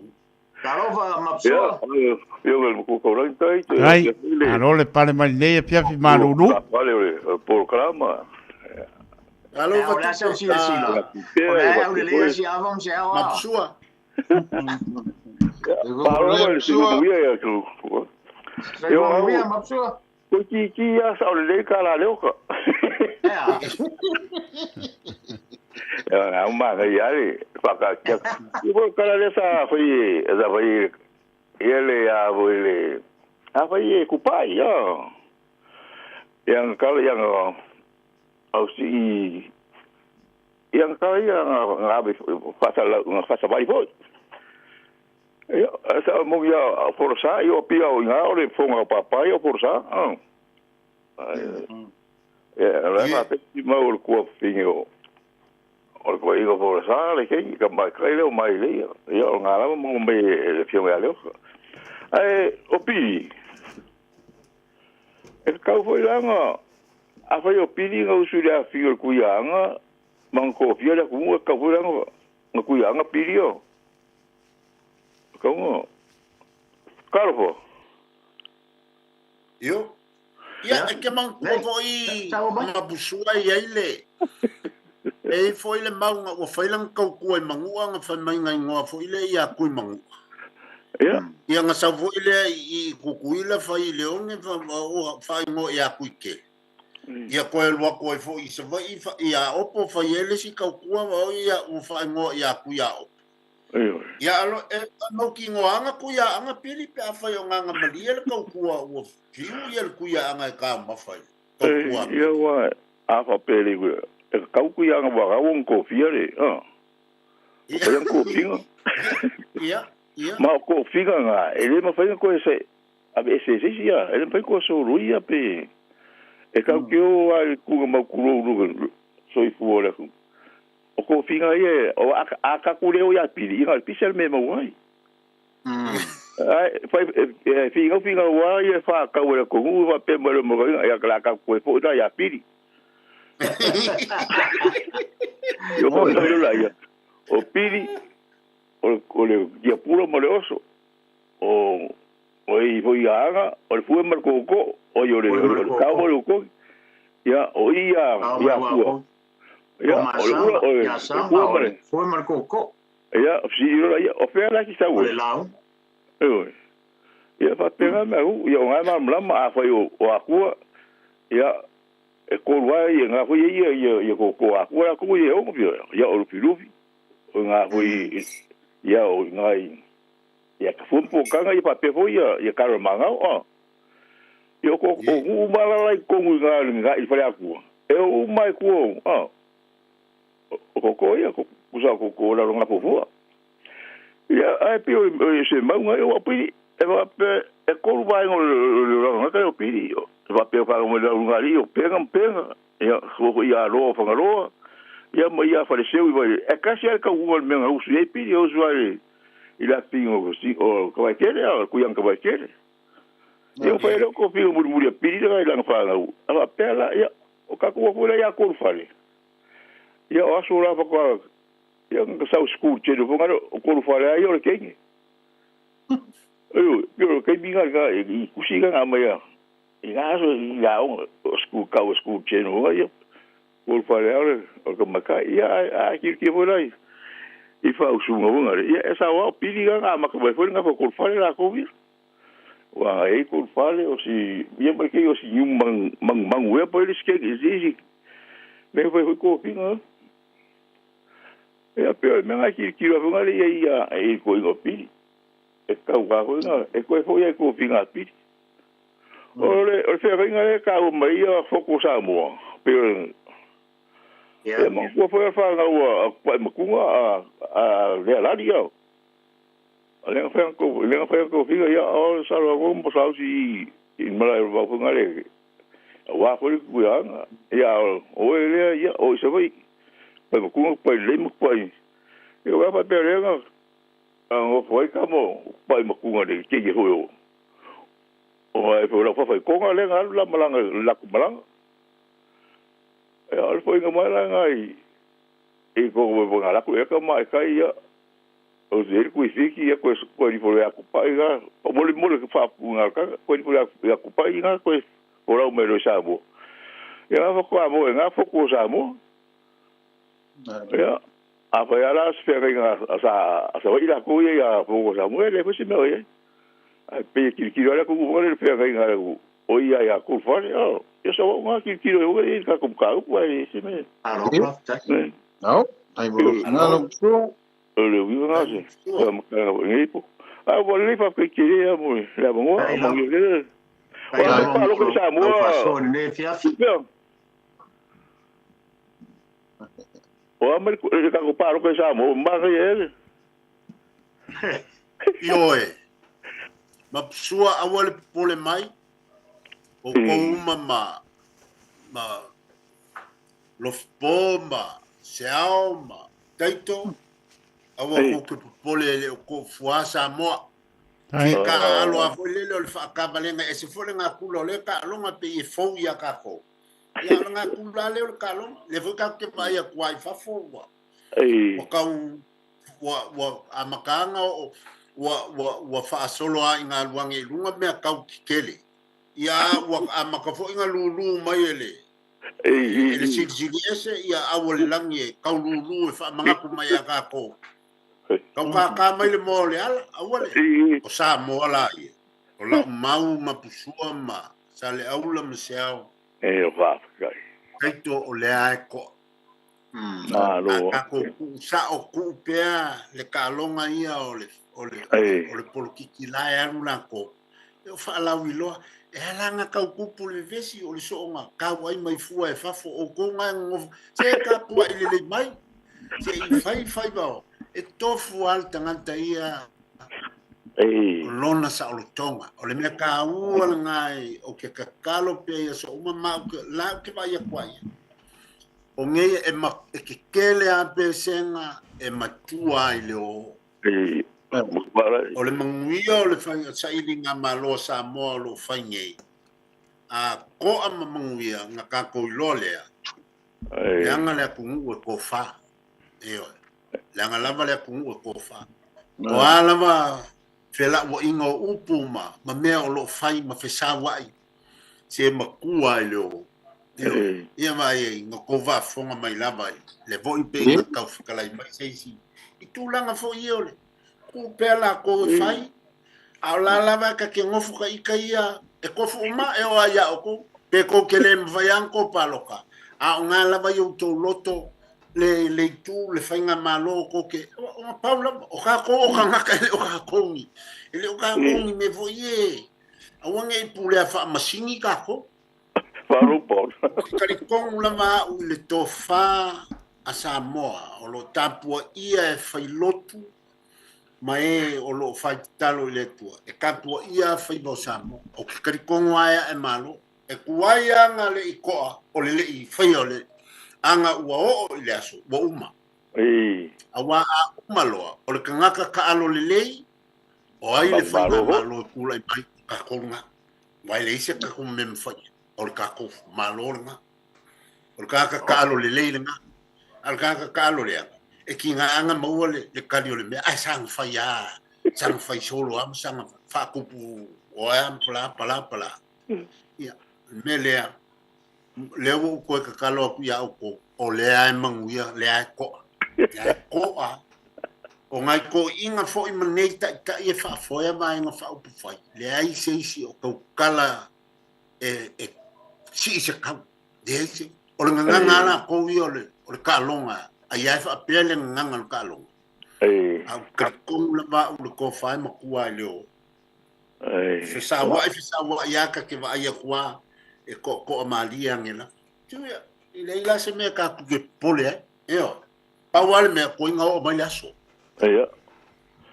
Kalova mapsua. Yo el ko ko rai tai. Ai, alo le pale mai nei pia fi maluru. Vale, por programa. Alo va tu sa si la. Ole ole le si avam se awa. Mapsua. Paro el si no ya tu. Yo voy mapsua. Ko ki ya sa le kala le ko. Ya uma ga yari paka ka. Ibo kala le sa foi za foi ele ya voile. A foi ku pai ya. Yang kalau yang au si yang kaya ngabe fasa bai foi. Ya, sa mo ya forsa yo pia o nga o le fonga papa yo forsa. Ya, la ma te ma o ko fingo. O ko igo forsa le ke ka mai krele o mai le. Ya nga la mo me le fio ya le. O pi. E ka foi langa. A foi o pi nga usura fio ku yanga. Man ko fia da ku ka foi langa. Nga ku yanga pi yo. Como? Carbo. Yo. Ya, que man ko i ma busua i ele. E foi le mau o foi lang kau ko i mangua nga fa mai ngai ngoa foi le ia ku mangu. Ya. Ia nga sa foi le i kukuila fa i leone fa o fa ngo ia ku ke. Ia ko el wa ko foi se vai fa ia opo fa ele si kau ku o ia o fa ngo ia ku ia. Ya alo no ki ngoanga ku ya anga pili pe afa yo nganga malia le kau kua o fiu ya ku ya anga ka ma fai Ya wa afa peli ku kau ku ya nga wa won ko fiare yang ko finga ya ma ko finga nga ele ma fai ko ese abe ese ya ele pa ko so ruia pe e kau ki o ai ku ma ku ru so i fu ora o ko finga ye o aka kureo ya pili nga pisel me mo wai ai fai finga wai e fa ka ora ko u va pe mo mo ya kala ka ko po da ya pili yo ko la ya o pili o le ya puro mo le oso o i foi aga o le fu mar ko o yo le ka o ko ya o ia ya fu Ya, foi marcou co. Ya, si yo ya ofera ki sa wo. Le lao. Ya fa pega me u, ya nga ma fa yo o akua. Ya e ko wa ye nga fo ye ko akua ko ye o pio. Ya o pilufi. O nga fo ya o nga ya ka fo po kanga ye pa pe fo ya ka manga o. Yo ko u mala ko nga i fa akua. E o mai ko ko ya ko usa ko la longa povo ya ai pio se manga eu api e va pe e ko vai no longa ka opi va pe pa mo la longa ri o pega ya ko ya ro fa ro ya mo ya faleceu e vai e ka se ka o menga usu e pi o usuário ila pingo si o ko vai ter o yang ko vai ter eu fa ro ko pio murmuria pi ila nga fa ava pela ya o ka ko fo ya ko fale ya o aso la ko ya nga sa school che do ngaro ko fale ai o ke yo ke binga ga i kusiga nga ya nga so ya o school ka o school che no ya ko fale o ko maka ya a ki fo lai i fa usu ngo ngare ya esa wa pili nga ma ko fo nga ko fale la ko vi wa e ko fale o si ya ma ke o si mang we po le ske easy me foi ko pinga ya pero me nga ki lo ngale ya e ko ngo pili e ka wa ko nga e ko fo ya ko pinga pili ole o se venga le ka o mai ya focus mo pero ya mo ko fo fa nga wa pa mo ku a le la dia le fa ko pinga ya o sa ro ko mo sa si in mala va ko ngale wa ko ku ya o le ya o se vai pa ko pa le mo pa eu va pa pere nga o foi como pa mo ku ngale ke ye ho o ai po la fa ko ngale nga la malanga la ku malanga e al foi nga mala ngai e ko mo ngala ku e ka mai kai ya o zer ku fiki ya ko ni fo ya ku pai ga o mo le fa nga ka ko ni fo ya ku pai nga ko ora o mero sa mo ya fa ko mo nga fo ko sa mo ya apa ya la sfera nga sa ila ku ya fo ko sa mo le fo si me oye pe ki ora ku mo le fe nga o ia ya ku fa yo so nga ki o e ka ku ka ku ai si me no ai mo nga lo so le vi nga se mo ka ni po a bo le fa ki ya mo la mo mo yo pa lo que sa mo o me ka ku pa lo que sa mo ma ga ele yo ma sua awale pole mai o kouma ma lofpoma seaoma taito awa ko pole ko fuasa mo ka alo a fole le fa ka valenga e se fole nga kulo le ka longa pe e fo ya ka ko ya nga kula le ka lo le fo ka ke pa ya kwai fa fo wa o ka wa amakanga wa fa solo a nga luange lunga me ka kele ya wa amakafo inga lulu mai ele ele sigese ya awole langi ka lulu fa manga ku mai ka ko ka mai le mole ala awole o sa mo ala o la mau mapusua ma sale aula mseo va kai to o le ai ko ka ko sa o ku pe le kalonga ia o le polkiki la ya una ko eu fala wilo e langa ka kupu le vesi o le songa ka wai mai fua e fafo o konga ngof se ka tua ile le mai se fai ba e tofu alta ngata ia lona sa o tonga o le mea ka ua ngai o ke kakalo pe ia so uma ma la ke vai kwai o ngai e ma e ke kele a pe senga e matua ile o o le manguia o le whainga saili ngā malo sa moa lo whainge a ko a manguia ngā kako i lolea leanga lea kungu e ko wha leanga lava lea kungu e ko wha o alama whela wa inga o upu ma mea o lo whai ma whesa wai se makua i leo ia mai ngā ko wha whonga mai lava le vo i pe ngā kau whakalai mai seisi i tūlanga fo i ole ku pela ko fai a la lava ka ke ngofu ka ikaia e ko fu ma e o ya ko pe ko kele mvayang ko paloka a nga lava yo to loto le tu le fainga malo ko ke o paula o ka ko o ka ka o ka ko ni ele o ka ko ni me voye a wanga i pule fa masingi ka ko paro por ka ri ko lava le tofa a Samoa o lo tapua ia e fai lotu mai o lo fai talo le tua e kapua ia fai bo samo o kari kongo aia e malo e kuaia nga le ikoa o le i fai o le anga ua o i le aso wa uma awa a uma loa o le kangaka ka alo le lei o ai le fai nga malo e kula i mai ka konga wai le ise ka konga me mfai o le kako malo nga o le kangaka ka alo le lei nga al kangaka ka alo le anga e ki nga anga maua le kari o le mea ai sang fai solo am sang fa kupu o am pala ia me lea leo ko ka kalo ku ya ko o le ai manguia le ai ko a o ngai ko inga fo i manei ta e fa fo ya mai nga fa upu fai le ai seisi o ko kala si se ka de o le nga ngala ko wi o le kalonga ai fa pele nganga kalonga a ka kom la ba u ko fa ma kuai leo se sa wa ya ka ke va ya kwa e ko amalia ngela tu ya ile ila se me ka ku ke pole yo pa wale me ko nga o mai laso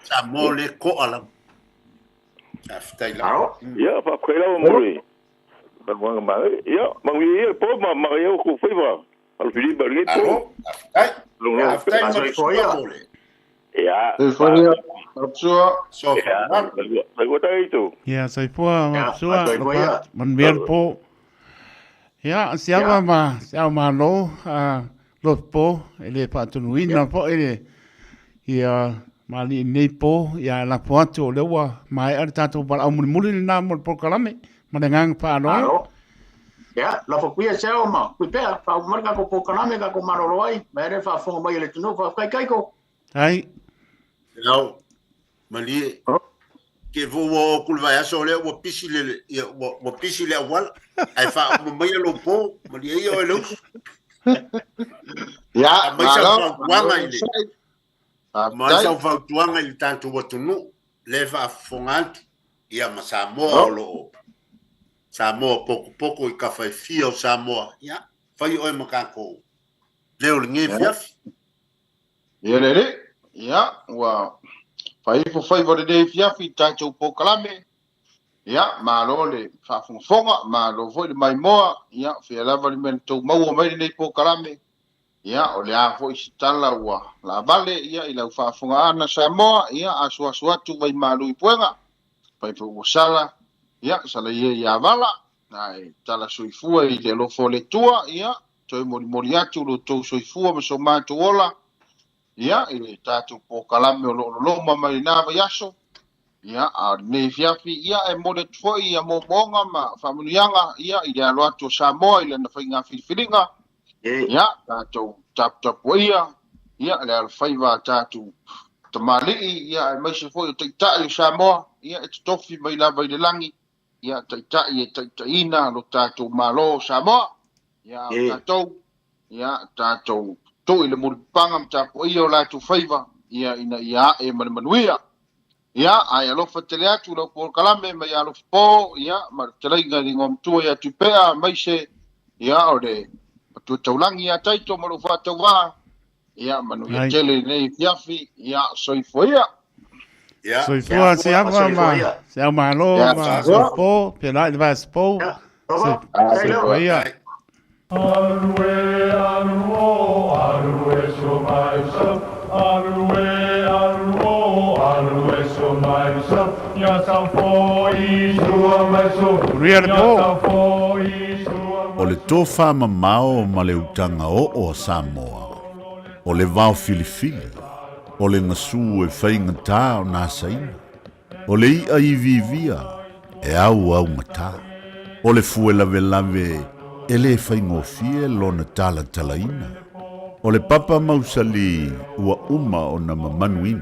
sa mole ko ala afta ila ya pa ko ila mo ri ba mo ma ya ma wi po ma ya ku fa va al fili berge po afta ila ya ya sai po man ver po Ya, siapa lo po ele patunuina po ele ia mali nei po ia la poato le wa mai ar tato para au muli na mo por kalame manengang pa no. Ya, la fokuia sao ma, kuipea fa marka ko po kalame ka ko maroroi, mere fa fonga mai le tunu fa kai ko. Ai. Não, mali que vou culvar a sole o pisile o pisile awal ai fa mo mai lo po mali yo lo ya mai sa wanga ile mai sa fa tuanga ile tanto o tunu leva fongant ia masamo lo samo pouco e café fio samo ya fai oi makako leo ngi fiaf ya wa fai fo de fiafi tacho po kalame ya malo le fa fonga malo foi de mai moa ya fi lava men to mau mai nei po kalame ya o le a foi stala wa la vale ya ila fa fonga ana samoa ya asu atu mai malu i puenga fai po sala ya sala ye ya vala nai tala soifua i le lo fole tua ya toi mori atu lo to soifua me so ma to ola ya ile tatu po kalame o lo mama ina va yaso ya a ne fiafi ya e mo de foi ya mo bonga ma familianga ya ile lo atu Samoa ile na fainga filinga ya tatu tap ya le faiva tatu tamali ya mai se foi ta Samoa ya et tofi mai la vai de langi ya ta ina lo tatu malo Samoa ya tatu to ile mo pangam tapo io la tu faiva ia ina ia e manuia ia ai lo fatele atu lo por kalame ma ia lo po ia ma telinga ngom tu ia tu pea mai se ia ode tu taulangi ia taito mo lo fatu va ia manuia tele nei fiafi ia soifoia ia soifoia se ma lo ma po pela va spo soifoia Arue, so myself. Arue, so myself. Yasam for Israel, my soul. O le tofa mamao ma le utanga o Samoa. O le vao filifili. O le ngasu e whainga tā o nā saina. O le ia i vivia. E au ngata. O le fuela velave. Ele whaingofie lona tala talaina. O le papa mausali ua uma o na mamanuina.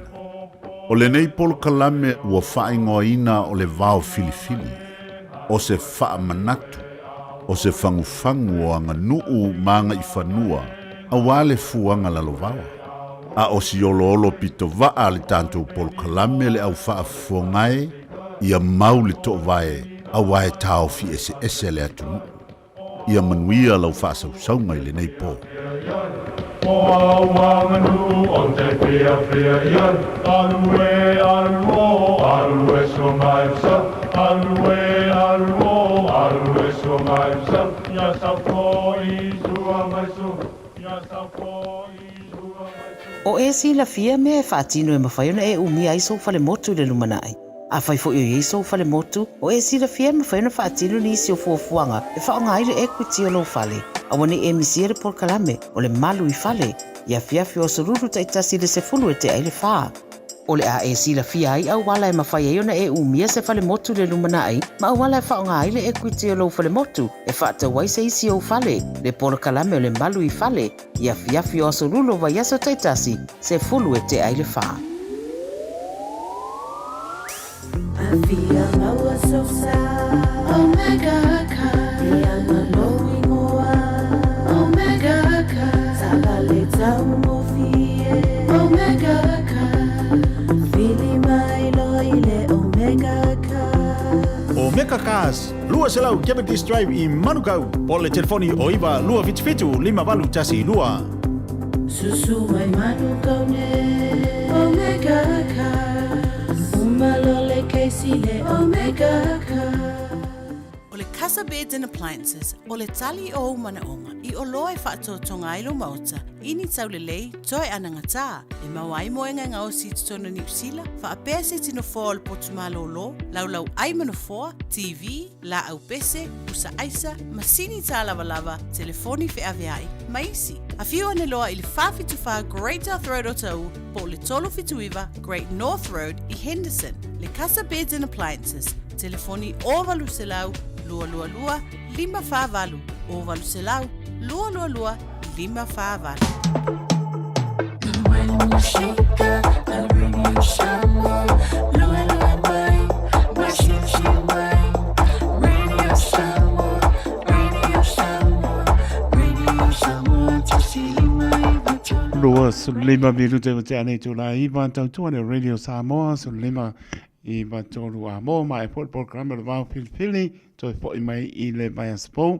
O le nei polo kalame ua whaingoina o le vao filifili. O se wha manatu. O se whangufangu o anga nuu maanga i whanua. A wale fuanga lalovawa. A o si olo pito waa le tanto polo kalame le au wha fongae. Ia mau le to vae. A wae tau fi ese le atunu. Ia manuia lau whaasau ngai le nei pō. O awanganu o te pia ian. Arue so myself. Arue so myself. Yasafo Israel my soul. Yasafo Israel my soul. O e si la fia me e whaatino e mawhaiona e umia i so fale motu le lumanai. A fai fo i so fale motu o e sira fia ma fai na faatino ni si o fuafuanga e fa nga ile equity o lo fale a wani e misiere por kalame o le malu i fale ia fia o sururu ta itasi le se fulu e te aile fa o le a e sira fia ai au wala e ma fai e ona e umia se fale motu le lumana ai ma wala e fa nga ile equity o lo fale motu e fa ta wai se isi o fale le por kalame o le malu i fale ia fia o sururu va yaso ta itasi se fulu e te aile fa. Via maua so sad. Omega ka. Dia maloi moa. Omega ka. Sabale tau mo fie. Omega ka. Fili mai loile Omega ka. Omega Cars. Lua selau Kepetis Drive i Manukau. O le telefoni o iwa lua fitu 5 tasi lua. Susu mai Manukau ne. Omega ka. Malole keisi le Omega ka. O le Casa Beds and Appliances, o le tali o umana onga, I o loa e whaatotonga ailo mauta, ini tau le lei, toi anangata, e mawai moenga ngā o si tutona New Zealand, wha apea se tino fōa le potumalo lo, laulau aimano fōa, TV, la au pese, usa aisa, masini tā lava, telefoni fe aveai, maisi. A whiu ane loa I le whawhituwha Great North Road o tau, po le tolo fituiva Great North Road I Henderson, le Casa Beds and Appliances, telefoni o valu se lau, lua, lima whāwalu, o valu se lau, lua, lima whāwalu. When you shake that radio Samoa, lua mai, washishi mai, radio Samoa, tasili mai vatu. Lua sulima biru te ane tu la iwa tau tuane Radio Samoa sulima I matolu a mo mai po programa le vau pilipili to po I mai I le vai aspo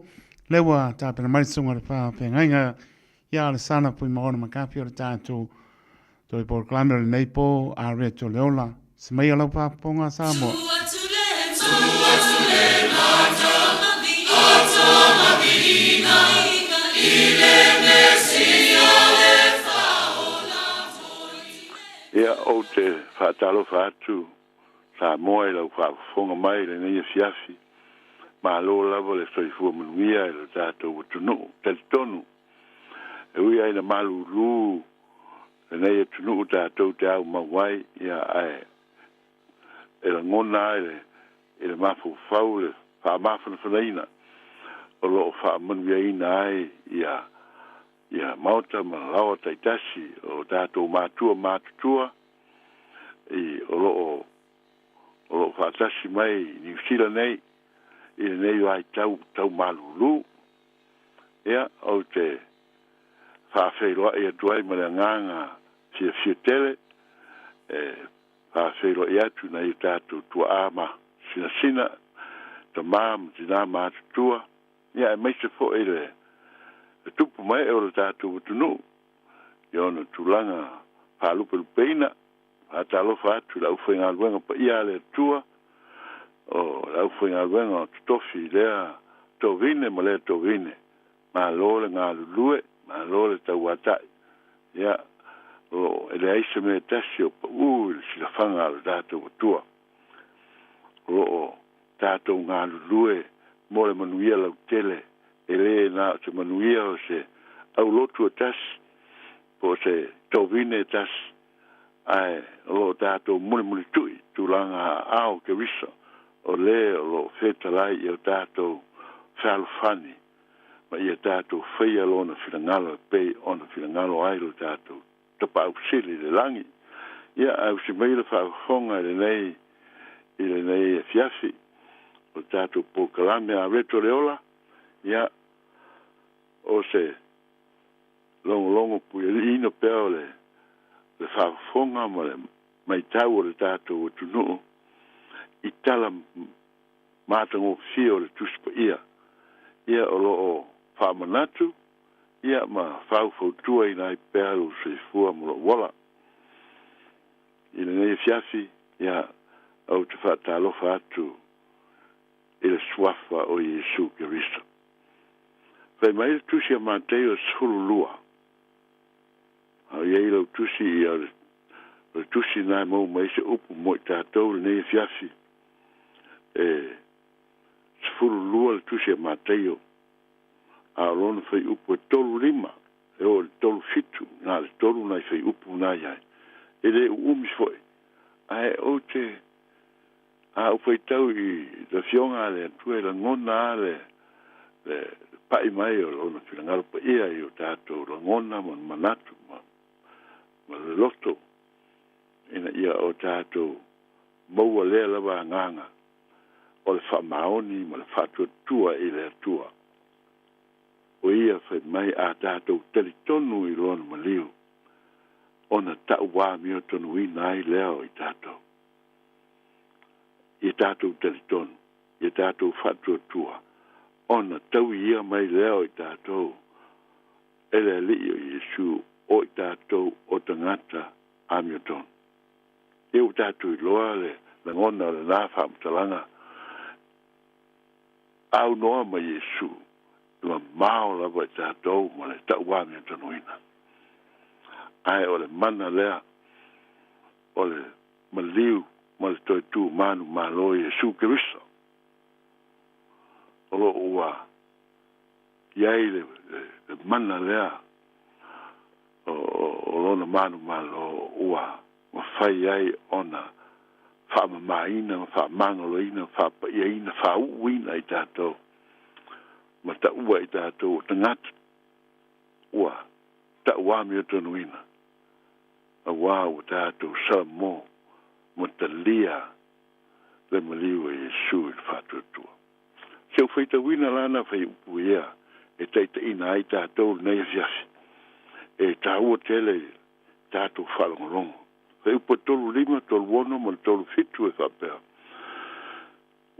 lewa ta pena mai sunga le pa pengainga ya le sana po mo na makapi o tatu to programa le neipo a reto leola se mai ala pa ponga Samoa ia o te whaatalo whaatu sa moe lau whaafonga mai le nei fiafi ma lo lavo le soifua manuia e le tātou tunu tali tonu e ui aina malulu le nei tunu tātou te au mawai ia ai e la ngona e le mafu fau le whaamafana whanaina o loo whaamanuia ina ai ia mauta ma lawa taitasi o tātou mātutua I o loo whaatasi mai New Zealand nei I nei ai tau malulu ia o te whawheiroa I atuai ma le nganga fia tele whawheiroa I atu nei tātou tua ama sina ta mam tina mātutua ia e meise fo le tupu mai e o le tātou tunu I ona tulanga whalupeina atalofa atu la uwhenga luenga pa ia le tua o la uwhenga luenga o tofi lea tovine ma lea tovine ma lole ngā lulue ma lole tau atai ia o ele aise me tasi o pa uli si la whanga ala tātou tua o tātou ngā lulue mo le manuia lau tele ele na te manuia o se au lotu o tasi po se tovine tasi ai o tātou muli tui tūlanga au ke risa o le o lo whetalai I o tātou whalwhani ma I o tātou whaia lona whirangalo pei ona whirangalo ai lo tātou tapa au sili le langi ia au si meile whawhonga I le nei fiafi o tātou pokalame a reto leola ia o se longo pui ino peo le whaafonga ma le mai tau o le tātou o tunu I tala mātango fio le tuspa ia o loo whaamanatu ia ma whaufautua I nai pēru se fua mo lo wala I le nei fiafi ia au te whaatalofa atu I le swafa o Yesu Kirista Whai mai le tusi a mātei o sulu lua au iei lau tusi I le tusi nai mau mai se upu mo I tātou le nei fiafi sefulu lua le tusi a māteo a lona whai upu e tolu lima e o le tolu fitu nā le tolu nai whai upu nai ai e le umis foi ai o te a upai tau I le fionga le atue la ngona le pai mai o lona whirangalo pa ia I o tātou la ngona ma manatu ma le loto ina ia o tātou maua lea lawa nganga o le whamaoni ma le whatuatua I le atua o ia whai mai a tātou telitonu I lona maliu ona tau wā mio tonu ina ai leo I tātou I tātou telitonu I tātou whatuatua ona tau ia mai leo I tātou ele li o Yesu o I tātou o tangata amioton. E o tātou I loa le ngona le nā whaamtalanga au noa ma Yesu ma mao la wa tātou ma le ta'ua me tanuina ai o le mana lea o le maliu ma le toi tu manu malo Yesu Kiriso o lo ua iai le mana lea o lona manu malo ua ma fai ai ona whaamamaina, whaamangaloina, whaapaiaina, whauuina i tātou. Ma ta ua i tātou, tangata ua, ta ua mi o tonuina. A wā o tātou sa mō, ma ta lia le maliwa Yesu i whātuatua. Seu whaita wina lana whai upu ia, e teita ina ai tātou nei fiasi. E tā ua tele tātou whalongolongo. Whai upa tolu lima, tolu wono, ma tolu fitu e whapea.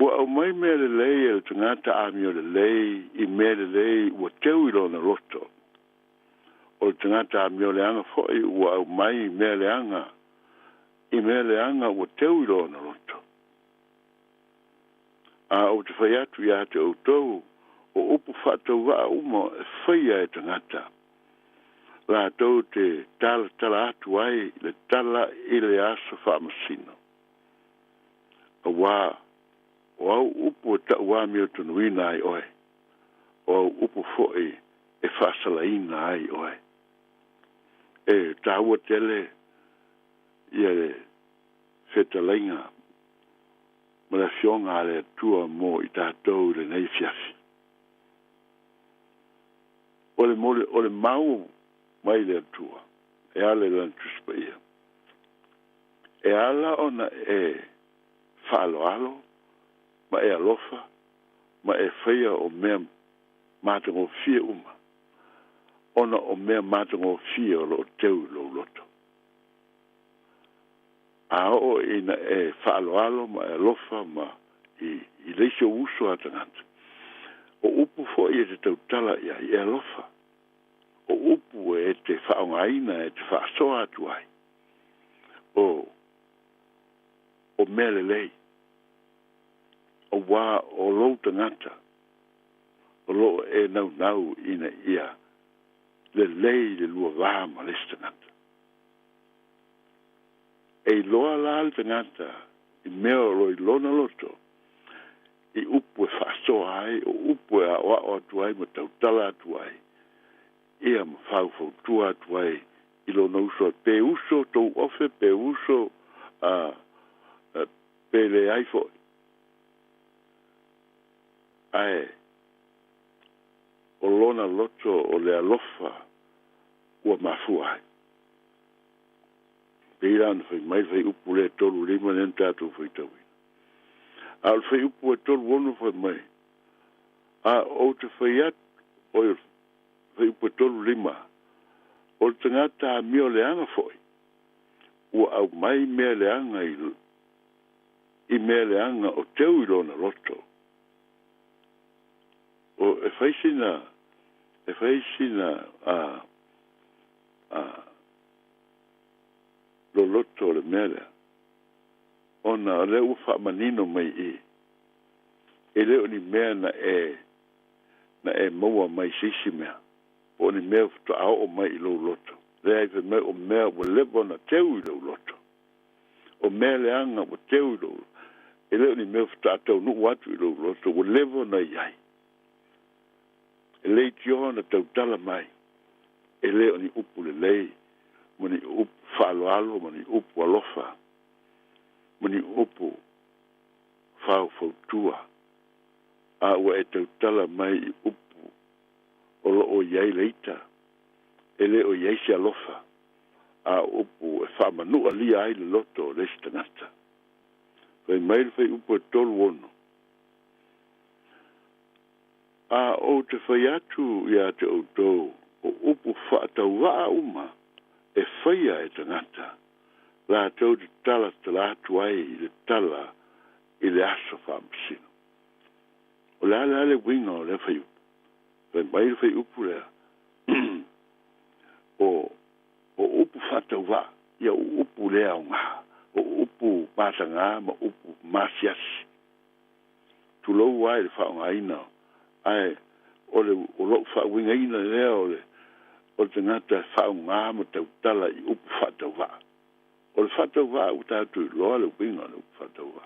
Ua au mai mea le lei e le tangata ami o le lei, i mea le lei, ua teu i lona roto. O le tangata ami o le anga foi, ua au mai mea le anga, i mea le anga, ua teu i lona roto. A o te whai atu i ate o tau, o upu whatau wa uma e whaia e tangata. La tau te tala atu ai, le tala i le aso whaamasino. A wā, o au upu ta ua mi o tunuina ai oe. O au upu foi e whaasalaina ai oe. E ta ua tele i le whetalainga ma le fionga le tua mo i tātou le nei fiafi. O le mau mai le tua, e ale lantuspa ia. E ala ona e whaaloalo, ma e alofa, ma e whaia o mea mātango fia uma. Ona o mea mātango fia o lo teu lo loto. A o ina e whaaloalo, ma e alofa, ma i leisio uso atangata. O upu fo i te tautala ia i alofa. O upu e te whaongaina, e te whaasoa atu ai. O mele lei. O wā o lou tangata. O lo e nau ina ia. Le lei le lua vāma les tangata. E loa la al tangata, i mea o loi lona loto, i upu e whaasoa ai, o upu e a o atu ai, ma tautala atu ai. Ia ma whau tua atu ai i lo na uso pe uso tau ofe pe uso pe le ai foi ai o lona loto o le alofa ua mafu ai pe iran fai mai fai upu le tolu lima nen tatu fai tawi al fai upu e tolu wonu fai mai o te fai at o fai upu tolu lima, o tangata a mio leanga foi, ua au mai mea leanga i mea leanga o teu i lona loto. O e faisina lo loto le mea lea. Ona le ufa manino mai e leo ni mea na e maua mai sisi mea. O ni mea futu ao o mai i lou loto. Lea i mea o mea o lepo na teu i lou loto. O mea leanga o teu i lou. E leo ni mea futu atau nu watu i lou loto. O lepo na iai. E lei tioha na tau tala mai. E leo ni upu le lei. Mo ni upu whaaloalo, mo ni upu alofa. Mo ni upu whao fautua. A ua e tau tala mai i upu o lo o iai leita, e le o iai si alofa, a upu e whamanua lia ai le loto o lesi tangata. Whai maile whai upu e tolu ono. A o te whai atu i a te outou, o upu whaatau waa uma, e whaia e tangata, la tau te tala tala atu ai i le tala i le aso whamasino. O le ale winga o le whai upu. Mai fai upu lea. O upu whatau wa, ia upu lea o ngā. O upu mātanga ma upu māsiasi. tu lo wai le fa ngai na ai o lo fa winga ina le o te ngata fa nga mo te tala I up fa te va o le fa te va u ta tu lo le winga le fa te va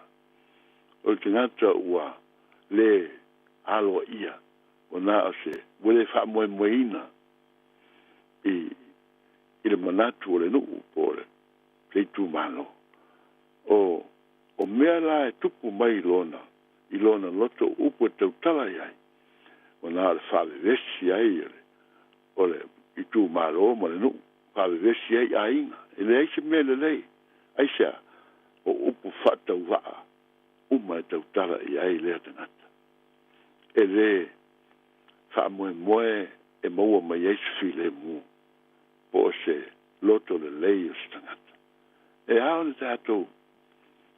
o te ngata ua le alo ia o na se wele fa mo ina I le manatu o le nu po le tu malo o mea la e tupu mai I lona loto upu te utala iai o na le whawe vesi ai o le I tu malo mo le nu whawe vesi ai a inga e le eise mea le lei aisea o upu whatau waa uma e te utala iai lea tangata e le wha moe e maua mai eise file mu po se loto le lei o se tangata e hao le tātou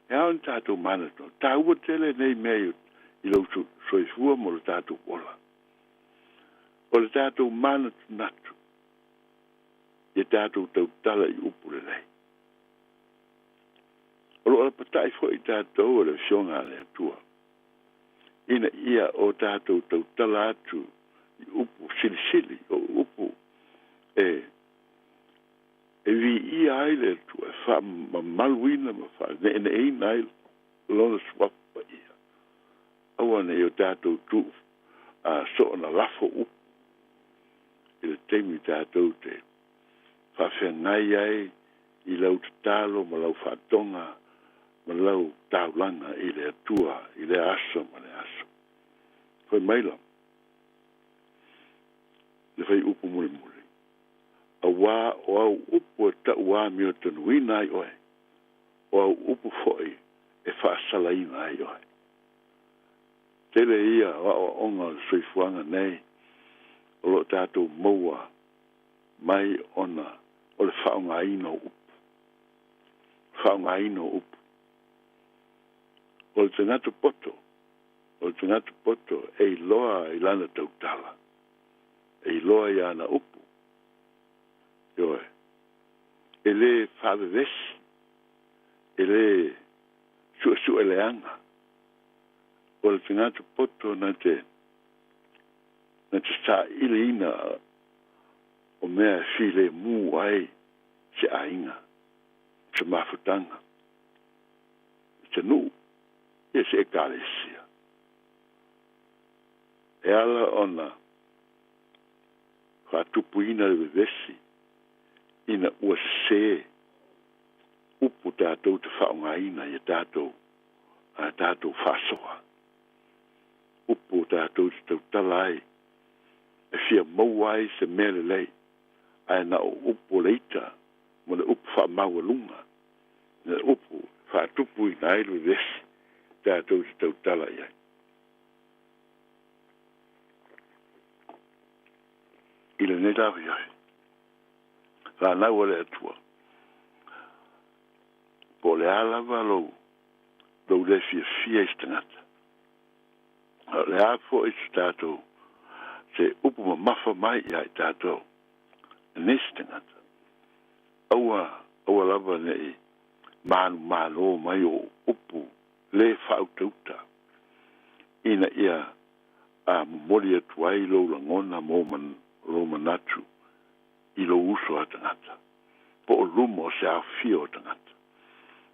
e hao le tātou manato tā ua tele nei mea I lau soifua mo le tātou ola o le tātou manato natu e tātou tautala I upu le lei o lo ala patai fo I tātou o le fionga le atua ina ia o tātou tautala atu I upu sili o upu e vi ia ai le atua e wha maluina ma wha ne ina ai lona swapa ia aua ne o tātou tu so na lafo upu I le teimi tātou te whawhengai ai I lau te talo ma lau whatonga ma lau taulanga I le atua I le aso ma le aso koe maila le whai upu mule mule a wā o au upu e ta ua mi o tanuina ai oe o au upu foi e whaasalaina ai oe tele ia o onga soifuanga nei o lo tātou maua mai ona o le whaonga ino upu o le tangata poto e loa I lana tautala e loa I ana upu yoe e le whawewesi e le su e leanga o le tangata poto na te sa ina o mea file mu ai se ainga se mafutanga se nu e se ekalesia e ala ona whatupu ina le vesi ina ua se upu tātou te whaonga ina i tātou whasoa upu tātou te tautalai e fia mauai se mele lei ai na o upu leita mo le upu wha maua lunga le upu wha tupu I na ilu vesi tātou te tautala iai I le netawi ai wha nau ole atua po le alawa lou le fia istangata le afo I tātou se upu ma mafa mai ia I tātou nestangata aua lava nei mano mai o upu le whautauta ina ia a mori atu ai lo langona mo manatu I lo uso a tangata po o lumo se a fia o tangata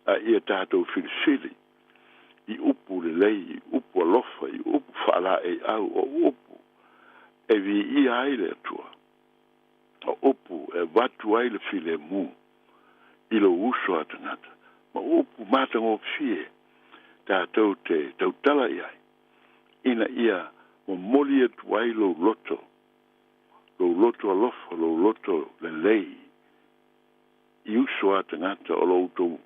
a ia tātou filisili I upu le lei I upu alofa I upu whala e au o upu e vi I ai le atua o upu e watu ai le file mu I lo uso a tangata ma upu matango fie tātou te tautala iai ina ia mo moli atu ai lo loto alofa lo loto le lei I uso a tangata o lo uto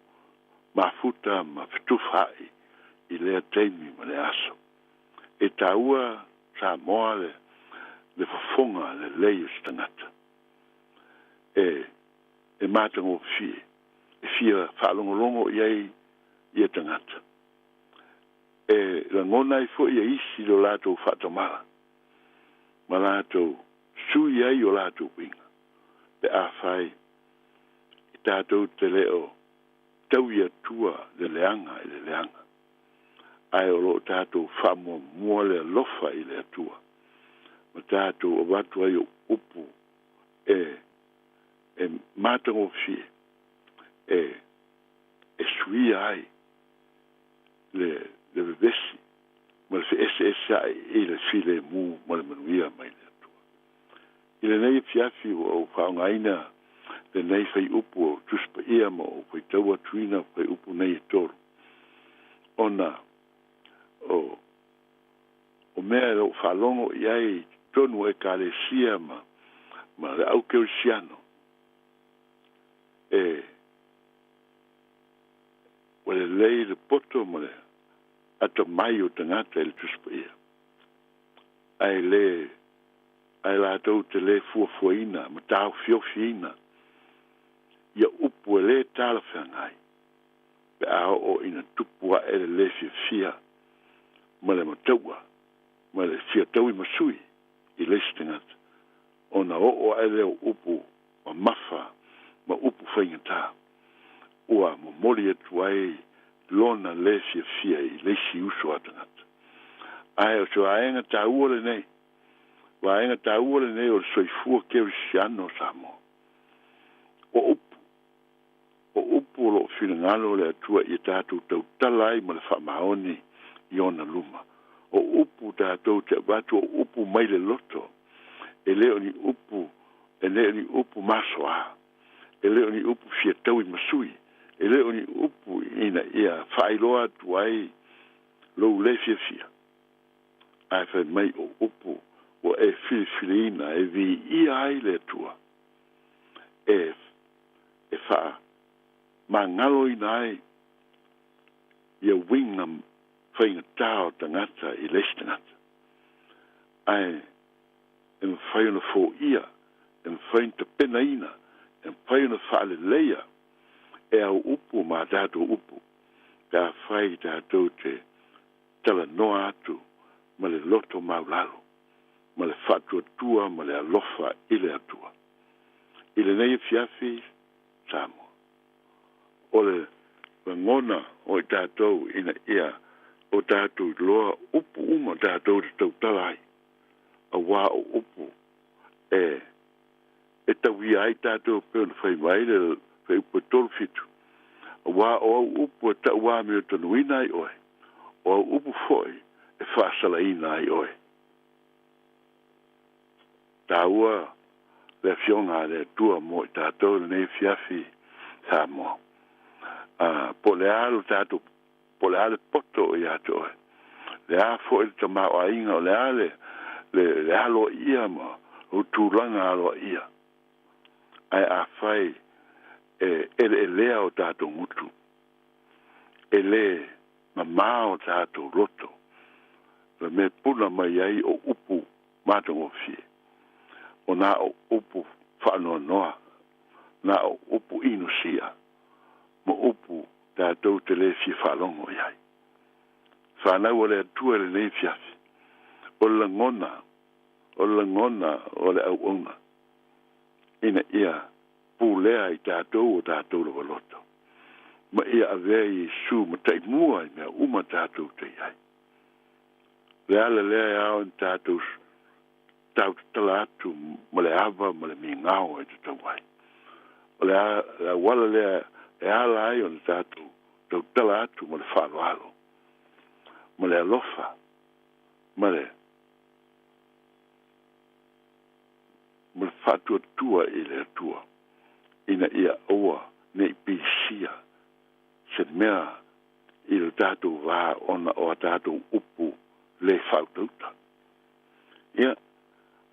mafuta ma fitufai I lea teimi ma le aso e taua sa moa le fafonga le lei stangata e matango fie e fia whalongolongo ia tangata e la ngona I fo ia isi lo lato whatamara ma lato sui ai o lato winga pe a whai I tātou te leo tau ia tua le leanga ai o lo tātou whamua le lofa i le atua. Ma tātou o watu ai o upu e mātango fie e sui ai le vevesi ma le ese ai i le file mu ma le manuia mai le atua. I le nei fiafi o whaongaina le nei fai upu o tuspa ia ma o fai taua tuina fai upu nei e toru. Ona o mea o whalongo i ai tonu e kālesia ma le au keusiano wale lei le poto ma le ato mai o tangata e le tuspa ia. Ai la tau te le fuafuaina ma tau fiofina ia upu e le tala whangai pe ao o ina tupua e le fia ma le mataua ma le fia tau i masui i le stingata ona o e le upu ma mafa ma upu whaingata ua mo mori atu ai lona le fia i le si uso atangata ai o so aenga taua le nei wa aenga taua le nei o le soifua keu siano samo o upu lo finangalo le atua i tātou tau talai ma le whamaoni i ona luma. O upu tātou te watu o upu mai le loto. E leo ni upu masoa. E leo ni upu fiatau i masui. E leo ni upu ina ia whailoa tuai lou le fia. Ai whai mai o upu o e filifilina e vi ia ai le atua. E wha ma ngalo i nai ia winga whainga tau tangata i les tangata. Ai, en whaina fō ia, en whaina te pena ina, en whaina whaale leia, e au upu ma tātou upu, ka whai tātou te tala noa atu, ma le loto maulalo, ma le whatua tua, ma le alofa i le atua. I le nei fiafi, Samoa. O le ngona o i tātou ina ia o tātou loa upu uma tātou te tau talai a wā o upu e tawi ai tātou peo na whai mai le whai upu tolu fitu a wā o au upu e tau wā meo tonu ina ai oe o au upu foi e whaasala ina ai oe tāua le fionga le tua mo i tātou le nei fiafi Samoa. Po le alu tātou, po le ale poto i ato e. Le a fo i ta mao a inga o le ale, le alo ia ma, o tūranga alo ia. Ai a whai, e lea o tātou mutu. E le ma mao tātou roto. Le me puna mai ai o upu mātango fie. O nā o upu whanoa noa. Na o upu inusia. Mo upu tātou te le fie whalongo iai. Whanau o le atua le nei fiafi. O le ngona o le au unga. Ina ia pūlea i tātou o tātou le waloto. Ma ia avea i su ma tai mua i mea uma tātou te iai. Le ala lea au in tātou tau tala atu ma le ava ma le mingao e te tawai. O le wala lea e ala ai o le tātou tau tala atu ma le whaloalo. Ma le alofa. Ma le whatua tua i le atua. Ina ia oa ne i pisia. Se mea i le tātou wā ona o a tātou upu le whautauta. Ia,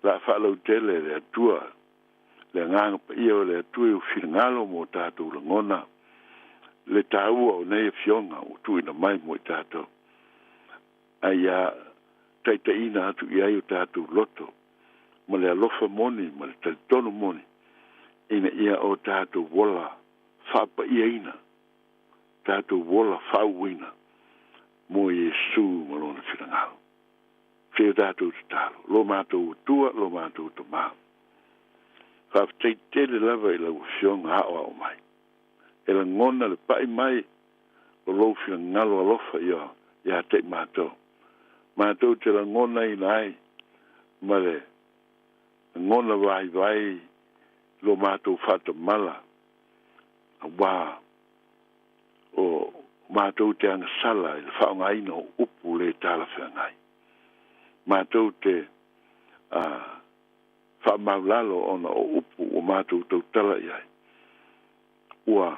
la whalau tele le atua le nganga pa ia o le atua u whingalo mo tātou le ngona. Le tāua o nei fionga o tuina mai mo i tātou. Aia taitaina atu i ai o tātou loto. Ma le alofa moni, ma le talitono moni. Ina ia o tātou wola whapa ia ina. Tātou wola whauina. Mo Jesu malona whingalo. Whio tātou te tālo. Lo mātou tua, lo mātou te māu. Whawteitele lava i lau fionga hawa o mai. E la ngona le pai mai o lau whingalo alofa ia ia te mātou. Mātou te la ngona i nai, male, ngona vai, lo mātou whata mala, wā, o mātou te anga sala, i le whaonga ina o upu le tāla whiangai. Mātou te whaamaulalo ona o upu o mātou tau tala iai. Ua,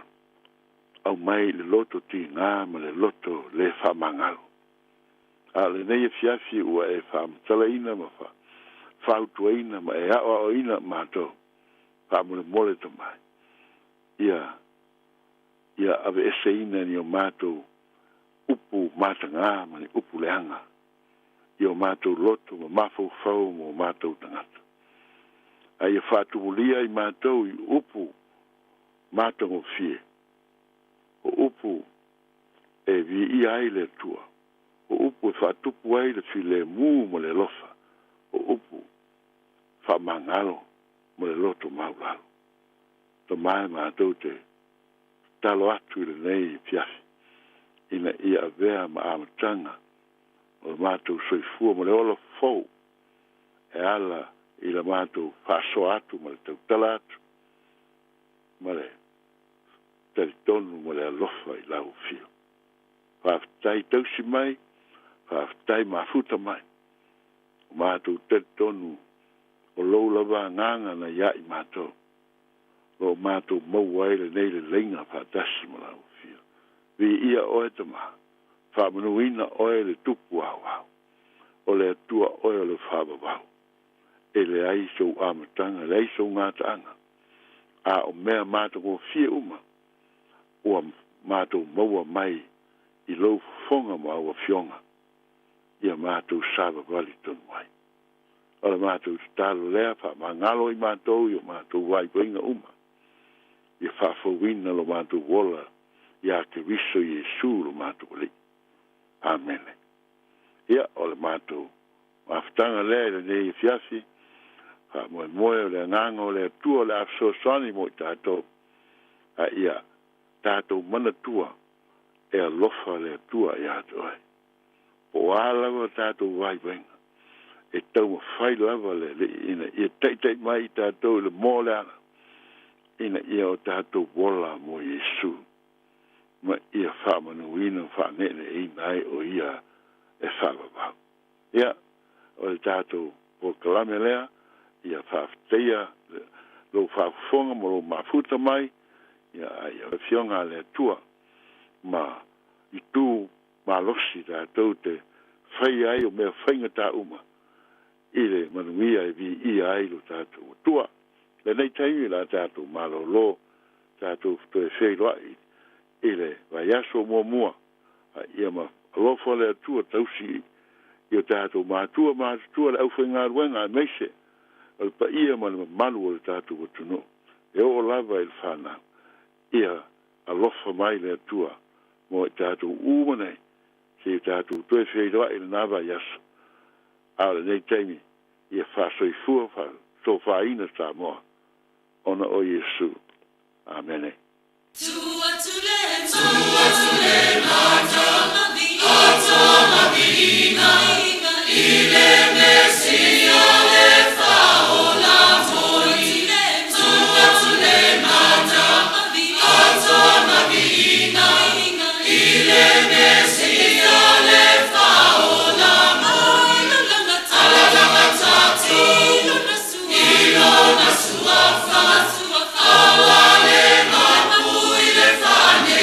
au mai le loto ti ngā, ma le loto le whaamangalo. A le nei e fiafi ua e whaamtala ina ma whautua ina ma e awa o ina mātou. Whaamule mole to mai. Ia ave ese ina ni o mātou upu mātanga ma ni upu leanga. I o mātou loto ma mafau fau mo mātou tangata. A ia whātuulia i mātou i upu mātou o fie. O upu e vi i ai le tua. O upu e whātupu ai le file mū mo le lofa. O upu whamangalo mo le loto maulalo. To mai mātou te talo atu i le nei i piafi. Ina ia avea ma amatanga o le mātou soifua mo le ola fau. E ala i le mātou whaaso atu ma le tautala atu. Ma le taritonu mo le alofa i lau fio. Whaafitai tausi mai, whaafitai mafuta mai. O mātou taritonu o lou lava nganga na ia i mātou. O mātou mauai le nei le lenga whaatasi mo lau fio. Vi ia oe tama, whaamanuina oe le tupu au au. O le atua oe o le whaabawau. E le aiso amatanga, le aiso ngata anga. A o mea mātou o fie uma. Ua mātou maua mai i lou fonga mo aua fionga. Ia mātou sāba wali tonu mai. O le mātou talo lea wha mangalo i mātou i o mātou waipoinga uma. Ia whawhawina lo mātou wola ia ke riso i Jesu lo mātou li. Amen. Ia o le mātou maftanga lea le nei i fiafi. Wha moe moe o le nganga o le atua o le afsosani mo i tātou. A ia tātou mana tua e alofa le atua i atoe. O alawa tātou waipoinga. E tau ma whai lava le ina ia tei mai tātou le mō le ana. Ina ia o tātou wola mo Jesu. Ma ia whamanuina whanene i nai o ia e whamabau. Ia, o le tātou po kalame lea, ia whawhteia lo whawfonga mo lo mafuta mai, ia fionga le tua. Ma i tū ma losi tātou te whai ai o mea whainga tā uma. Ile manuia e vi i ai lo tātou tua. Le nei taimi la tātou malolo, tātou to e whairoa ile vai aso mua. Ia ma alofo le atua tausi i o tātou mātua le au whainga ruenga a meise. Al pa ia malu o le tātou watuno. E o lava il whanau. Ia alofa mai le atua mo e tātou umanei. Se tātou to e whairoa ile nava yaso. Ale nei taimi ia whasoifua so whaina tā moa. Ona o Jesu. Amen. Awale mapu ile fane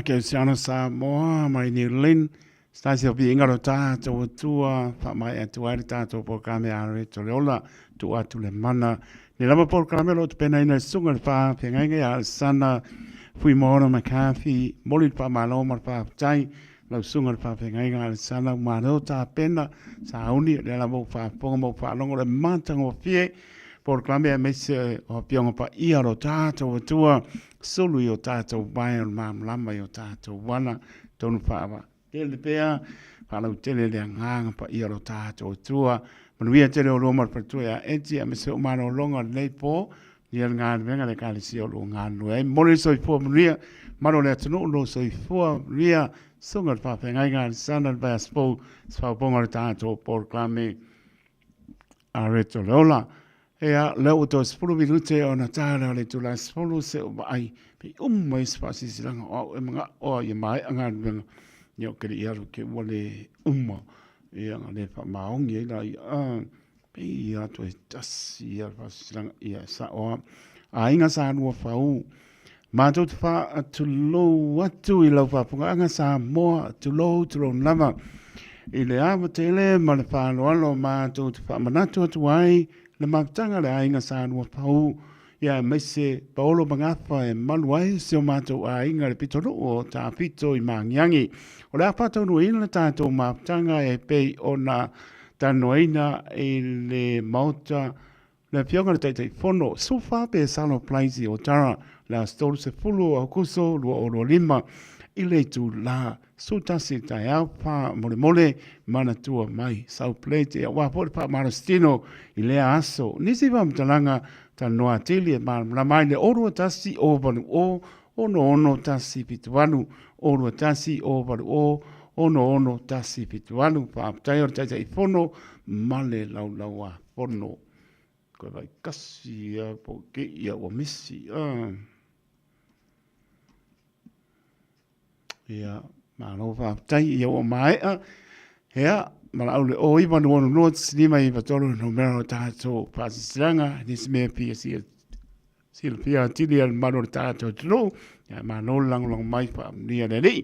nganga ke siana sa moa mai ni lin sta si opi inga rota to tua fa mai atu ai tato po kame are to leola tu atu le mana ni lama por kame lo pena ina sunga fa penga ya sana fui mono makafi molit pa malo mar pa tai lo sunga fa penga ya sana mano ta pena sa uni le la mo fa po mo fa longo le manta ngo fie por kame me se o piongo pa ia rota to tua solo yo tato vai on mam lama yo tato wana tonu fa tele pea whalau tele le nganga pa ia ro tātou tua. Manuia tele o lomar pa tua eti a me se o mano longa nei po ni al ngān venga le kāli si o lo ngān lue. Mole soi fua manuia mano le atunu lo soi fua manuia sunga pa pengai ngān sana vai a spau spau ponga tātou por klame a reto leola. Ea leo to spulu minute o na tāra le tula spulu se o ai pe mai spasi silanga o e mga o i mai ngān venga. Yo kiri iaru ke wale ia ngale pa maongi la pe ia to tasi ia pasiranga ia sa o a inga sa no fau ma to fa to lo watu I lo fa punga anga sa mo to lo lama I le ava tele ma le fa lo ma to fa manato to ai le matanga le inga sa no fau ia mese Paolo Mangafa e maluai se o matou a inga le pitoro o ta pito I mangiangi. O le apata unu ina tātou maaptanga e pei o na tanoina e le mauta le pionga le teitai fono. So far pe salo plaisi o tara la stolu se fulu o kuso lua o lo lima I le tu la sutasi tai au pa mole mole mana tua mai sau plete a wapo le pa marastino I le aso. Nisi wa mtalanga ta noa tili e la mai le oru tasi o vanu o ono tasi pituanu oru tasi o vanu o ono tasi pituanu pa aptai o taitai fono male lau a fono ko vai kasi a po ke ia o misi ia malo pa aptai ia o mai ia mala au le o I vanu ono no sinima I vatoro no mero tato pasisiranga nisime pia Silvia tili al mano tato tro ya mano lang mai pa nia le ni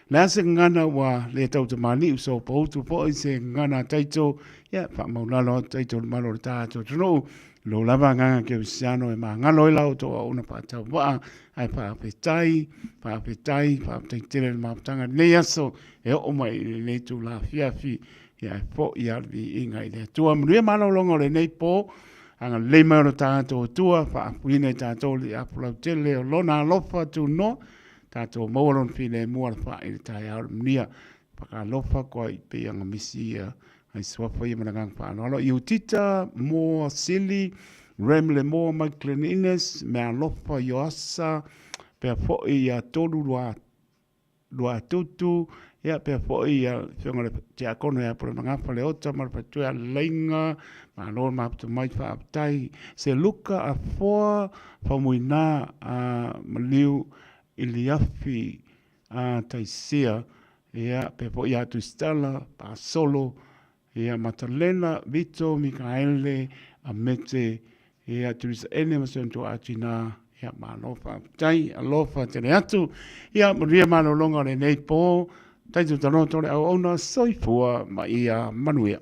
la se ngana wa le tau te mani so po tu po se ngana taito ya pa mauna lo taito mano tato tro lo lava nganga ke siano e ma ngalo la to una pa ta wa ai pa petai pa tele ma tanga le aso e o mai le tu la fiafi ya po ya vi inga ile tua mri malo longo le nei po anga le maro tātou tua pa puine tātou le apula tele o lona lofa tu no tātou mawalon fine mua pa I tai au mnia pa ka lofa ko I pe anga misi ai swafa I manangang pa no I utita mo sili remle mo ma cleanliness me lofa yoasa pe fo I tolu lua tutu ia pe fo ia fionga le te akono ia por nga fa le ota mar pa tu lenga ma no ma tu mai fa tai se luka a fo fa muina a maliu iliafi a taisia ia pe fo ia tu stala pa solo ia Matalena Vito Mikaele a mete ia tu ene masento atina ia ma no fa tai alofa te atu ia maria ma no longa le nei po tai tu tano tole au ona soifua ma ia manuia.